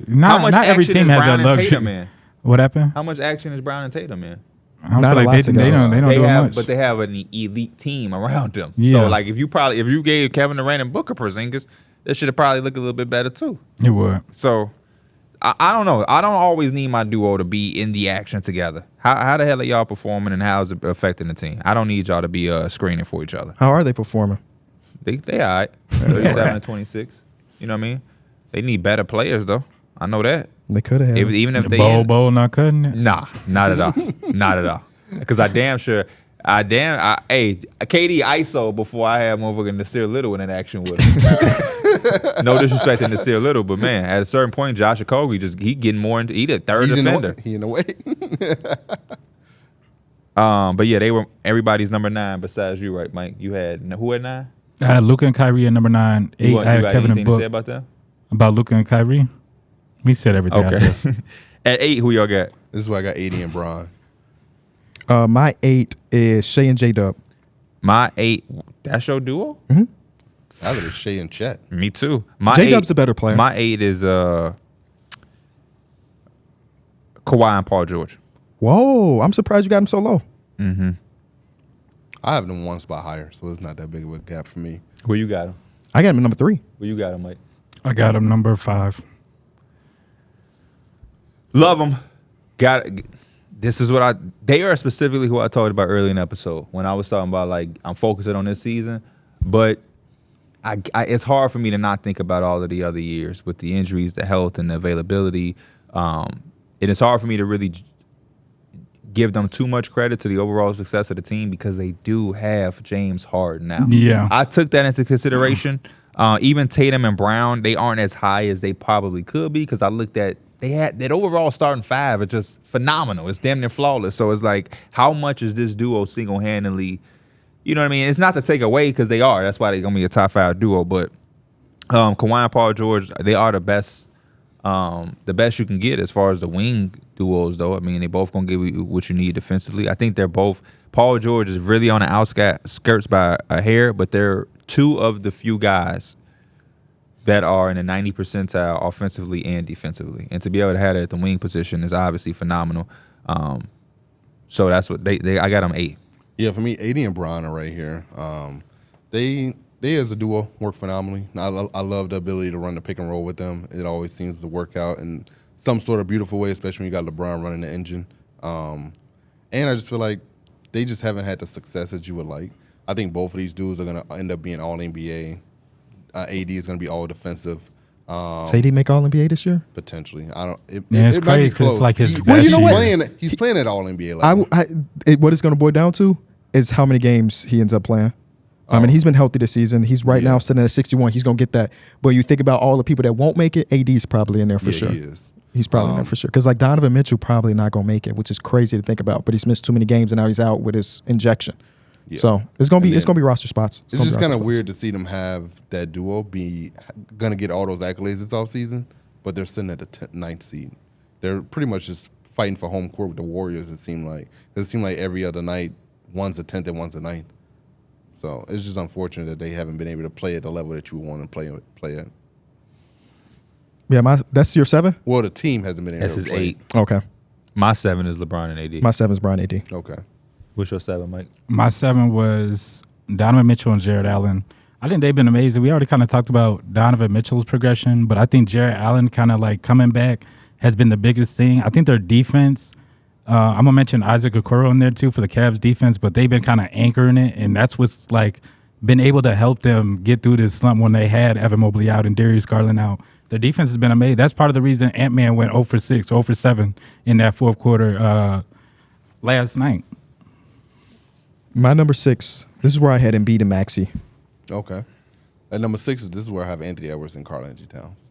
Not every team has that luxury. What happened? How much action is Brown and Tatum in? I don't feel like they don't do much. But they have an elite team around them. Yeah. So like if you gave Kevin Durant and Booker Porzingis, that should have probably looked a little bit better too. It would. So I don't know. I don't always need my duo to be in the action together. How the hell are y'all performing and how is it affecting the team? I don't need y'all to be screening for each other. How are they performing? They all right. 37 and 26. You know what I mean? They need better players though. I know that. They could have. Even if they Bo not cutting it. Nah, not at all. Not at all. Because KD ISO before I had motherfucking Nasir Little in that action with him. No disrespect to Nasir Little, but man, at a certain point, Josh Okogie he getting more into he the third defender. He in the way. But yeah, they were everybody's number 9 besides you, right, Mike? You had who at 9? I had Luka and Kyrie at number 9. 8. I had Kevin and Book. To say about that? About Luka and Kyrie? We said everything. Okay. At 8, who y'all got? This is why I got 80 and Bron. My 8 is Shea and J-Dub. My 8, that's your duo? Mm-hmm. I would have Shea and Chet. Me too. My J-Dub's the better player. My 8 is Kawhi and Paul George. Whoa, I'm surprised you got him so low. Mm-hmm. I have them one spot higher, so it's not that big of a gap for me. Where you got him? I got him at number 3. Where you got him, Mike? I got him number 5. Love them. This is they are specifically who I talked about early in the episode when I was talking about like I'm focusing on this season, but it's hard for me to not think about all of the other years with the injuries, the health, and the availability. It is hard for me to really give them too much credit to the overall success of the team because they do have James Harden now. Yeah. I took that into consideration. Even Tatum and Brown, they aren't as high as they probably could be because I looked at they had that overall starting 5 is just phenomenal. It's damn near flawless. So it's like, how much is this duo single-handedly you know what I mean? It's not to take away because they are. That's why they're going to be a top 5 duo. But Kawhi and Paul George, they are the best you can get as far as the wing duos, though. I mean, they both going to give you what you need defensively. I think they're both. Paul George is really on the outskirts by a hair, but they're 2 of the few guys that are in the 90 percentile offensively and defensively. And to be able to have that at the wing position is obviously phenomenal. So that's what I got them 8. Yeah, for me, AD and Bron are right here. They as a duo work phenomenally. I love the ability to run the pick and roll with them. It always seems to work out in some sort of beautiful way, especially when you got LeBron running the engine. And I just feel like they just haven't had the success that you would like. I think both of these dudes are going to end up being all-NBA. AD is going to be all-defensive. So AD make All-NBA this year? Potentially. It's crazy because it's like his best Well, you know year. He's playing at all-NBA level. What it's going to boil down to is how many games he ends up playing. I mean, he's been healthy this season. He's right now sitting at 61. He's going to get that. But you think about all the people that won't make it, AD's probably in there for sure. He is. He's probably in there for sure. Because like Donovan Mitchell probably not going to make it, which is crazy to think about. But he's missed too many games, and now he's out with his injection. Yeah. So it's going to be roster spots. It's just kind of weird to see them have that duo be going to get all those accolades this offseason, but they're sitting at the 9th seed. They're pretty much just fighting for home court with the Warriors, it seemed like. It seemed like every other night, one's the 10th and one's the 9th. So it's just unfortunate that they haven't been able to play at the level that you want to play at. Yeah, that's your 7? Well, the team hasn't been able That's to his play. 8. Okay. My 7 is LeBron and AD. My 7 is Brian AD. Okay. What's your 7, Mike? My 7 was Donovan Mitchell and Jared Allen. I think they've been amazing. We already kind of talked about Donovan Mitchell's progression, but I think Jared Allen kind of like coming back has been the biggest thing. I think their defense, I'm going to mention Isaac Okoro in there too for the Cavs defense, but they've been kind of anchoring it, and that's what's like been able to help them get through this slump when they had Evan Mobley out and Darius Garland out. Their defense has been amazing. That's part of the reason Ant-Man went 0 for 6, 0 for 7 in that fourth quarter last night. My number 6, this is where I had Embiid and Maxey. Okay. At number 6, this is where I have Anthony Edwards and Karl-Anthony Towns.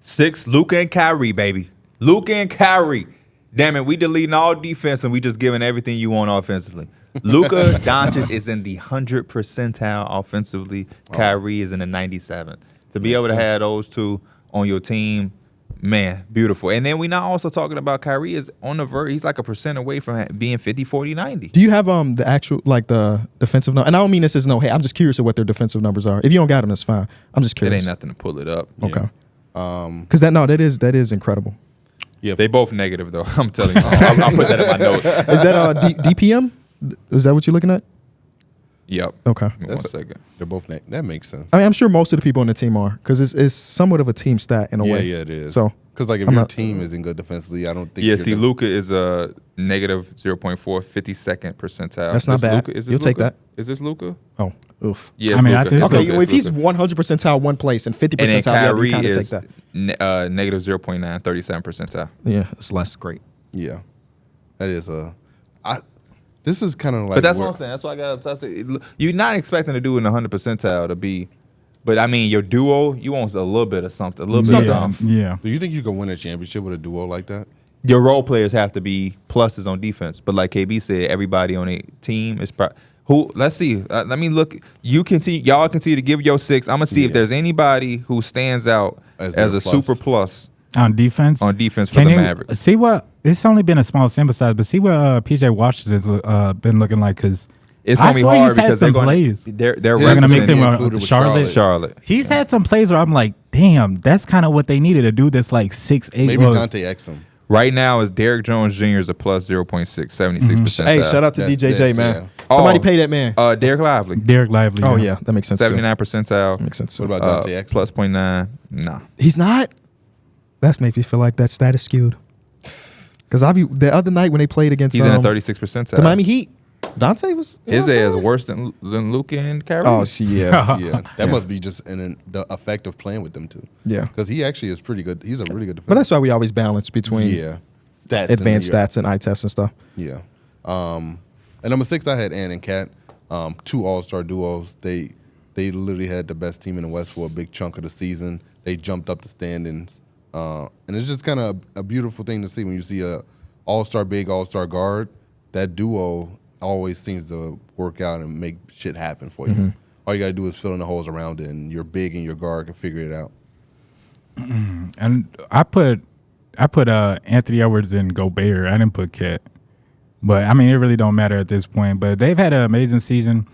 6, Luka and Kyrie, baby. Luka and Kyrie. Damn it, we deleting all defense and we just giving everything you want offensively. Luka Doncic is in the 100th percentile offensively. Kyrie is in the 97th. To be able to have those two on your team, man, beautiful. And then we're not also talking about Kyrie is on the verge. He's like a percent away from being 50, 40, 90. Do you have the actual, like the defensive number? And I don't mean this as I'm just curious of what their defensive numbers are. If you don't got them, that's fine. I'm just It curious. ain't nothing to pull it up. Okay. Because that is incredible. Yeah, They both negative, though. I'm telling you. I'll put that in my notes. Is that DPM? Is that what you're looking at? Yep. Okay. Give me 1 second. they're both that makes sense. I mean, I'm sure most of the people on the team are, because it's somewhat of a team stat in a way. Yeah, it is. So because like if I'm your not- team isn't good defensively, I don't think. Yeah, you're see, gonna- Luka is a negative 0.4, 52nd percentile. That's not Is this bad. Luka? Is this You'll take Luka? that. Is this Luka? Oh, oof. Yeah, I mean, I think it's Okay, Luka, if he's 100 percentile one place and 50 and then percentile the other, Kyrie you kind of take is that. negative 0.9, 37th percentile. Yeah, it's less great. Yeah, that is This is kind of like. But that's what I'm saying. That's why I got. You're not expecting to do in the 100 percentile to be, but I mean, your duo, you want a little bit of something, a little bit Yeah, of yeah. Do you think you can win a championship with a duo like that? Your role players have to be pluses on defense, but like KB said, everybody on a team is who. Let's see. Let me look. Y'all continue to give your 6. I'm gonna see if there's anybody who stands out as a super plus On defense? on defense for the Mavericks. See what? It's only been a small sample size, but see what PJ Washington's been looking like, because It's gonna be swear hard he's had because some they're gonna plays. they're They're going to mix referencing him included with with Charlotte. Charlotte. He's had some plays where I'm like, damn, that's kind of what they needed to do this like 6'8". Maybe Dante Exum. Right now is Derrick Jones Jr. is a plus 0.6, 76%. Hey, shout out to That's- DJJ, that's- man. yeah. Somebody Oh. pay that man. Derek Lively, Derek Lively. Oh yeah, that makes sense. 79 percentile. Makes sense. What about Dante Exum? Plus 0.9. Nah. He's not. That's makes me feel like that stat is skewed. Because the other night when they played against He's in the 36 percentile. the Miami Heat, Dante was His is worse than Luka and Kyrie. Oh, see, yeah, Yeah, that must be just the effect of playing with them too. yeah. Because he actually is pretty good. He's a really good defender. But that's why we always balance between stats, advanced stats and eye tests and stuff. Yeah. At number 6, I had Ant and Cat, 2 all-star duos. They literally had the best team in the West for a big chunk of the season. They jumped up the standings, and it's just kind of a beautiful thing to see when you see a all-star big, all-star guard. That duo always seems to work out and make shit happen for you. All you got to do is fill in the holes around it, and you're big and your guard can figure it out. And I put Anthony Edwards and Gobert. I didn't put Cat. But, I mean, it really don't matter at this point. But they've had an amazing season.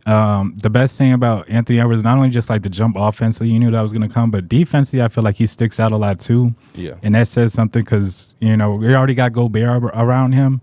The best thing about Anthony Edwards, not only just like the jump offensively, you knew that was going to come, but defensively, I feel like he sticks out a lot too. Yeah. And that says something because, we already got Gobert around him.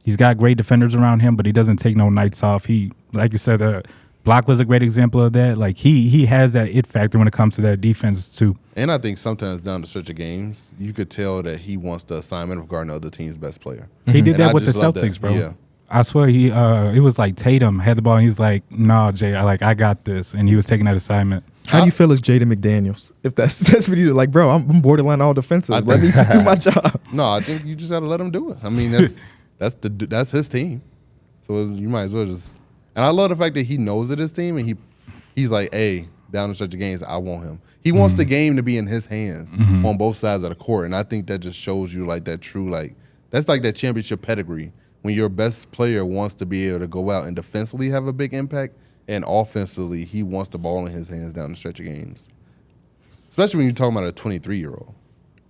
He's got great defenders around him, but he doesn't take no nights off. He, like you said, Block was a great example of that. Like, he has that it factor when it comes to that defense too. And I think sometimes down the stretch of games, you could tell that he wants the assignment of guarding the other team's best player. He did that with the Celtics, bro. Yeah. I swear it was like Tatum had the ball and he's like, "No, Jay, I got this," and he was taking that assignment. How do you feel as Jaden McDaniels? If that's what you do, like, bro, I'm borderline all defensive. Let me just do my job. No, I think you just got to let him do it. I mean, that's his team, so you might as well just. And I love the fact that he knows it his team, and he's like, hey, down the stretch of games, I want him. He wants the game to be in his hands on both sides of the court, and I think that just shows you like that true that's like that championship pedigree when your best player wants to be able to go out and defensively have a big impact, and offensively he wants the ball in his hands down the stretch of games. Especially when you're talking about a 23-year-old.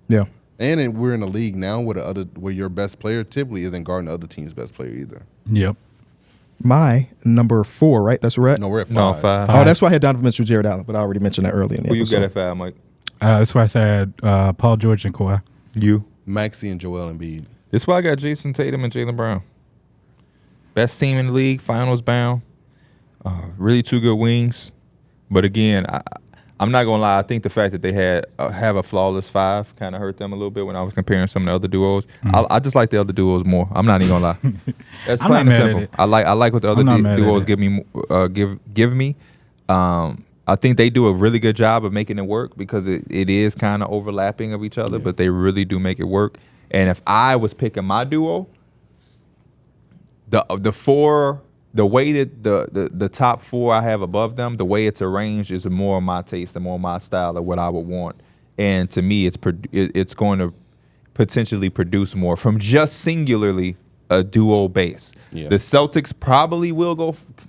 Yeah. And we're in a league now where your best player typically isn't guarding the other team's best player either. Yep. My number 4, right? That's right. No, we're at 5. No, 5. Oh, that's why I had Donovan Mitchell, Jared Allen, but I already mentioned that earlier in the Who you episode. got at 5, Mike? That's why I said Paul George and Kawhi. You. Maxey and Joel Embiid. This is why I got Jason Tatum and Jalen Brown. Best team in the league, finals bound. Really 2 good wings. But again, I'm not going to lie. I think the fact that they have a flawless 5 kind of hurt them a little bit when I was comparing some of the other duos. I just like the other duos more. I'm not even going to lie. That's plain and simple. I like what the other duos give me. I think they do a really good job of making it work because it is kind of overlapping of each other, but they really do make it work. And if I was picking my duo, the way that the top 4 I have above them, the way it's arranged is more my taste and more my style of what I would want. And to me, it's going to potentially produce more from just singularly a duo base. Yeah. The Celtics probably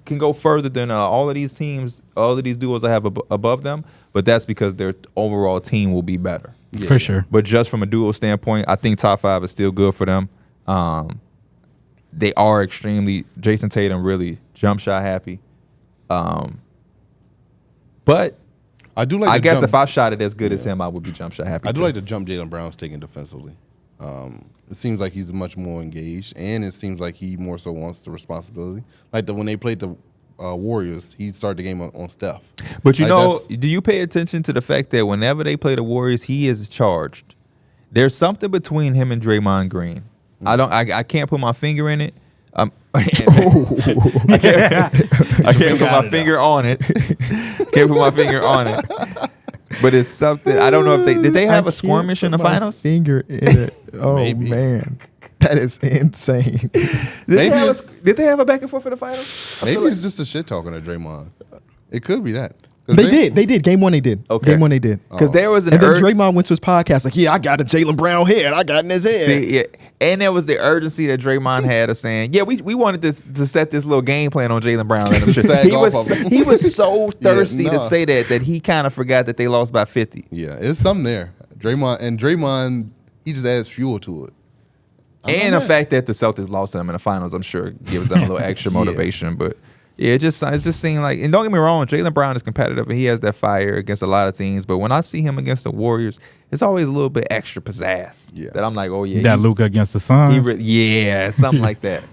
can go further than all of these teams, all of these duos I have above them, but that's because their overall team will be better. Yeah. For sure. But just from a duo standpoint, I think top 5 is still good for them. They are extremely Jason Tatum really jump shot happy, but I do like. I guess if I shot it as good as him, I would be jump shot happy. I do too. like the jump Jalen Brown's taking defensively. It seems like he's much more engaged, and it seems like he more so wants the responsibility. Like when they played the Warriors, he started the game on Steph. But do you pay attention to the fact that whenever they play the Warriors, he is charged? There's something between him and Draymond Green. I can't put my finger in it. I can't put my finger on it. Can't put my finger on it. But it's something. I don't know if did they have a skirmish in the finals? Finger in it. Oh man, that is insane. Did they have a back and forth in the finals? Maybe it's just a shit talking to Draymond. It could be that. They did. Game 1 they did. Okay. Game 1 they did. Because there was and then Draymond went to his podcast like, yeah, I got a Jalen Brown head. I got in his head. See, yeah. And there was the urgency that Draymond had of saying, yeah, we wanted to set this little game plan on Jalen Brown. He was so thirsty to say that he kind of forgot that they lost by 50. Yeah, it's something there. Draymond, he just adds fuel to it. And the fact that the Celtics lost to them in the finals, I'm sure, gives them a little extra motivation. But yeah, it just seemed like, and don't get me wrong, Jalen Brown is competitive and he has that fire against a lot of teams. But when I see him against the Warriors, it's always a little bit extra pizzazz. Yeah. That I'm like, oh yeah, that Luka against the Suns. Something like that.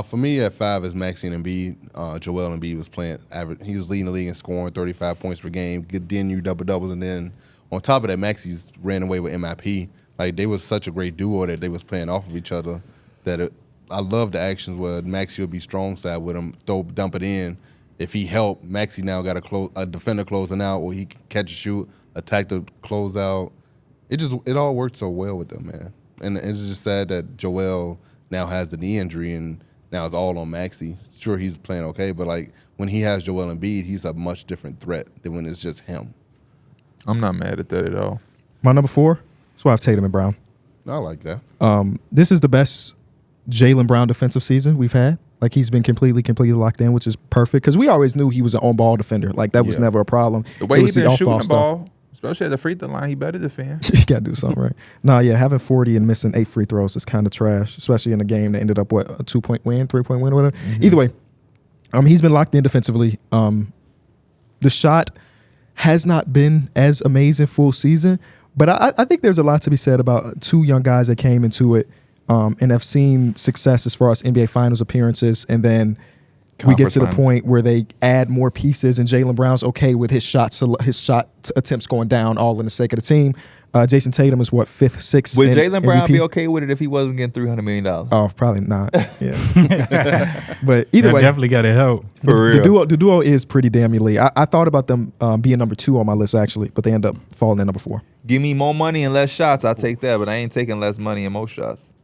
For me, at 5 is Maxey and Embiid. Joel Embiid was playing average. He was leading the league in scoring, 35 points per game. Then you double-doubles, and then on top of that, Maxey's ran away with MIP. Like, they was such a great duo that they was playing off of each other that I love the actions where Maxey would be strong side with him, dump it in. If he helped, Maxey now got a defender closing out, or he can catch a shoot, attack the closeout. It all worked so well with them, man. And it's just sad that Joel now has the knee injury and now it's all on Maxey. Sure, he's playing okay, but like when he has Joel Embiid, he's a much different threat than when it's just him. I'm not mad at that at all. My number 4, so I have Tatum and Brown. I like that. This is the best Jalen Brown defensive season we've had. Like, he's been completely locked in, which is perfect because we always knew he was an on-ball defender. Like, that was never a problem. The way he's been shooting the stuff. ball, especially at the free throw line, he better defend. You got to do something right. Nah, yeah, having 40 and missing 8 free throws is kind of trash, especially in a game that ended up, a 2-point win, 3-point win, or whatever. Mm-hmm. Either way, he's been locked in defensively. The shot has not been as amazing full season, but I think there's a lot to be said about 2 young guys that came into it and have seen success as far as NBA Finals appearances, and then we get to the point where they add more pieces, and Jalen Brown's okay with his shot attempts going down all in the sake of the team. Jason Tatum is 5th, 6th. Would Jalen Brown be okay with it if he wasn't getting $300 million? Oh, probably not. Yeah, but either way, definitely got to help. For real. The duo is pretty damn elite. I thought about them being number 2 on my list actually, but they end up falling in number 4. Give me more money and less shots, I'll take that, but I ain't taking less money and more shots.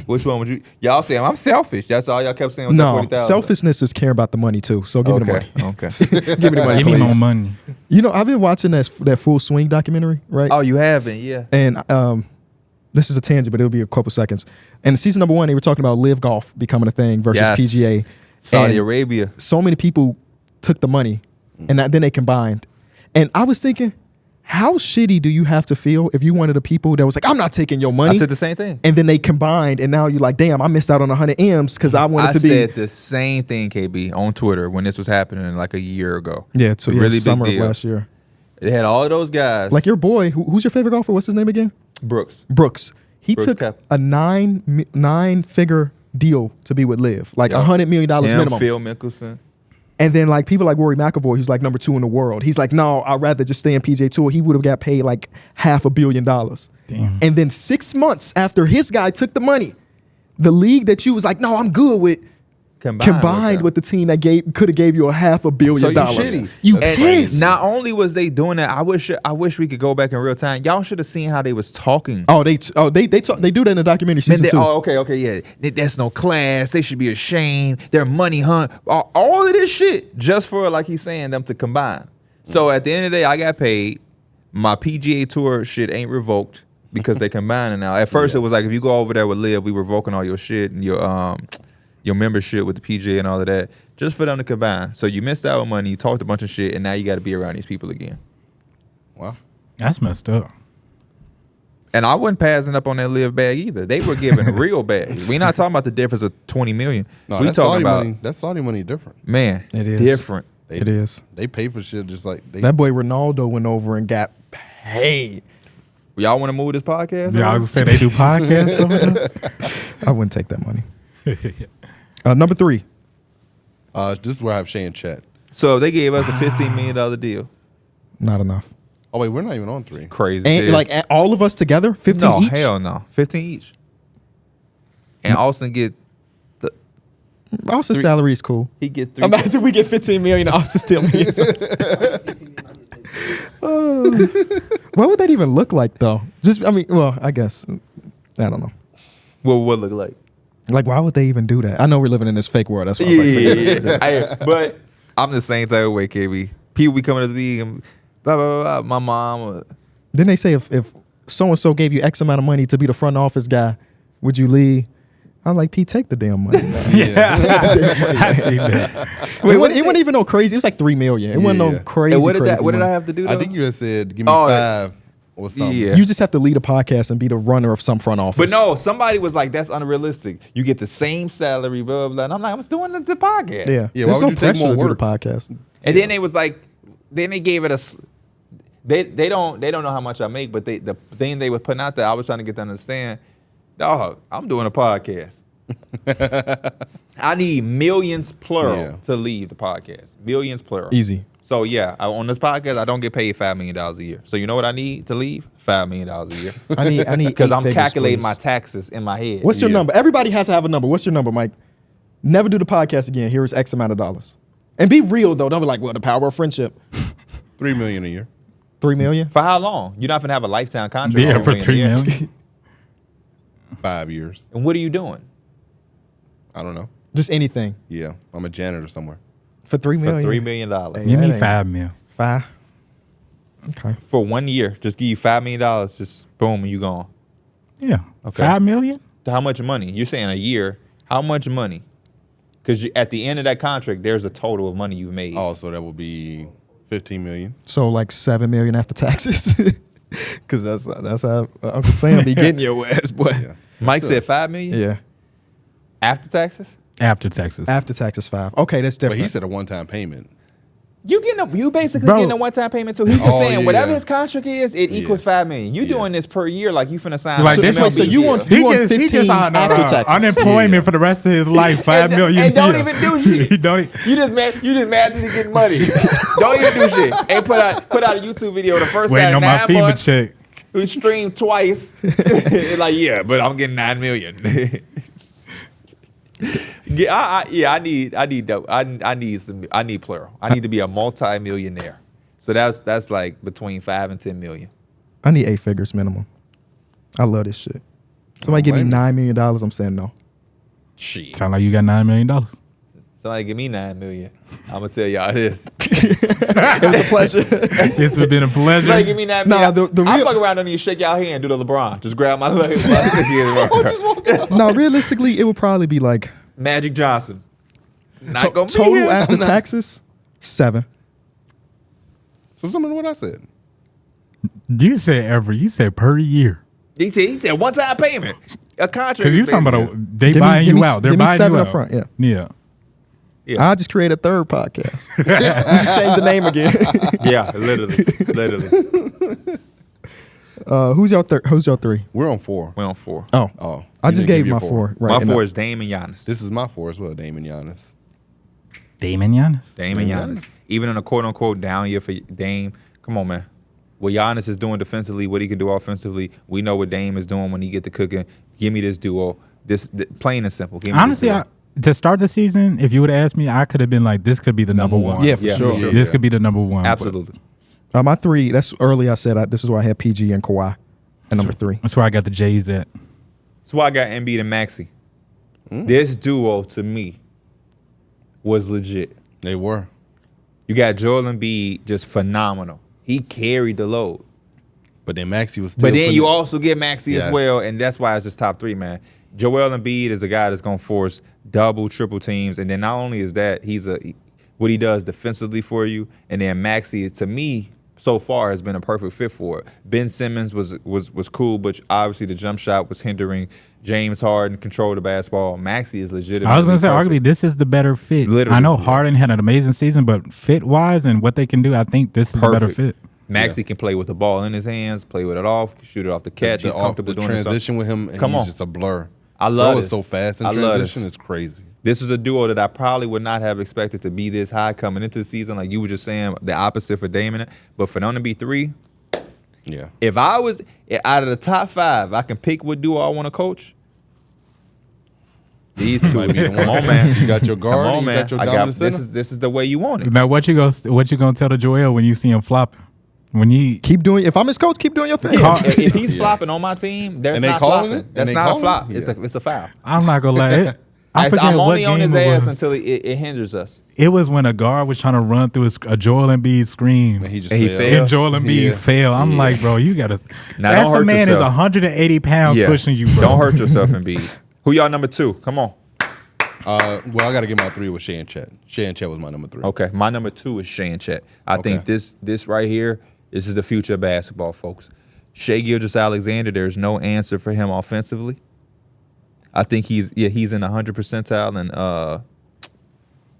Which one would you? Y'all saying I'm selfish. That's all y'all kept saying. With No, the 40,000. Selfishness is caring about the money too. So give me the money. Okay. Give me the money. Give me please. more money. You know, I've been watching that Full Swing documentary, right? Oh, you haven't? Yeah. And this is a tangent, but it'll be a couple seconds. And season number 1, they were talking about live golf becoming a thing versus PGA. Saudi And Arabia. So many people took the money, and then they combined. And I was thinking, how shitty do you have to feel if you one of the people that was like, I'm not taking your money? I said the same thing. And then they combined, and now you're like, damn, I missed out on 100 M's because I wanted to be. I said the same thing, KB, on Twitter when this was happening like a year ago. Yeah, so really big summer deal. of last year. They had all of those guys. Like your boy, who's your favorite golfer? What's his name again? Brooks. He Brooks took Koepka. a nine-figure deal to be with Liv, like $100 million minimum. Phil Mickelson. And then like people like Rory McIlroy, who's like number 2 in the world. He's like, no, I'd rather just stay in PGA Tour. He would have got paid like $500 million. Damn. And then 6 months after his guy took the money, the league that you was like, no, I'm good with, combined with the team that could have gave you $500 million. shitty. You And pissed. not only was they doing that, I wish we could go back in real time. Y'all should have seen how they was talking. They do that in the documentary season 2. Okay, yeah. That's no class. They should be ashamed. They're money hunt. All of this shit just for, like he's saying, them to combine. So at the end of the day, I got paid. My PGA Tour shit ain't revoked because they combining now. At first, it was like if you go over there with Liv, we revoking all your shit and your membership with the PGA and all of that, just for them to combine. So you missed out on money, you talked a bunch of shit, and now you got to be around these people again. Wow. That's messed up. And I wasn't passing up on that Live bag either. They were giving real bags. We're not talking about the difference of $20 million. No, we that's talking Saudi about money. That's Saudi money different. Man, It is. different. It is. They pay for shit just like they. That boy Ronaldo went over and got paid. Y'all want to move this podcast? Yeah, I was gonna say they do podcasts over there. I wouldn't take that money. Number 3. This is where I have Shay in chat. So if they gave us a $15 million deal. Not enough. Oh wait, we're not even on 3. Crazy. And shit. like all of us together, 15 no, each. hell no. 15 each. And Austin get Austin's salary is cool. he get 3. Imagine we get 15 million, Austin still needs. What would that even look like though? I guess I don't know. What would look like? Like, why would they even do that? I know we're living in this fake world. That's why I was like, forget it. But I'm the same type of way, KB. People be coming to me and blah, blah, blah, blah. My mom. Didn't they say if so-and-so gave you X amount of money to be the front office guy, would you leave? I'm like, Pete, take the damn money. Yeah. I see that. Wait, it wasn't even no crazy. It was like $3 million. It wasn't no crazy. And what did crazy I money. have to do? I Though? think you had said give me Oh, 5 or something. Yeah. You just have to lead a podcast and be the runner of some front office. But no, somebody was like, that's unrealistic. You get the same salary, blah, blah, blah. And I'm like, I'm just doing the podcast. Yeah. Yeah, There's why would no you take pressure more to do the work? podcast. And then they was like, then they gave it a. They don't know how much I make, but the thing they were putting out there, I was trying to get them to understand. Dog, I'm doing a podcast. I need millions plural to leave the podcast. Millions plural. Easy. So yeah, on this podcast, I don't get paid $5 million a year. So you know what I need to leave? $5 million a year. I need Because 8 I'm figures, calculating please. my taxes in my head. What's your number? Everybody has to have a number. What's your number, Mike? Never do the podcast again. Here is X amount of dollars. And be real though. Don't be like, well, the power of friendship. $3 million a year. 3 million? For how long? You're not gonna have a lifetime contract. Yeah, on for $3 $3 million. million. 5 years. And what are you doing? I don't know. Just anything. Yeah, I'm a janitor somewhere. For 3 For million. $3 million. Give me that ain't- $5 million. 5. Okay. For 1 year, just give you $5 million. Just boom, and you gone. Yeah. Okay. $5 million? How much money? You're saying a year. How much money? Because at the end of that contract, there's a total of money you've made. Oh, so that would be $15 million. So like $7 million after taxes. Because that's how Uncle Sam be getting your ass, boy. Yeah. Mike said $5 million. Yeah. After taxes. After taxes. After taxes, 5. Okay, that's But different. he said a one-time payment. You basically Bro. getting a one-time payment too. He's just Oh, saying yeah. whatever his contract is, it equals $5 million. You doing this per year, like you finna sign. Like to this the way, MLB so you deal. want 15 after taxes. unemployment for the rest of his life. $5 million. and don't even do shit. He don't. You just mad that he getting money. Don't even do shit. Hey, put out a YouTube video the first Waiting time on my 9 FEMA months. check. We streamed twice. Like, yeah, but I'm getting $9 million. I need plural. I need to be a multi-millionaire. So that's like between 5 and 10 million. I need 8 figures minimum. I love this shit. Somebody give me $9 million, I'm saying no. Shit. Sound like you got $9 million. Somebody give me $9 million. I'm gonna tell y'all this. It was a pleasure. It's been a pleasure. Somebody give me $9 million. Nah, the I'll real- fuck around and you shake y'all hand, do the LeBron. Just grab my leg. No, realistically, it would probably be like Magic Johnson. Not gonna be total here. after taxes, 7. So similar to what I said. You said you said per year. He said one-time payment. A contract. Because you talking about they Give me- buying give you me- out. They're give me buying 7 you up out. front, yeah. Yeah. Yeah. I'll just create a third podcast. We just change the name again. Yeah, literally. Who's your 3? We're on 4. We're on 4. Oh, Oh. I you just didn't gave give my your 4. Right. My and 4 I- is Dame and Giannis. This is my 4 as well, Damon Giannis. Damon Giannis. Dame and Giannis. Even in a quote-unquote down year for Dame, come on, man. What Giannis is doing defensively, what he can do offensively, we know what Dame is doing when he get to cooking. Give me this duo. Plain and simple. Give me Honestly, this duo. to start the season, if you would have asked me, I could have been like, this could be the number one. Yeah, for sure. This could be the number one. Absolutely. my 3, that's early I said this is where I had PG and Kawhi at number 3. That's where I got the J's at. That's why I got Embiid and Maxey. This duo, to me, was legit. They were. You got Joel Embiid, just phenomenal. He carried the load. But then Maxey was still. But then putting you it- also get Maxey as Yes. well, and that's why it's just top 3, man. Joel Embiid is a guy that's going to force double, triple teams, and then not only is that, what he does defensively for you, and then Maxey, to me, so far has been a perfect fit for it. Ben Simmons was cool, but obviously the jump shot was hindering James Harden control the basketball. Maxey is legitimate. I was going to say, arguably, this is the better fit. Literally. I know Harden had an amazing season, but fit-wise and what they can do, I think this is a better fit. Maxey can play with the ball in his hands, play with it off, shoot it off the catch. He's comfortable the doing it. transition with him. Come he's on. just a blur. I love Bro this. is so fast in I love transition. this. It's crazy. This is a duo that I probably would not have expected to be this high coming into the season. Like you were just saying, the opposite for Damon. But for them to be 3, Yeah. if I was out of the top 5, I can pick what duo I want to coach. These 2. Might be the Come one. on, man. You got your guard. Come on, You man. got your dominant center. This is the way you want it. Now, what you gonna tell to Joel when you see him flopping? When he Keep doing. If I'm his coach, keep doing your thing. Yeah, if he's Yeah. flopping on my team, there's And they not calling flopping. it? That's And they not a calling flop. it? It's a foul. I'm not gonna lie. I forget I'm what only on game his it ass was. until it hinders us. It was when a guard was trying to run through a Joel Embiid screen. And he just And he failed. failed. And Joel Embiid Yeah. failed. I'm like, bro, you gotta. Now, That's don't a hurt man is yourself. 180 pounds pushing you, bro. Don't hurt yourself, Embiid. Who y'all number 2? Come on. Well, I got to get my 3 with Shea and Chet. Shea and Chet was my number 3. Okay, my number 2 is Shea and Chet. I think this right here, this is the future of basketball, folks. Shea Gilgeous-Alexander, there's no answer for him offensively. I think he's in 100 percentile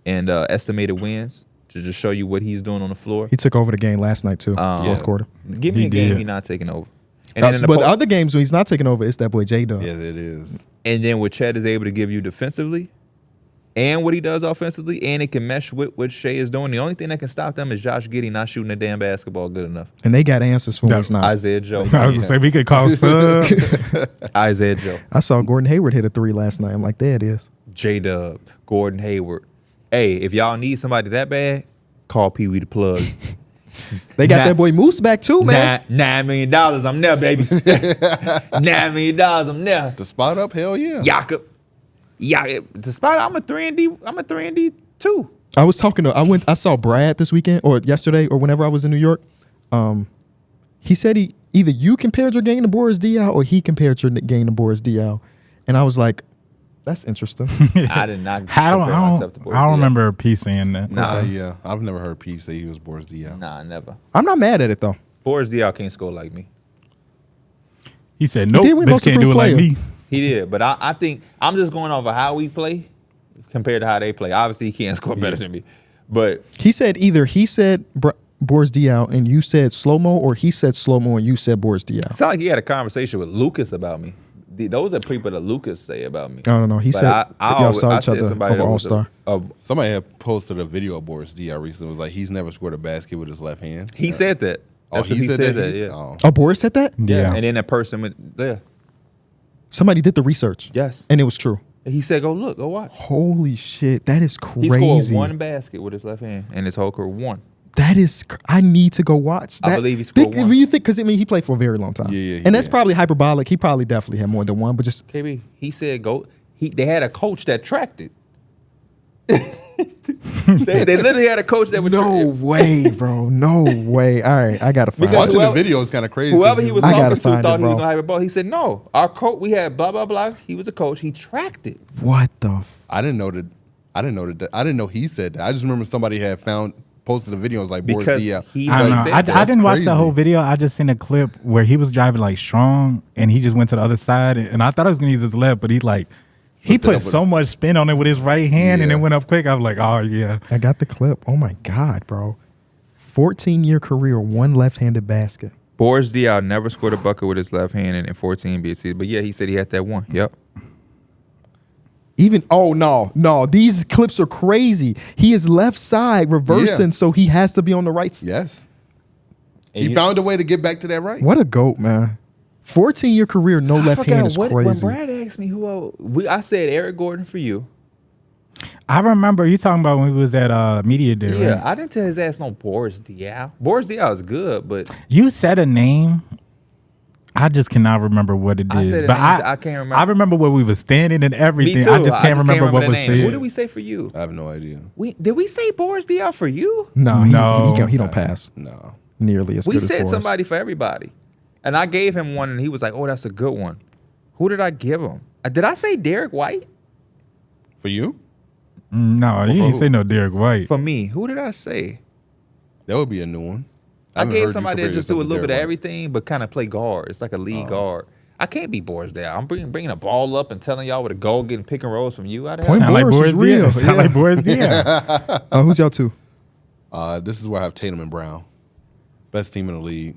and estimated wins to just show you what he's doing on the floor. He took over the game last night too. Fourth quarter. Give me He a game did. he's not taking over. And then, in the But po- other games when he's not taking over, it's that boy J Dub. Yes, it is. and then what Chet is able to give you defensively and what he does offensively, and it can mesh with what Shea is doing. The only thing that can stop them is Josh Giddey not shooting the damn basketball good enough. And they got answers for when it's not. Isaiah Joe. I was gonna say we could call sub. Isaiah Joe. I saw Gordon Hayward hit a 3 last night. I'm like, there it is. J-Dub, Gordon Hayward. Hey, if y'all need somebody that bad, call Pee Wee the plug. They got that boy Moose back too, man. $9 million, I'm there, baby. $9 million, I'm there. The spot up, hell yeah. Jakob. The spot, I'm a 3-and-D too. I was talking to I saw Brad this weekend or yesterday or whenever I was in New York. He said either you compared your game to Boris Diaw or he compared your game to Boris Diaw. And I was like, That's interesting. I did not. I compare myself to Boris don't Diaw. remember P saying that. Nah. Yeah, I've never heard P say he was Boris Diaw. Nah, never. I'm not mad at it though. Boris Diaw can't score like me. He said, "Nope, did win bitch most can't do it improved like me." He did, but I think I'm just going off of how we play compared to how they play. Obviously, he can't score better than me, but He said either he said Boris Diaw and you said slow-mo, or he said slow-mo and you said Boris Diaw. it sounded like he had a conversation with Lucas about me. Those are people that Lucas say about me. I don't know. He But said y'all always- saw I each said other somebody over that was All-Star. Somebody had posted a video of Boris Diaw recently. It was like he's never scored a basket with his left hand. He said that. That's Oh, because he said that. He's- Yeah. oh. Oh, Boris said that? Yeah. And then that person went there. Somebody did the research. Yes. And it was true. He said, "Go look, go watch." Holy shit. That is He scored crazy. one basket with his left hand, and his whole career one. That is, I need to go watch. I That, believe he scored one. You think, because I mean, he played for a very long time. Yeah, and that's did. probably hyperbolic. He probably definitely had more than one, but just, KB, he said, "Go." They had a coach that tracked it. they literally had a coach that would. no way, bro. No way. All right, I got to find Because it. Watching whoever- the video is kind of crazy. Whoever he was I gotta talking to find thought it, he was bro. gonna have a ball. He said, "No, our coach. We had blah blah blah. He was a coach. He tracked it." What the I didn't know that. I didn't know he said that. I just remember somebody had posted a video. It was like Boris Because Diaw. he I don't know. said I that. didn't watch the crazy. whole video. I just seen a clip where he was driving like strong, and he just went to the other side, and I thought I was gonna use his left, but he Flipped it put up so much spin on it with his right hand, and Yeah. it went up quick. I was like, oh yeah. I got the clip. Oh my God, bro. 14-year career, one left-handed basket. Boris Diaw never scored a bucket with his left hand in 14 BC. But yeah, he said he had that one. Yep. Even, oh no, these clips are crazy. He is left side reversing, Yeah. so he has to be on the right side. Yes, And he found a way to get back to that right. What a goat, man. 14-year career, no left hand is When crazy. Brad asked me who I said Eric Gordon for you. I remember you talking about when we was at Media Day, Yeah, right? I didn't tell his ass no Boris Diaw. Boris Diaw is good, but You said a name. I just cannot remember what it I is. said a but name, I can't remember. I remember where we was standing and everything. me too. I just can't remember what the was name. said. Who did we say for you? I have no idea. Did we say Boris Diaw for you? No, No. he don't pass No. nearly as We good as said Forrest. somebody for everybody. And I gave him one, and he was like, "Oh, that's a good one." Who did I give him? Did I say Darrick White? For you, No, you for didn't who? say no Derek White. For me, who did I say? that would be a new one. I haven't heard gave you somebody compare that just do a yourself to little bit of Derrick White. everything, but kind of play guard. It's like a lead guard. I can't be Boris there. I'm bringing a ball up and telling y'all where to go, getting pick and rolls from you. Out Point Sound like Boris Boris is real, Diaw. Sound yeah. like Boris Diaw. Who's y'all two? This is where I have Tatum and Brown, best team in the league.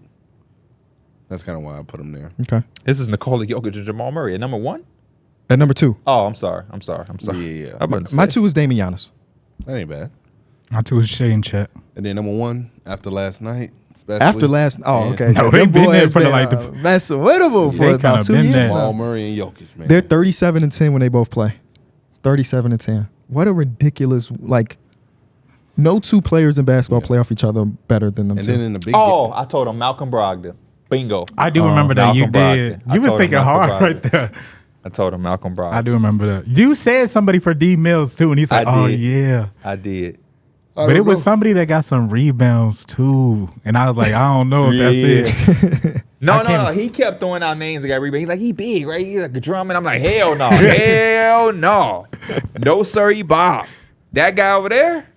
That's kind of why I put them there. Okay. This is Nikola Jokic and Jamal Murray at number one. At number 2. Oh, I'm sorry. Yeah. I'm about to My say. 2 is Damian Giannis. That ain't bad. My two is Shay and Chet. And then number 1 after last night. Especially, After last, oh, and okay. No, So they them been there boys for been, like the- messing with them for They about kinda 2 been years. there. now. Jamal Murray and Jokic, man. They're 37-10 when they both play. 37-10. What a ridiculous, like, no two players in basketball play off each other better than them and two. then in the big Oh, I told him Malcolm Brogdon. Bingo. I do remember that you Malcolm did. Brogdon. I You was told him thinking Malcolm hard right Brogdon. there. I told him Malcolm Brogdon. I do remember that. You said somebody for D Mills too, and he's like, I "Oh did. yeah." I did. I But it don't was know. somebody that got some rebounds too, and I was like, I don't know if that's it. No. He kept throwing out names that got rebound. He's like, he big, right? He's like a Drummond. I'm like, hell no. Hell no. No, sir, he Bob. That guy over there?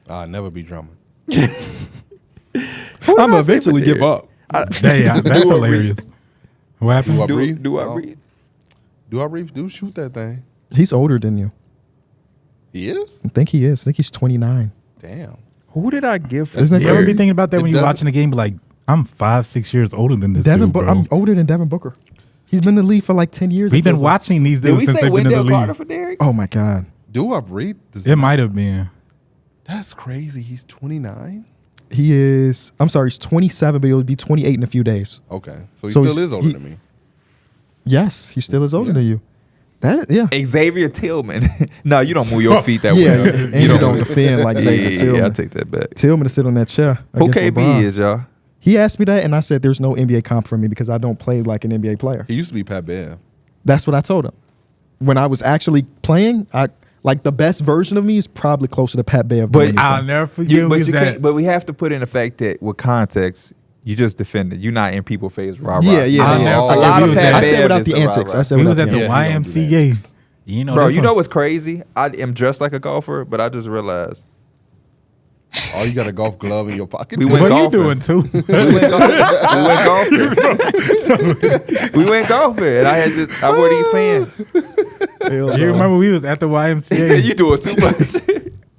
I'll never be drumming. I'm going to eventually give up. That's hilarious. What Do I happened? breathe? Do I No. read? Do I breathe? Do shoot that thing. He's older than you. He is? I think he is. I think he's 29. Damn. Who did I give for Isn't that You ever be crazy? thinking about that It when you're doesn't- watching the game? Be like, I'm 5-6 years older than this Devin, dude, bro. I'm older than Devin Booker. He's been in the league for like 10 years. We've it been feels like. watching these Did dudes we since say they've been in the Wendell Carter league. for Darrick? Oh my God. Do I breathe? Does It might have been. That's crazy. He's 29? He is, I'm sorry, he's 27, but he'll be 28 in a few days. Okay. So he So still he's- is older he- than me. Yes, he still is older Yeah. than you. That, yeah. Xavier Tillman. No, you don't move your feet that Yeah, way. and you don't defend like Xavier Tillman. I take that back. Tillman to sit on that chair. Who against KB LeBron. is, y'all? He asked me that, and I said, there's no NBA comp for me because I don't play like an NBA player. He used to be Pat Bev. That's what I told him. When I was actually playing, like the best version of me is probably closer to Pat Bev. But than I'll anything. never forget. But we have to put in the fact that with context, you just defended. You're not in people's face. Rah, rah. Yeah. I'll never A forget lot we of was Pat at- I said Bev without is the a rah, antics. rah. I said we without was the at the antics. Yeah, he don't do that. YMCA, You know, Bro, this you one- know what's crazy? I am dressed like a golfer, but I just realized Oh, you got a golf glove in your pocket. We too? went What you golfing. doing too? We went golfing, and I had this. I wore these pants. You remember we was at the YMCA? He said you doing too much.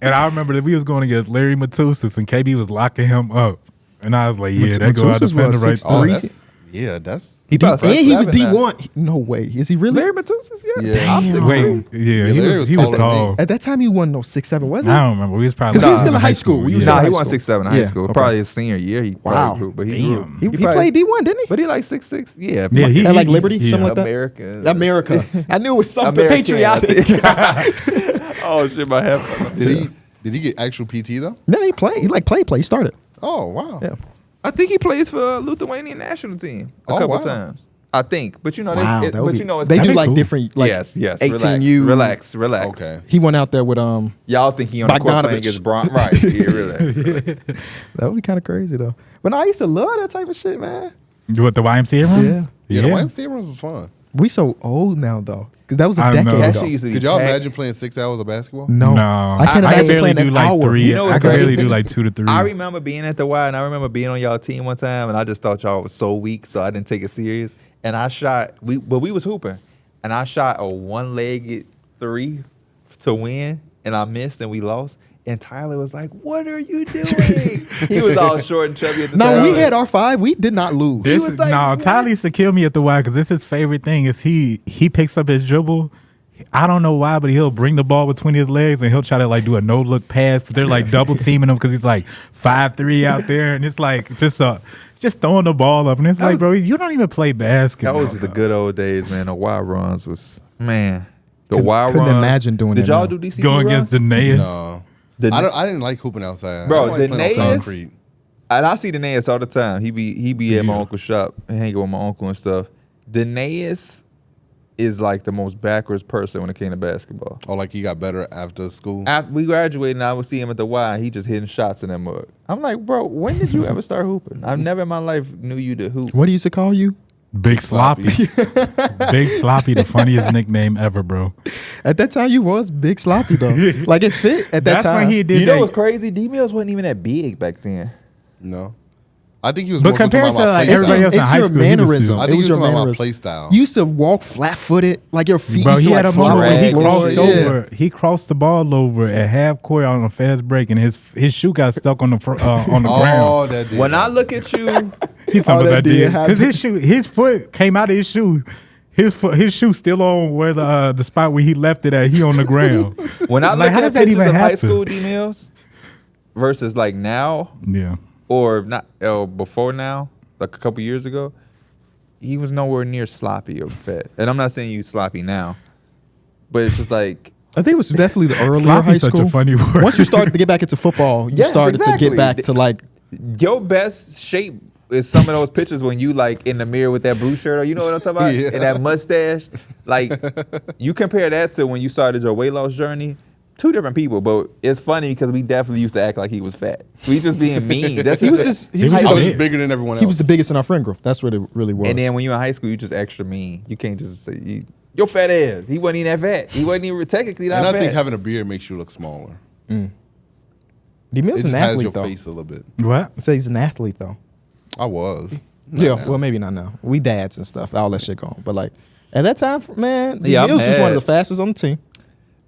And I remember that we was going against Larry Matusas, and KB was locking him up. And I was like, yeah, that go out Matusas defender was right 6'3". there. That's He about And he was 6'7" now. D1. No way. Is he really? Larry Matusas, yeah. Yeah. I'm 6'3". Wait, yeah, he Larry was was taller than tall. me. At that time, he wasn't no 6'7", was he? I don't remember. We was probably 'Cause we was still in high school. We was yeah. still Nah, in he high won school. 6'7" in high Yeah, school. okay. Probably his senior year. He Wow. probably grew, but he grew. Damn. He probably- played D1, didn't he? But he like 6'6". Yeah. Yeah, he- At like Liberty, yeah. something like that. American. America. I knew it was something American, I patriotic. Oh shit, my head. Did he get actual PT though? No, he played. He play. He started. Oh wow. Yeah. I think he plays for Lithuanian national team a Oh, couple wow. times. I think, but you know, Wow, that would but be- you know, it's they That'd do be like cool. different. Like yes, 18U. relax. Okay. He went out there with Y'all think he on the court playing Bogdanovich. against Bron? Right? Yeah, relax. That would be kind of crazy though. But no, I used to love that type of shit, man. What, the YMCA rooms? Yeah, the YMCA runs was fun. We so old now though, because that was a I decade know. That ago. shit used to be Could y'all packed. imagine playing 6 hours of basketball? No, I can't I imagine barely playing do an like hour. 3. You know what's I can barely crazy? do like 2 to 3. I remember being at the Y, and I remember being on y'all team one time, and I just thought y'all was so weak, so I didn't take it serious. And I shot. We was hooping, and I shot a one-legged 3 to win, and I missed, and we lost. And Tyler was like, "What are you doing?" He was all short and chubby at the time. No, we had our 5. We did not lose. This was is, like, no, what? Tyler used to kill me at the Y because this is his favorite thing is he picks up his dribble. I don't know why, but he'll bring the ball between his legs and he'll try to like do a no look pass because they're like double teaming him because he's like 5'3" out there and it's like just throwing the ball up and it's like, bro, you don't even play That basketball. was just the good old days, man. The Y runs was man. The Couldn't- Y couldn't runs. imagine doing Did that y'all now. do DCP going runs? against the Nayas. No. The- I didn't like hooping outside. Bro, I like the playing on Nayas- concrete. And I see the Darius all the time. He be at my Yeah. uncle's shop and hanging with my uncle and stuff. Darius is like the most backwards person when it came to basketball. Oh, like he got better after school. After we graduated and I would see him at the Y and he just hitting shots in that mug. I'm like, bro, when did you ever start hooping? I've never in my life knew you to hoop. What do you used to call you? Big Sloppy. Big Sloppy, the funniest nickname ever, bro. At that time, you was big sloppy though. Like it fit at that That's time. when he did You know that. what's crazy? D-Mills wasn't even that big back then. No, I think he was. But more talking compared about to, my like, play It's everybody your, else in it's high your school, he was mannerism. still- I It think was he your was talking about my mannerism. play style. You used to walk flat footed, like your feet Bro, used he to had like a moment where he drag crossed and shit. over. He crossed the ball over at half court on a fast break, and his shoe got stuck on the on the ground. Oh, that did. When I look at you, He talking Oh, about that that did did happen. because his foot came out of his shoe. His shoe still on where the spot where he left it at. He on the ground. when I Like, look how at does that pictures even of high happen? school D-Mills versus like now, Yeah. or not before now, like a couple years ago, he was nowhere near sloppy or fat. And I'm not saying you sloppy now, but it's just like I think it was definitely the earlier Sloppy high such school. a funny word. Once you started to get back into football, you Yes, started to exactly. get back to like your best shape is some of those pictures when you like in the mirror with that blue shirt, or you know what I'm talking about, Yeah. and that mustache. Like you compare that to when you started your weight loss journey. Two different people, but it's funny because we definitely used to act like he was fat. We just being mean. That's he was just. just he He was, was I was big. just bigger than everyone else. he was the biggest in our friend group. That's what it really was. And then when you're in high school, you just extra mean. You can't just say your fat ass. He wasn't even that fat. He wasn't even technically that And I fat. think having a beard makes you look smaller. D-Mills It an just has athlete your though. face a little bit. What? I say he's an athlete though. I was. Not Yeah, now. well maybe not now. We dads and stuff. All that shit going. But like at that time, man, Yeah, I'm D-Mills was one mad. of the fastest on the team.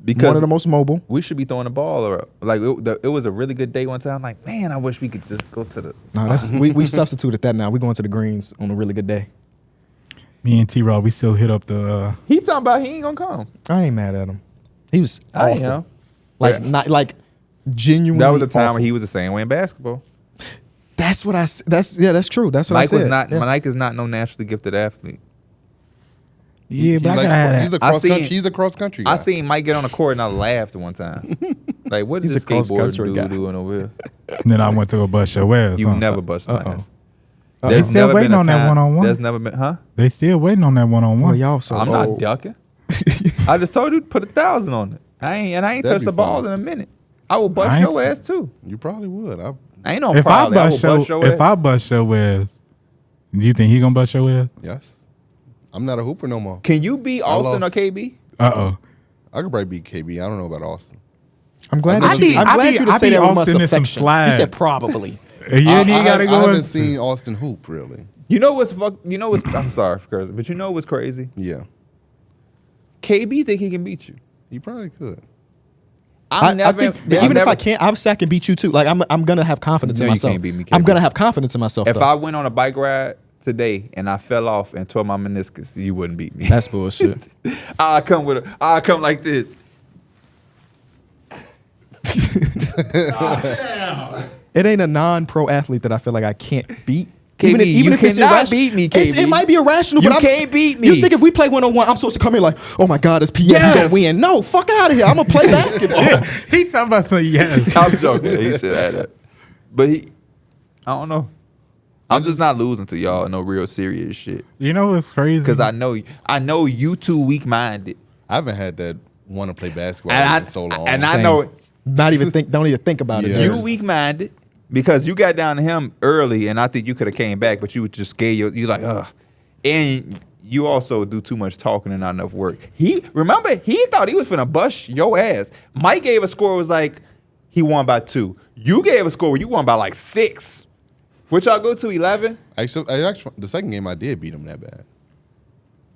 because one of the most mobile. we should be throwing the ball around. Like it was a really good day one time. Like man, I wish we could just go to the. No, that's we substituted that now. We're going to the greens on a really good day. Me and T-Rod, we still hit up the. He talking about he ain't gonna come. I ain't mad at him. He was I awesome. am. Like Yeah. not like genuinely. That was the time awesome. when he was the same way in basketball. That's what I. That's true. That's what I Mike said. was not. Yeah. Mike is not no naturally gifted athlete. Yeah, but I He's gotta have he's that. a cross seen- country. He's a cross country guy. I seen Mike get on the court and I laughed one time. Like, what is He's this a cross-country skateboard dude guy. doing over here? And then I went to go bust your ass. You huh? never bust my Uh-oh. ass. They There's still never waiting been a on that time- one-on-one? There's never been, huh? They still waiting on that Well, one-on-one. y'all so I'm old. not ducking. I just told you to put 1,000 on it. I ain't That'd touched be the ball fun. in a minute. I will bust I ain't your f- ass too. You probably would. I ain't no If I problem. I will bust bust your if ass. I bust your ass, do you think he gonna bust your ass? Yes. I'm not a hooper no more. Can you beat Austin or lost. KB? Uh oh. I could probably beat KB. I don't know about Austin. I'm glad I that you, be- I'm I glad be- you to I say be that with much Austin in some affection. He slides. said probably. You ain't I gotta go. haven't in- seen Austin hoop really. You know what's I'm sorry for cursing, but you know what's crazy? Yeah, KB think he can beat you. he probably could. I think even if I can't, I can beat you too. Like I'm gonna have confidence No, in you myself. can't beat me, I'm KB. gonna have confidence in myself. If though. I went on a bike ride today and I fell off and tore my meniscus, you wouldn't beat me. That's bullshit. I come like this. It ain't a non-pro athlete that I feel like I can't beat. KB, you if it's cannot irrational- beat me, It's- KB. It might be irrational, You but can't beat me. You think if we play 1-on-1, I'm supposed to come in like, oh my God, it's PM, he Yes. gonna win. No, fuck out of here. I'm gonna play basketball. He talking about some yes. I'm joking. He said that. But I don't know. I'm just not losing to y'all in no real serious shit. You know what's crazy? Because I know you too weak-minded. I haven't had that want to play basketball And in so long. and I Same. know Don't even think about it. Yeah. dude. you weak-minded because you got down to him early, and I think you could have came back, but you would just scared you like, ugh. And you also do too much talking and not enough work. He thought he was finna bust your ass. Mike gave a score was like he won by 2. You gave a score where you won by like 6. Which y'all go to 11? Actually, the second game I did beat him that bad.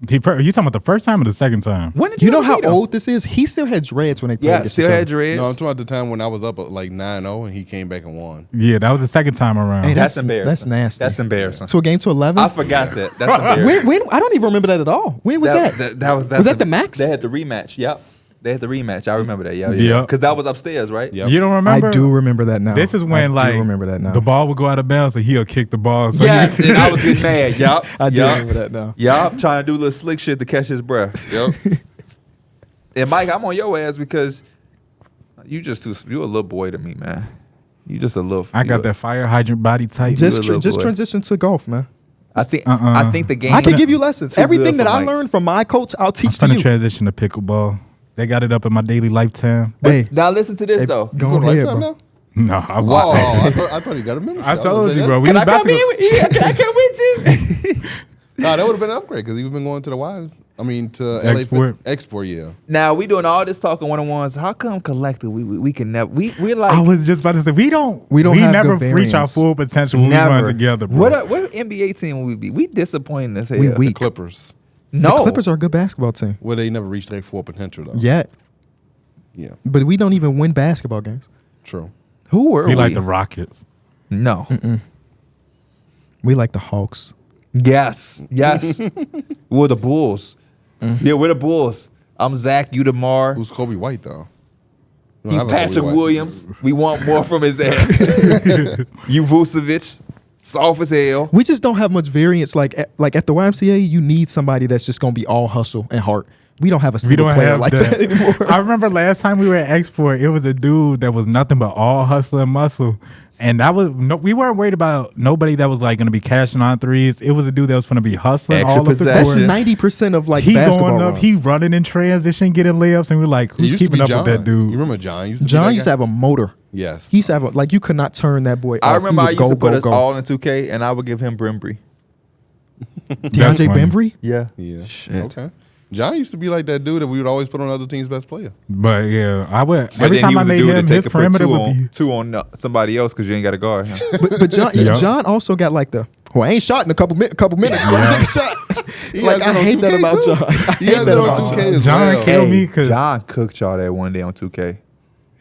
You talking about the first time or the second time? When did You know ever how beat him? old this is? He still had dreads when they played Yeah, against still each had other. dreads. No, I'm talking about the time when I was up at like 9-0 and he came back and won. Yeah, that was the second time around. Hey, That's embarrassing. That's nasty. That's embarrassing. To a game to 11? I forgot that. That's embarrassing. When? I don't even remember that at all. When was that? Was that the max? They had the rematch. Yep. They had the rematch. I remember that. Yeah. Yep. Because that was upstairs, right? Yep. You don't remember? I do remember that now. This is when I like do remember that now. the ball would go out of bounds and he'll kick the ball. So Yes, and I was getting mad. Yup. I do remember that now. Yup. Trying to do a little slick shit to catch his breath. Yup. And Mike, I'm on your ass because you a little boy to me, man. You just a little. I got that fire hydrant body type. Just- little Just boy. transition to golf, man. I think the game. I can give you lessons. Too Everything good that for I Mike. learned from my coach, I'll I'm teach to trying to you. transition to pickleball. They got it up in my daily lifetime. Hey, Now listen to this though. go You go ahead, right bro. now? No, I Oh, was. I thought he got a membership. I was told gonna you, say bro. that. We Can was I about come to in? go. Yeah, can I come with you? Nah, that would have been an upgrade because he would been going to the Wise. I mean, to Export. LA Export, yeah. Now we doing all this talking one-on-ones. How come collectively we can never we're like I was just about to say we don't We don't have never good reach our variance. full potential when we run together, bro. What NBA team will we be? We disappointing as hell. We The weak. Clippers. No, The Clippers are a good basketball team. Well, they never reached their full potential, though. Yet. Yeah, But we don't even win basketball games. true. Who were We we? like the Rockets. No. We like the Hawks. Yes. We're the Bulls. Yeah, we're the Bulls. I'm Zach. You DeMar. Who's Kobe White, though? We don't He's have a Kobe Patrick White. Williams. We want more from his ass. You Vucevic. Soft as hell. We just don't have much variance. Like at the YMCA, you need somebody that's just going to be all hustle and heart. We don't have a We single don't player have like that anymore. I remember last time we were at Export, it was a dude that was nothing but all hustle and muscle. And that was we weren't worried about nobody that was like going to be cashing on threes. It was a dude that was going to be hustling Extra all of the possession. That's court. 90% of like He basketball going up, runs. he running in transition, getting layups, and we're like, He who's used to keeping be up John. with that dude? You remember John? Used to be John that used to guy? have a motor. Yes. He used to have you could not turn that boy I off. remember He I would used to go, put go, us go. all in 2K, and I would give him Brimbry. That's DeAndre funny. Bembry? Yeah. Yeah. Shit. Okay. John used to be like that dude that we would always put on the other team's best player. But yeah, I would But every then he time I was a made dude that him, take his it for perimeter would be. two on somebody else because you ain't got to guard him. But John, Yeah. John also got like I ain't shot in a couple minutes. Let me take a shot. He Like, has I it on hate that 2K about too. John. I He hate has that it on about 2K John. as John well. killed me because John cooked y'all that one day on 2K.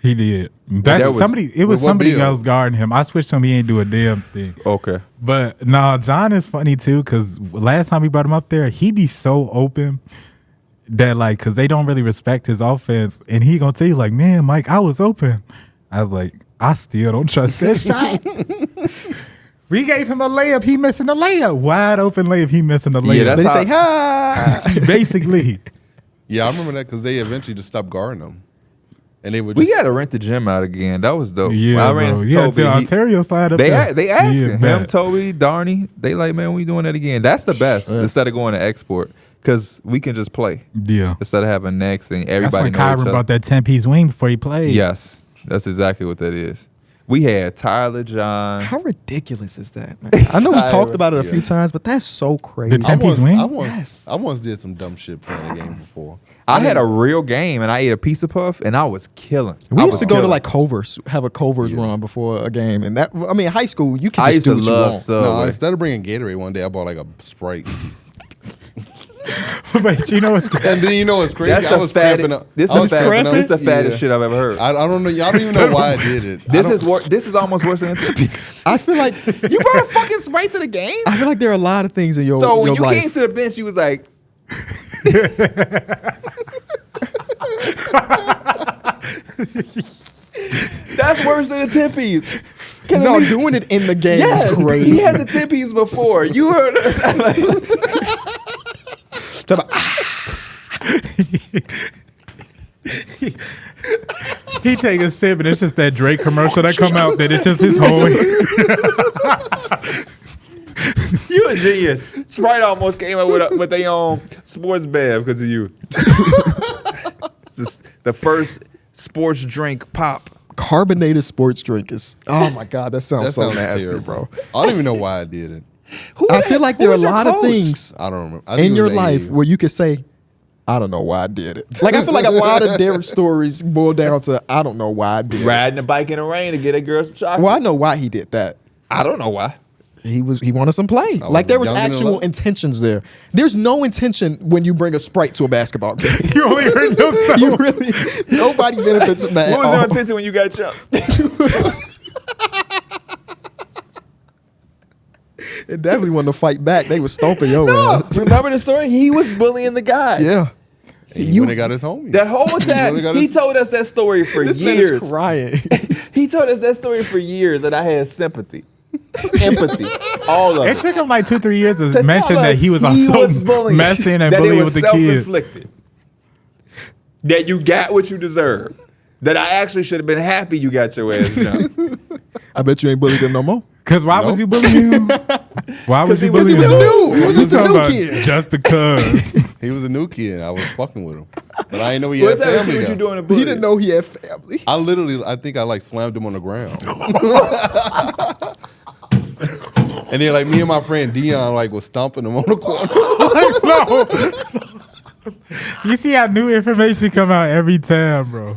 he did. that That's was- somebody. It was with what somebody bill? else guarding him. I switched him. He ain't do a damn thing. Okay. But no, John is funny too because last time we brought him up there, he be so open that like because they don't really respect his offense, and he gonna tell you like, man, Mike, I was open. I was like, I still don't trust that shot. We gave him a layup, he missing a layup, wide open layup, he missing a layup. Yeah, that's They how- say, ha. basically. Yeah, I remember that because they eventually just stopped guarding him. And they would We just, got to rent the gym out again. That was dope. Yeah, When I ran bro. into Yeah, Toby, the Ontario side up they there. they asking Yeah, him, bet. Toby, Darney. They like, man, we doing that again. That's the best instead of going to export because we can just play Yeah. instead of having next and That's everybody when know Kyron each other. brought that 10-piece wing before he played. Yes, that's exactly what that is. We had Tyler John. How ridiculous is that, man? I know we talked about it a few times, but that's so crazy. The Tempe's win? I once did some dumb shit playing a game before. I had a real game, and I ate a piece of puff, and I was killing. We used to go to like Culver's, have a Culver's run before a game, and that I mean, in high school you could just do what you want. Subway. No, instead of bringing Gatorade one day, I bought like a Sprite. But you know what's crazy? And then you know what's crazy? That's I was cramping up. This is the fattest shit I've ever heard. I don't know. I don't even know why I did it. This is almost worse than a Tempe's. I feel like You brought a fucking Sprite to the game? I feel like there are a lot of things in your So when your you life. came to the bench, you was like, that's worse than the Tempe's. No, doing it in the game is crazy. He had the Tempe's before. You heard us. He take a sip and it's just that Drake commercial that come out that it's just his whole. You a genius. Sprite almost came up with their own sports bev because of you. It's just the first sports drink pop. Carbonated sports drink is. Oh my god, that sounds so nasty, terrible. bro. I don't even know why I did it. I feel like there are a lot of things I don't remember. I think in it your was life AAU. where you could say, I don't know why I did it. Like I feel like a lot of Darrick stories boil down to I don't know why I did it. Riding a bike in the rain to get a girl some chocolate. Well, I know why he did that. I don't know why. He wanted some play. Like there was young and actual alone. intentions there. There's no intention when you bring a Sprite to a basketball game. You only hurt yourself. You really nobody benefits from that. What at was your all. intention when you got jumped? It definitely wanted to fight back. They was stomping your ass. Remember the story? He was bullying the guy. Yeah. He went and got his homie. That whole time, really got he his- told us that story for This man years. is crying. He told us that story for years, and I had sympathy, empathy, all of It it. took him like 2-3 years to To mention tell that us he was bullying, messing and that bullying it with was the kids. self-inflicted. That you got what you deserve. That I actually should have been happy you got your ass jumped. I bet you ain't bullied him no more. Cause why was you bullying him? Why was you he was bullying him? new. He was Just just a talking new about kid. Just because. He was a new kid. I was fucking with him, but I didn't know he What's had that family. shit what you though. doing to bully? He didn't know he had family. I think I like slammed him on the ground. And then like me and my friend Dion like was stomping him on the corner. You see how new information come out every time, bro.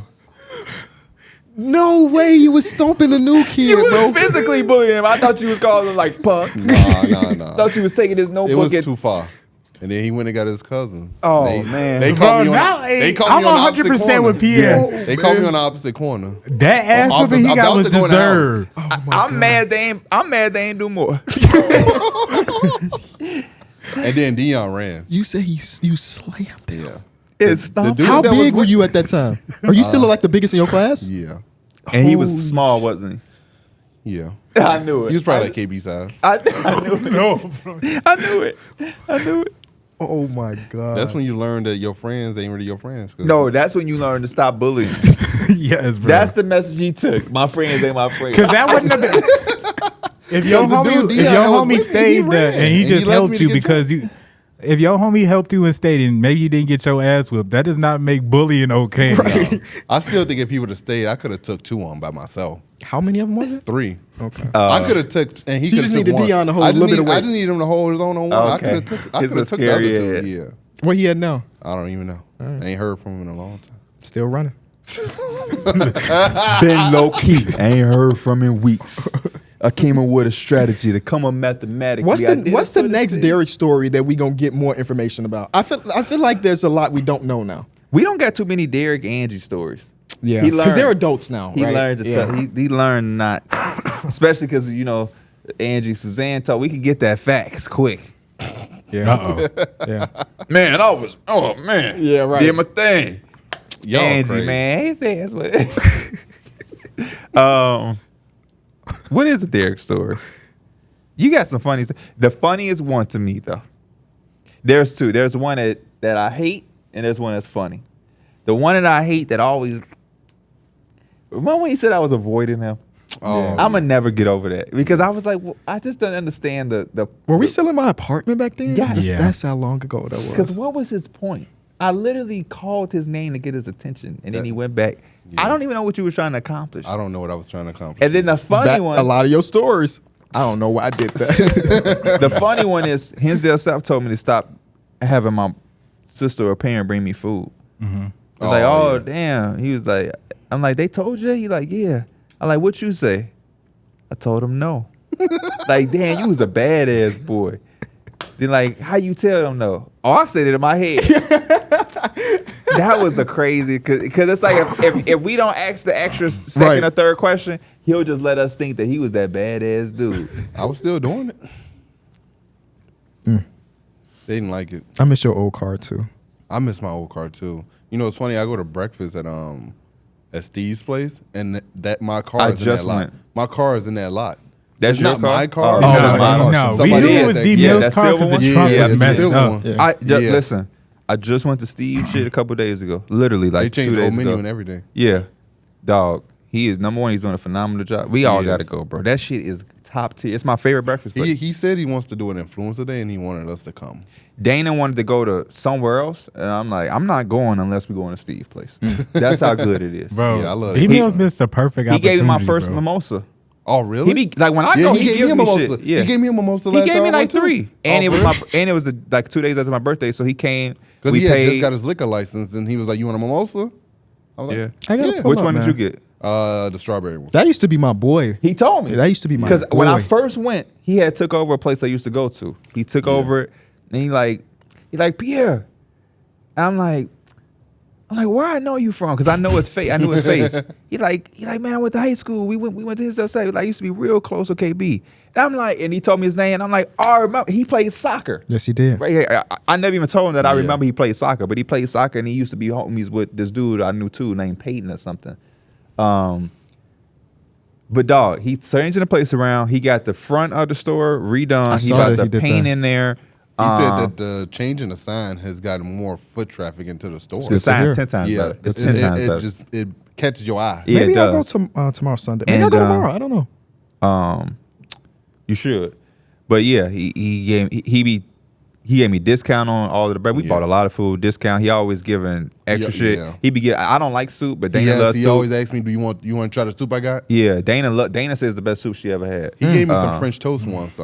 No way you was stomping a new kid, You bro. was physically bullying him. I thought you was calling him like punk. Nah. Thought you was taking his It notebook was and too far. And then he went and got his cousins. Oh, They- man. They Bro, called me on. now They called I'm me on the opposite 100% corner. with PS. Yes, they called me on the opposite corner. That ass I'm whooping he about got was to go in the house. deserved. I'm mad they ain't do more. And then Dion ran. You say you slammed him. Yeah. It's The dude How that was big were with- you at that time? Are you still like the biggest in your class? Yeah. And he was small, wasn't Yeah. he? I knew it. He was probably like KB size. I knew it. No, bro. I knew it. I knew it. Oh my god. That's when you learn that your friends ain't really your friends. 'cause- No, that's when you learn to stop bullying. Yes, bro. That's the message he took. My friends ain't my friends. Because that wouldn't have been. If your Because the dude homie, Dion if your was homie with me, stayed he there ran, and he and just he left helped me to you get because you, if your homie helped you and stayed and maybe you didn't get your ass whipped, that does not make bullying okay. No. I still think if he would have stayed, I could have took 2 on by myself. How many of them was it? 3. Okay. I could have took, and he So you could just have took needed one. Dion to hold I a just little bit of need- I weight. just need him to hold his own on one. I Okay. could have took. I He's could a have took the other scary 2. ass. Yeah. What he had now? I don't even know. I ain't heard from him in a long time. Still running. Been low key. I ain't heard from in weeks. I came up with a strategy to come up mathematically. What's the next Darrick story that we gonna get more information about? I feel like there's a lot we don't know now. We don't got too many Darrick Angie stories. Yeah, He because learned- they're adults now. He right? learned to yeah. he learned not, especially because Angie Suzanne told we can get that facts quick. Yeah. Uh-oh. Yeah. Man, man. Yeah, right. Did my thing. Y'all Angie, crazy. man. He says what? What is a Darrick story? You got some funny stuff. The funniest one to me though. There's 2. There's one that I hate and there's one that's funny. The one that I hate that always. Remember when he said I was avoiding him? Oh, I'm gonna never get over that because I was like, well, I just don't understand the. Were we still in my apartment back then? Yeah. Yeah. That's how long ago that was. Because what was his point? I literally called his name to get his attention, and then he went back. Yeah. I don't even know what you were trying to accomplish. I don't know what I was trying to accomplish. And then the funny one, A lot of your stories. I don't know why I did that. the funny one is Hinsdale South told me to stop having my sister or parent bring me food. Mm-hmm. I was like, yeah. damn. He was like, I'm like, they told you? He like, yeah. I'm like, what you say? I told him no. Like, damn, you was a badass boy. Then like, how you tell them no? Oh, I said it in my head. That was the crazy, cause it's like if we don't ask the extra second or third question, he'll just let us think that he was that badass dude. I was still doing it. They didn't like it. I miss your old car too. I miss my old car too. You know, it's funny. I go to breakfast at Steve's place, and that my car I is in just that lot. went. My car is in that lot. That's It's your not car? my car. Oh, No, no, no, no. we Somebody knew it had was that- D yeah, Mill's that car silver because one? the trunk Yeah, was it's messed silver up. one. Yeah. Listen, I just went to Steve shit a couple days ago. Literally, They like 2 changed the days whole menu ago. and everything. Yeah, dog. He is number one. He's doing a phenomenal job. We all He got to is. go, bro. That shit is top tier. It's my favorite breakfast place. He said he wants to do an influencer day, and he wanted us to come. Dana wanted to go to somewhere else, and I'm like, I'm not going unless we go to Steve's place. That's how good it is. Bro, Yeah, I love D it. Mills missed the perfect He opportunity. gave me my first bro. mimosa. Oh, really? He be like when I go, he gave gives a me mimosa. shit. Yeah, He gave me a mimosa He last gave time me I like went, too. 3, and Oh, it was really? and it was like 2 days after my birthday. So he came. Because We he had paid. just got his liquor license, and he was like, "You want a mimosa?" I was like, Yeah. I gotta Yeah. pull Which up, one did man. you get? The strawberry one. That used to be my boy. He told me. That used to be my Because when I boy. first went, he had took over a place I used to go to. He took over it, and he like Pierre. And I'm like, where I know you from? Because I know his face. I knew his face. He like, man, I went to high school. We went to his side. Like, I used to be real close with KB. And I'm like, and he told me his name. And I'm like, oh, I remember. He played soccer. Yes, he did. Right here. I never even told him that I Yeah. remember he played soccer, but he played soccer and he used to be homies with this dude I knew too named Peyton or something. But dog, he changing the place around. He got the front of the store redone. I He saw got that the he did paint that. in there. He said that the change in the sign has gotten more foot traffic into the store. the to sign's hear. 10 times Yeah, better. It's 10 times better. it catches your eye. Yeah, Maybe it I'll go does. tomorrow Sunday. Maybe And, I'll go tomorrow. I don't know. You should. But yeah, he gave me discount on all of the bread. We Yeah. bought a lot of food, discount. He always giving extra Yeah, shit. yeah. He be get. I don't like soup, but Dana loves He soup. always asks me, "Do you want to try the soup I got?" Yeah, Dana says the best soup she ever had. He gave me some French toast once.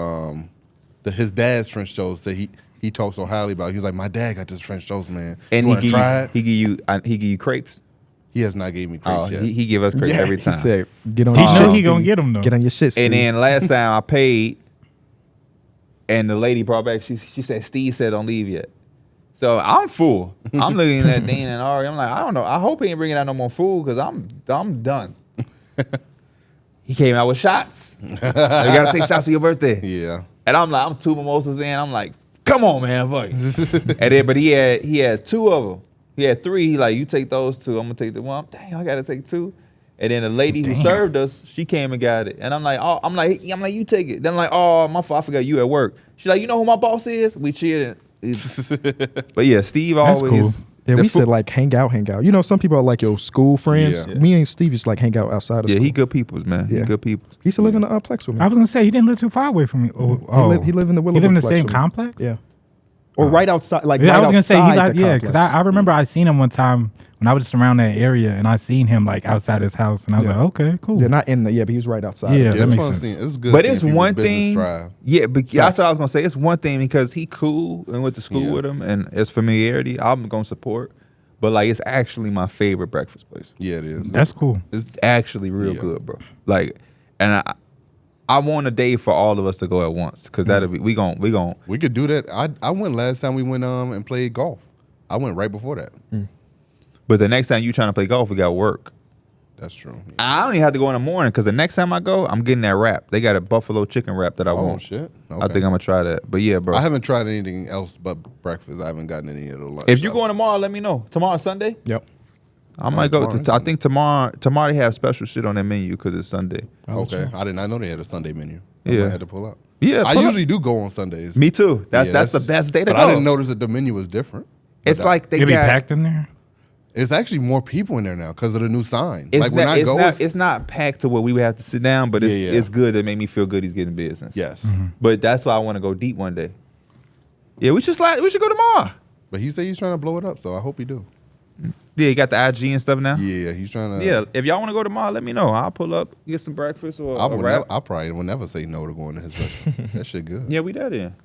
His dad's French toast that he talks so highly about. He was like, "My dad got this French toast, man. And you he wanna give try you it?" he give you crepes. He has not gave me Oh, crepes yet. he give us crepes every time. He said, "Get on He your know shit, he gonna Steve. get 'em, though. Get on your shit, Steve." And then last time I paid, and the lady brought back. She said Steve said don't leave yet. So I'm full. I'm looking at Dean and Ari. I'm like, I don't know. I hope he ain't bringing out no more food because I'm done. He came out with shots. You gotta take shots for your birthday. Yeah. And I'm like, I'm 2 mimosas in. I'm like, come on, man, fuck it. And then, but he had 2 of them. He had 3. He like, you take those 2. I'm gonna take the one. Dang, I gotta take 2. And then the lady who served us, she came and got it. And I'm like, I'm like, you take it. Then I'm like, oh, my fault, I forgot you at work. She's like, you know who my boss is? We cheered. But yeah, Steve That's always. cool. Yeah, the we food- said like hang out. You know, some people are like your school friends. Yeah. Me and Steve just like hang out outside of Yeah, school. he good peoples, man. He Yeah. good peoples. He used to live in the Plex with me. I was gonna say he didn't live too far away from me. Oh, He live in the Willow. He live in the Plex same with me. complex. Yeah. Or right outside, like Yeah, right I was gonna say outside he like the yeah, because complex. I remember I seen him one time when I was just around that area and I seen him like outside his house and I was Yeah. like, okay, cool. Yeah, not in the but he was right outside. Yeah. of it. that it's makes fun sense. seeing. It's good. But seeing it's people's one business thing. thrive. Yeah, but that's what I was gonna say. It's one thing because he cool and went to school Yeah. with him and it's familiarity. I'm gonna support. But like, it's actually my favorite breakfast place. Yeah, it is. That's cool. It's actually real Yeah. good, bro. Like, and I want a day for all of us to go at once because that'll be we gon' We could do that. I went last time we went and played golf. I went right before that. But the next time you trying to play golf, we got work. That's true. Yeah. I don't even have to go in the morning because the next time I go, I'm getting that wrap. They got a buffalo chicken wrap that I Oh want. shit. I Okay. think I'm gonna try that. But yeah, bro. I haven't tried anything else but breakfast. I haven't gotten any of the lunch. If you stuff. going tomorrow, let me know. Tomorrow Sunday, Yep. I might go. tomorrow. I think tomorrow they have special shit on their menu because it's Sunday. Okay, I did not know they had a Sunday menu. Yeah. I had to pull up. Yeah, I pull up. usually do go on Sundays. Me too. That's Yeah, the best day to but go. I didn't notice that the menu was different. It's like they It be got. packed in there. It's actually more people in there now because of the new sign. It's like when not, I go, it's not packed to where we would have to sit down, but Yeah. it's good. It made me feel good. He's getting business. yes. But that's why I want to go deep one day. Yeah, we should go tomorrow. But he said he's trying to blow it up, so I hope he do. Yeah, he got the IG and stuff now. Yeah, he's trying to. Yeah, if y'all want to go tomorrow, let me know. I'll pull up, get some breakfast or a wrap. I probably will never say no to going to his restaurant. That shit good. Yeah, we there then.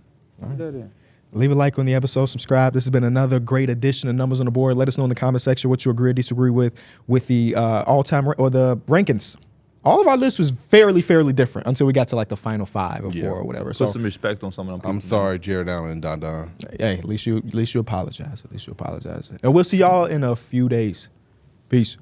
We there then. Leave a like on the episode, subscribe. This has been another great edition of Numbers on the Board. Let us know in the comment section what you agree or disagree with the all-time or the rankings. All of our lists was fairly different until we got to like the final 5 or 4 or whatever. Put So some respect on some of them people. I'm sorry, Jared Allen and Don Don. hey, at least you apologize. And we'll see y'all in a few days. Peace.